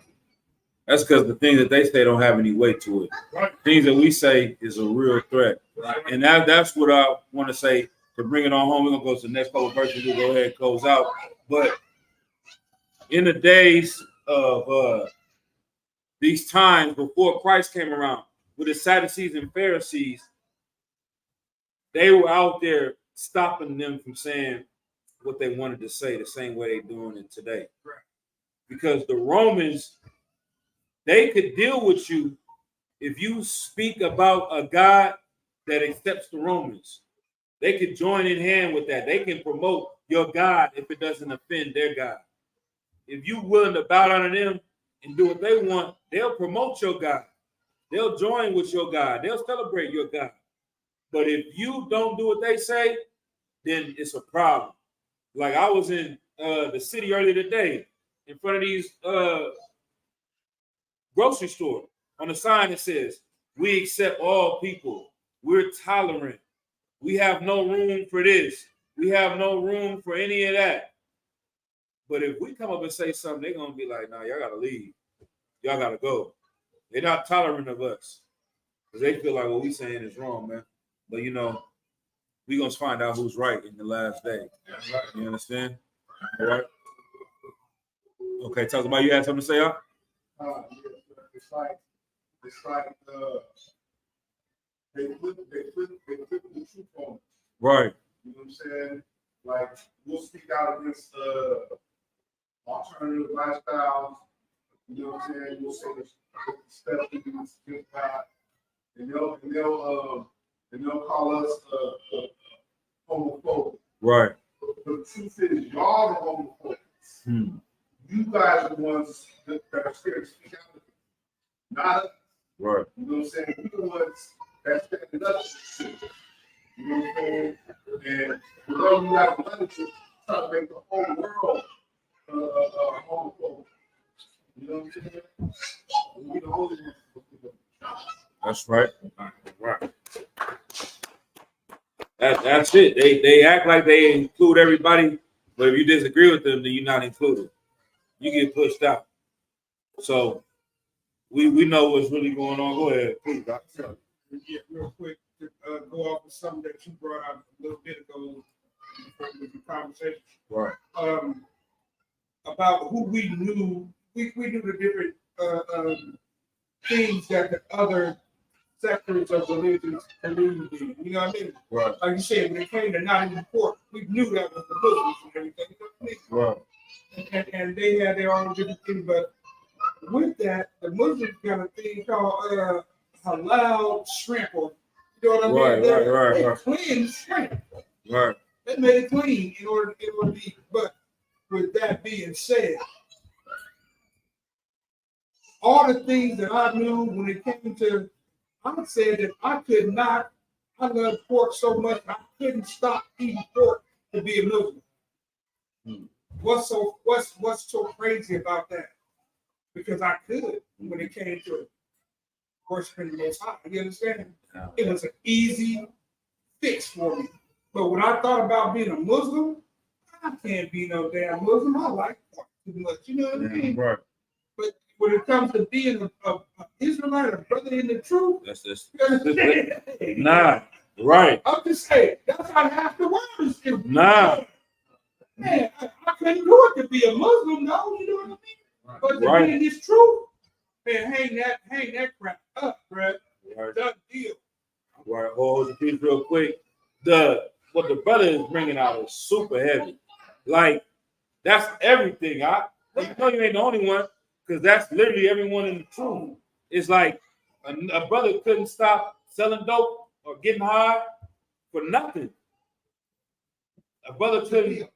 That's because the things that they say don't have any weight to it. Right. Things that we say is a real threat. Right. And that's what I want to say to bring it on home. We're going to go to the next couple of verses. We'll go ahead and close out. But in the days of these times before Christ came around, with the Sadducees and Pharisees, they were out there stopping them from saying what they wanted to say the same way they're doing it today. Right. Because the Romans, they could deal with you if you speak about a God that accepts the Romans. They could join in hand with that. They can promote your God if it doesn't offend their God. If you're willing to bow down to them and do what they want, they'll promote your God. They'll join with your God. They'll celebrate your God. But if you don't do what they say, then it's a problem. Like I was in the city earlier today in front of these grocery store on a sign that says, "We accept all people. We're tolerant. We have no room for this. We have no room for any of that." But if we come up and say something, they're going to be like, "Nah, y'all got to leave. Y'all got to go." They're not tolerant of us because they feel like what we're saying is wrong, man. But, you know, we're going to find out who's right in the last day. You understand? All right? Okay, talk about you had something to say, huh? It's like they flip the truth on. Right. You know what I'm saying? Like we'll speak out against alternative lifestyles. You know what I'm saying? We'll say the stuff against God, and they'll call us homophobic. Right. But the truth is, y'all are homophobes. You guys are the ones that are scared to speak out, not us. Right. You know what I'm saying? We're the ones that's standing up. You know what I'm saying? And although you have money to try to make the whole world homophobic. You know what I'm saying? We the only ones. That's right. Right. That's it. They act like they include everybody, but if you disagree with them, then you're not included. You get pushed out. So we know what's really going on. Go ahead, please, Doctor. Yeah, real quick to go off of something that you brought up a little bit ago with the conversation. Right. About who we knew. We knew the different things that the other sectors of religions believed in. You know what I mean? Right. Like you said, when it came to not even pork, we knew that was the Muslims and everything. You know what I mean? Right. And they had their own different things, but with that, the Muslims got a thing called halal shrimp, or you know what I mean? Right. They cleanse shrimp. Right. They made it clean in order to eat. But with that being said, all the things that I knew when it came to, I said that I could not. I love pork so much I couldn't stop eating pork to be a Muslim. What's so crazy about that? Because I could when it came to worshiping the Most High. You understand? It was an easy fix for me. But when I thought about being a Muslim, I can't be no damn Muslim. I like pork too much. You know what I mean? Right. But when it comes to being an Israelite, a brother in the truth, That's you understand? nah. Right. I'm just saying, that's how half the world is. Nah. Man, I couldn't do it to be a Muslim, no, you know what I mean? But to Right. be in this truth, man, hang that crap up, bro. Right. Done deal. Right. Hold your piece real quick. What the brother is bringing out is super heavy. Like that's everything. You know you ain't the only one, because that's literally everyone in the truth. It's like a brother couldn't stop selling dope or getting high for nothing. A brother couldn't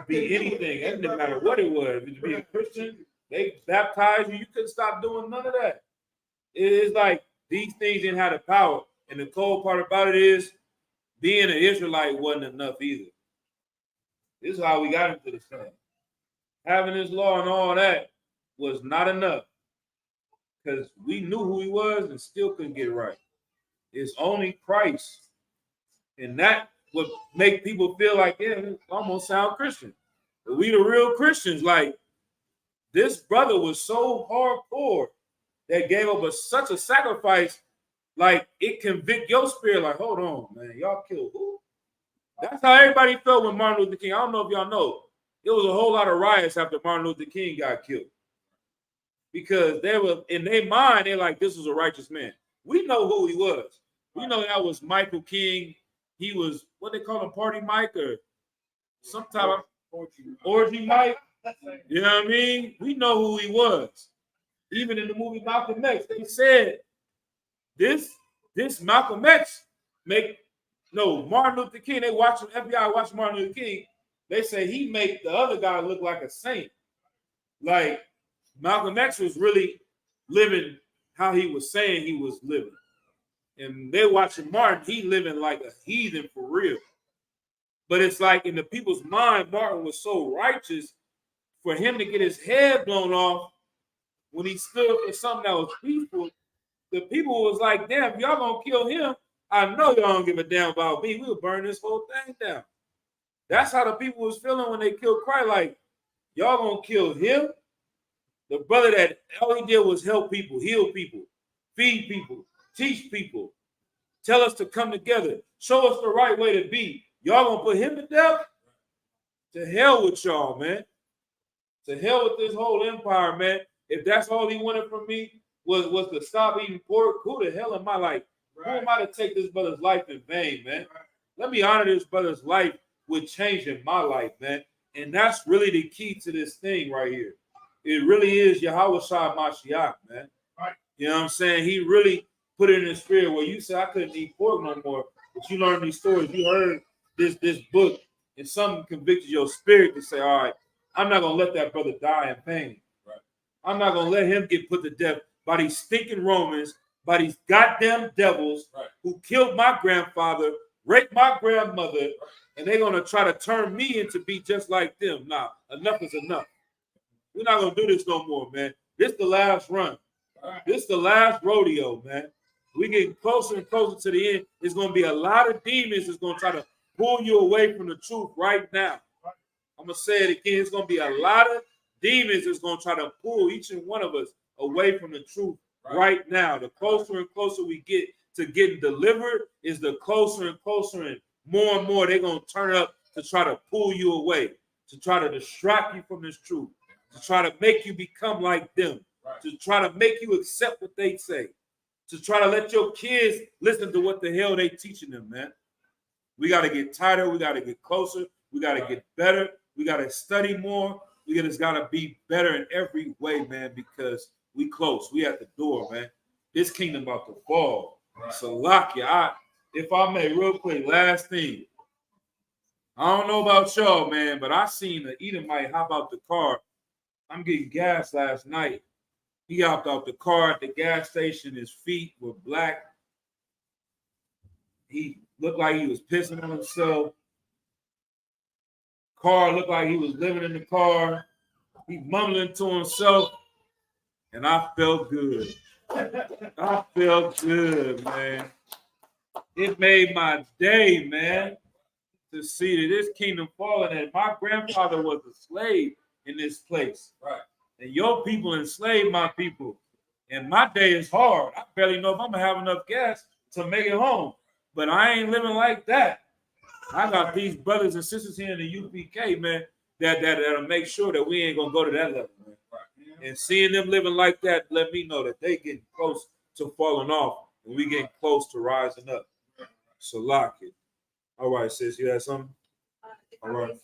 be anything. It didn't matter what it was. If you be a Christian, they baptized you. You couldn't stop doing none of that. It's like these things didn't have the power. And the cold part about it is being an Israelite wasn't enough either. This is how we got into this thing. Having this law and all that was not enough. because we knew who he was and still couldn't get it right. It's only Christ. And that would make people feel like, yeah, it almost sound Christian. But we the real Christians. Like, this brother was so hardcore that gave up such a sacrifice, like it convict your spirit, like, hold on, man, y'all killed who? That's how everybody felt when Martin Luther King. I don't know if y'all know. It was a whole lot of riots after Martin Luther King got killed. Because they were, in their mind, they're like, this was a righteous man. We know who he was. We know that was Michael King. He was, what they call him, Party Mike or some type of orgy Mike. You know what I mean? We know who he was. Even in the movie Malcolm X, they said this Malcolm X Martin Luther King. They watch FBI watch Martin Luther King. They say he made the other guy look like a saint. Like Malcolm X was really living how he was saying he was living. And they watching Martin, he living like a heathen for real. But it's like in the people's mind, Martin was so righteous for him to get his head blown off when he stood for something that was peaceful. The people was like, damn, if y'all gonna kill him, I know y'all don't give a damn about me. We'll burn this whole thing down. That's how the people was feeling when they killed Christ. Like, y'all gonna kill him? The brother that all he did was help people, heal people, feed people, teach people, tell us to come together, show us the right way to be. Y'all gonna put him to death? To hell with y'all, man. To hell with this whole empire, man. If that's all he wanted from me was to stop eating pork, who the hell am I like? Who am I to take this brother's life in vain, man? Let me honor this brother's life with changing my life, man. And that's really the key to this thing right here. It really is Yahweh Shai Mashiach, man. Right. You know what I'm saying? He really put it in his spirit where you said I couldn't eat pork no more, but you learned these stories. You heard this book, and something convicted your spirit to say, all right, I'm not gonna let that brother die in pain. Right. I'm not gonna let him get put to death by these stinking Romans, by these goddamn devils who killed my grandfather, raped my grandmother, and they're gonna try to turn me into be just like them. Nah, enough is enough. We're not gonna do this no more, man. This the last run. This the last rodeo, man. We getting closer and closer to the end. There's gonna be a lot of demons that's gonna try to pull you away from the truth right now. I'm gonna say it again. It's gonna be a lot of demons that's gonna try to pull each and one of us away from the truth right now. The closer and closer we get to getting delivered, is the closer and closer and more they're gonna turn up to try to pull you away, to try to distract you from this truth, to try to make you become like them, to try to make you accept what they say, to try to let your kids listen to what the hell they teaching them, man. We got to get tighter. We got to get closer. We got to get better. We got to study more. We just got to be better in every way, man, because we close. We at the door, man. This kingdom about to fall. Salakia, if I may, real quick, last thing. I don't know about y'all, man, but I seen the Edomite hop out the car. I'm getting gas last night. He hopped out the car at the gas station. His feet were black. He looked like he was pissing on himself. Car looked like he was living in the car. He mumbling to himself. And I felt good. I felt good, man. It made my day, man, to see that this kingdom falling. And my grandfather was a slave in this place. Right. And your people enslaved my people. And my day is hard. I barely know if I'm going to have enough gas to make it home. But I ain't living like that. I got these brothers and sisters here in the UPK, man, that'll make sure that we ain't going to go to that level, man. Right. And seeing them living like that, let me know that they getting close to falling off and we getting close to rising up. So lock it. All right, sis, you had something? All right.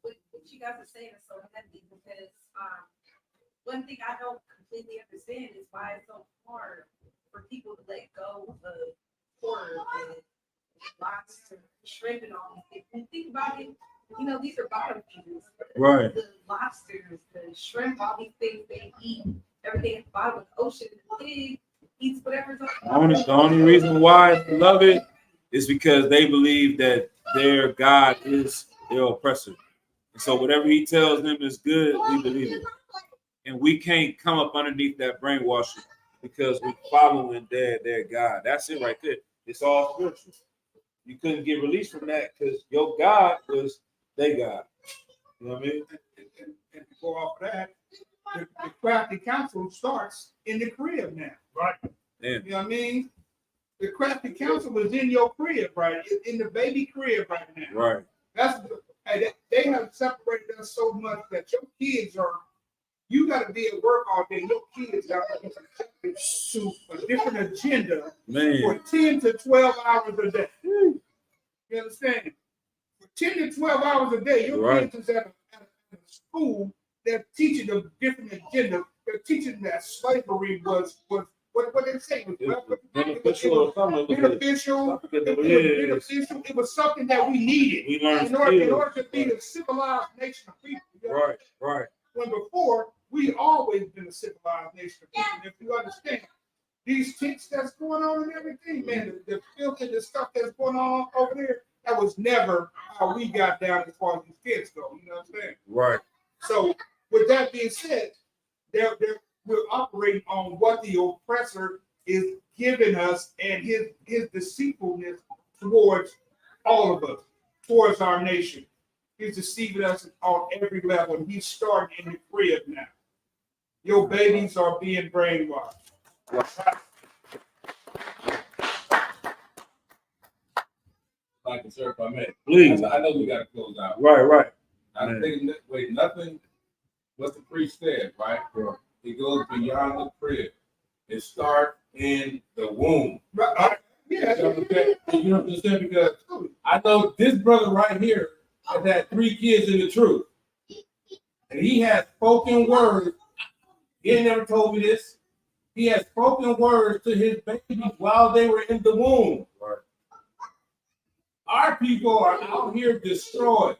What you guys are saying is so heavy because one thing I don't completely understand is why it's so hard for people to let go of pork and lobster, shrimp, and all these things. And think about it, you know, these are bottom feeders. Right. The lobsters, the shrimp, all these things they eat, everything at the bottom of the ocean. The pig eats whatever's on the only reason why I love it is because they believe that their God is their oppressor. And so whatever he tells them is good, we believe it. And we can't come up underneath that brainwashing because we're following their God. That's it right there. It's all spiritual. You couldn't get released from that because your God was their God. You know what I mean? And to go off of that, the crafty counsel starts in the crib now. Right. Damn. You know what I mean? The crafty counsel is in your crib, right? In the baby crib right now. Right. Hey, they have separated us so much that your kids are, you got to be at work all day. Your kids got to be subjected to a different agenda for 10 to 12 hours a day. You understand? For 10 to 12 hours a day, your kids is at a school that's teaching a different agenda. They're teaching that slavery was what they say was Beneficial or something. beneficial. It was something that we needed We learned in order to be a civilized nation of people. You know? Right. When before we always been a civilized nation of people. And if you understand these ticks that's going on and everything, man, the filth and the stuff that's going on over there, that was never how we got down as far as these kids go. You know what I'm saying? Right. So with that being said, we're operating on what the oppressor is giving us and his deceitfulness towards all of us, towards our nation. He's deceiving us on every level, and he's starting in the crib now. Your babies are being brainwashed. Like, sir, if I may. Please. I know we got to close out. Right. I think, wait, nothing, what the priest said, right? It goes beyond the crib. It starts in the womb. Right. Yeah. You know what I'm saying? Because I know this brother right here has had 3 kids in the truth. And he has spoken words. He ain't never told me this. He has spoken words to his babies while they were in the womb. Right. Our people are out here destroyed,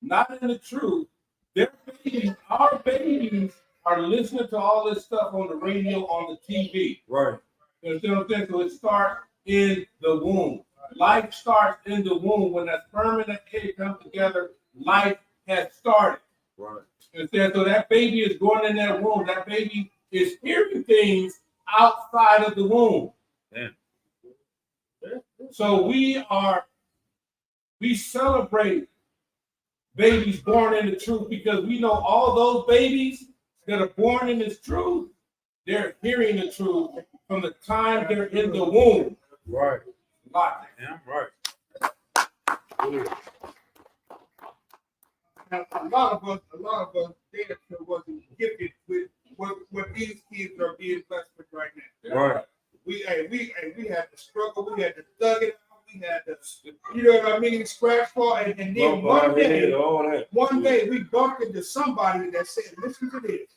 not in the truth. Their babies, our babies are listening to all this stuff on the radio, on the TV. Right. You understand what I'm saying? So it starts in the womb. Life starts in the womb. When that sperm and that egg come together, life has started. Right. You understand? So that baby is going in that womb. That baby is hearing things outside of the womb. Damn. So we celebrate babies born in the truth because we know all those babies that are born in this truth, they're hearing the truth from the time they're in the womb. Right. Damn right. A lot of us there wasn't gifted with what these kids are being blessed with right now. Right. We had to struggle, we had to thug it out, we had to, you know what I mean, scratch for, and then one day we bumped into somebody that said, listen to this.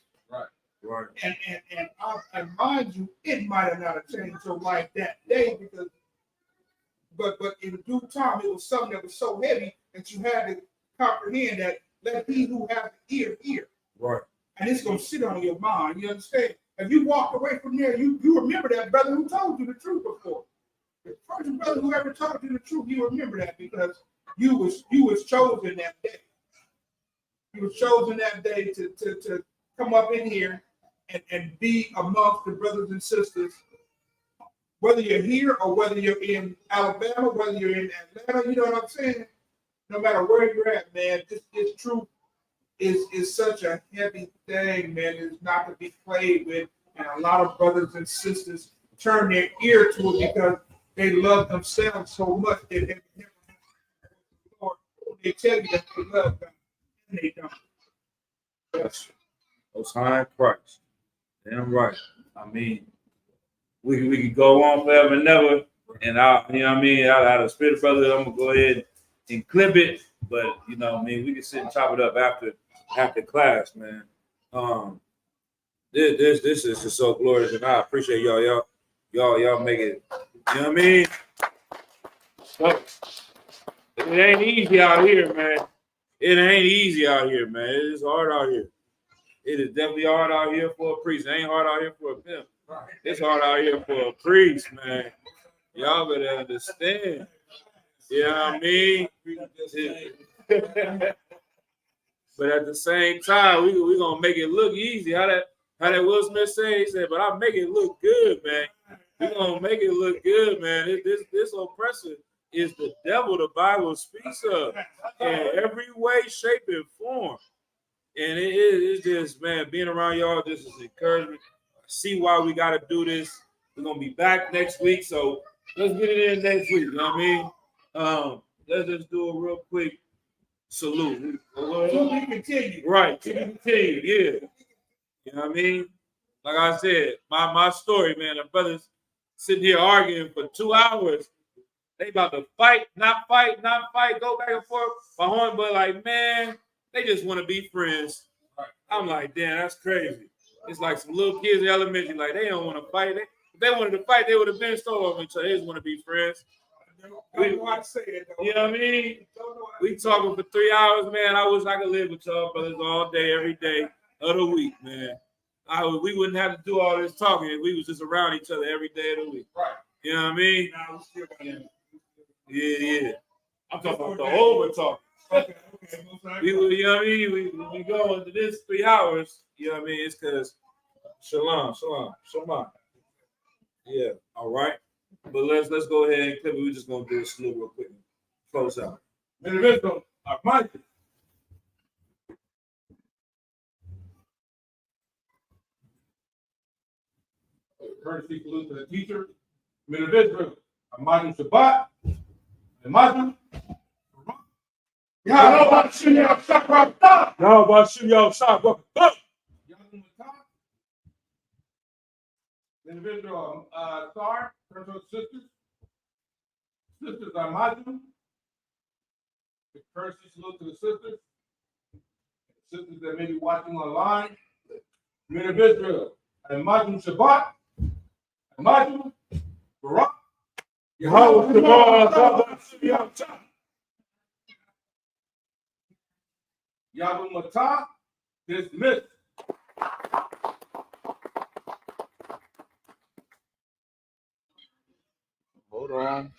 Right. And mind you, it might have not changed your life that day because, but in due time, it was something that was so heavy that you had to comprehend that let he who has the ear hear. Right. And it's gonna sit on your mind. You understand? If you walk away from there, you remember that brother who told you the truth before. The first brother who ever told you the truth, you remember that because you was chosen that day. You was chosen that day to come up in here and be amongst the brothers and sisters, whether you're here or whether you're in Alabama, whether you're in Atlanta, you know what I'm saying? No matter where you're at, man, this truth is such a heavy thing, man. It's not to be played with. And a lot of brothers and sisters turn their ear to it because they love themselves so much that they never Lord, they tell you that they love God and they don't. Yes. Most high in Christ. Damn right. I mean, we could go on forever and never. And you know what I mean? Out of spirit, brother, I'm gonna go ahead and clip it. But you know what I mean, we can sit and chop it up after class, man. This is just so glorious, and I appreciate y'all make it. You know what I mean? So, it ain't easy out here, man. It ain't easy out here, man. It is hard out here. It is definitely hard out here for a priest. It ain't hard out here for a pimp. It's hard out here for a priest, man. Y'all better understand. You know what I mean? But at the same time, we gonna make it look easy. How that Will Smith say? He said, but I make it look good, man. We gonna make it look good, man. This oppressor is the devil the Bible speaks of in every way, shape, and form. And it's just, man, being around y'all just is encouragement. See why we got to do this. We're going to be back next week. So let's get it in next week. You know what I mean? Let's just do a real quick salute. To be continued. Right. To be continued. Yeah. You know what I mean? Like I said, my story, man, the brothers sitting here arguing for 2 hours. They about to fight, not fight, go back and forth. But like, man, they just want to be friends. I'm like, damn, that's crazy. It's like some little kids in elementary, like they don't want to fight. If they wanted to fight, they would have been stole on each other. They just want to be friends. I don't know how to say it, though. You know what I mean? We talking for 3 hours, man. I wish I could live with y'all brothers all day, every day of the week, man. We wouldn't have to do all this talking if we was just around each other every day of the week. Right. You know what I mean? Now, we still got it. Yeah. I'm talking about the over talk. Okay. You know what I mean? We go into this 3 hours. You know what I mean? It's because shalom. Yeah. All right. But let's go ahead and clip it. We're just gonna do a salute real quick. Close out. Individual, Mike. Courtesy salute to the teacher. Individual, Imagine Shabbat. Imagine. Y'all about to shoot y'all shot rock. Y'all about to shoot y'all shot rock. Individual, Star, Courtesy sisters. Sisters, Imagine. Courtesy salute to the sisters. Sisters that may be watching online. Men of Israel, Imagine Shabbat. Imagine Barak. Yahweh Shabbat. Yahweh Matah, dismissed. Hold on.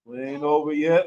We ain't over yet.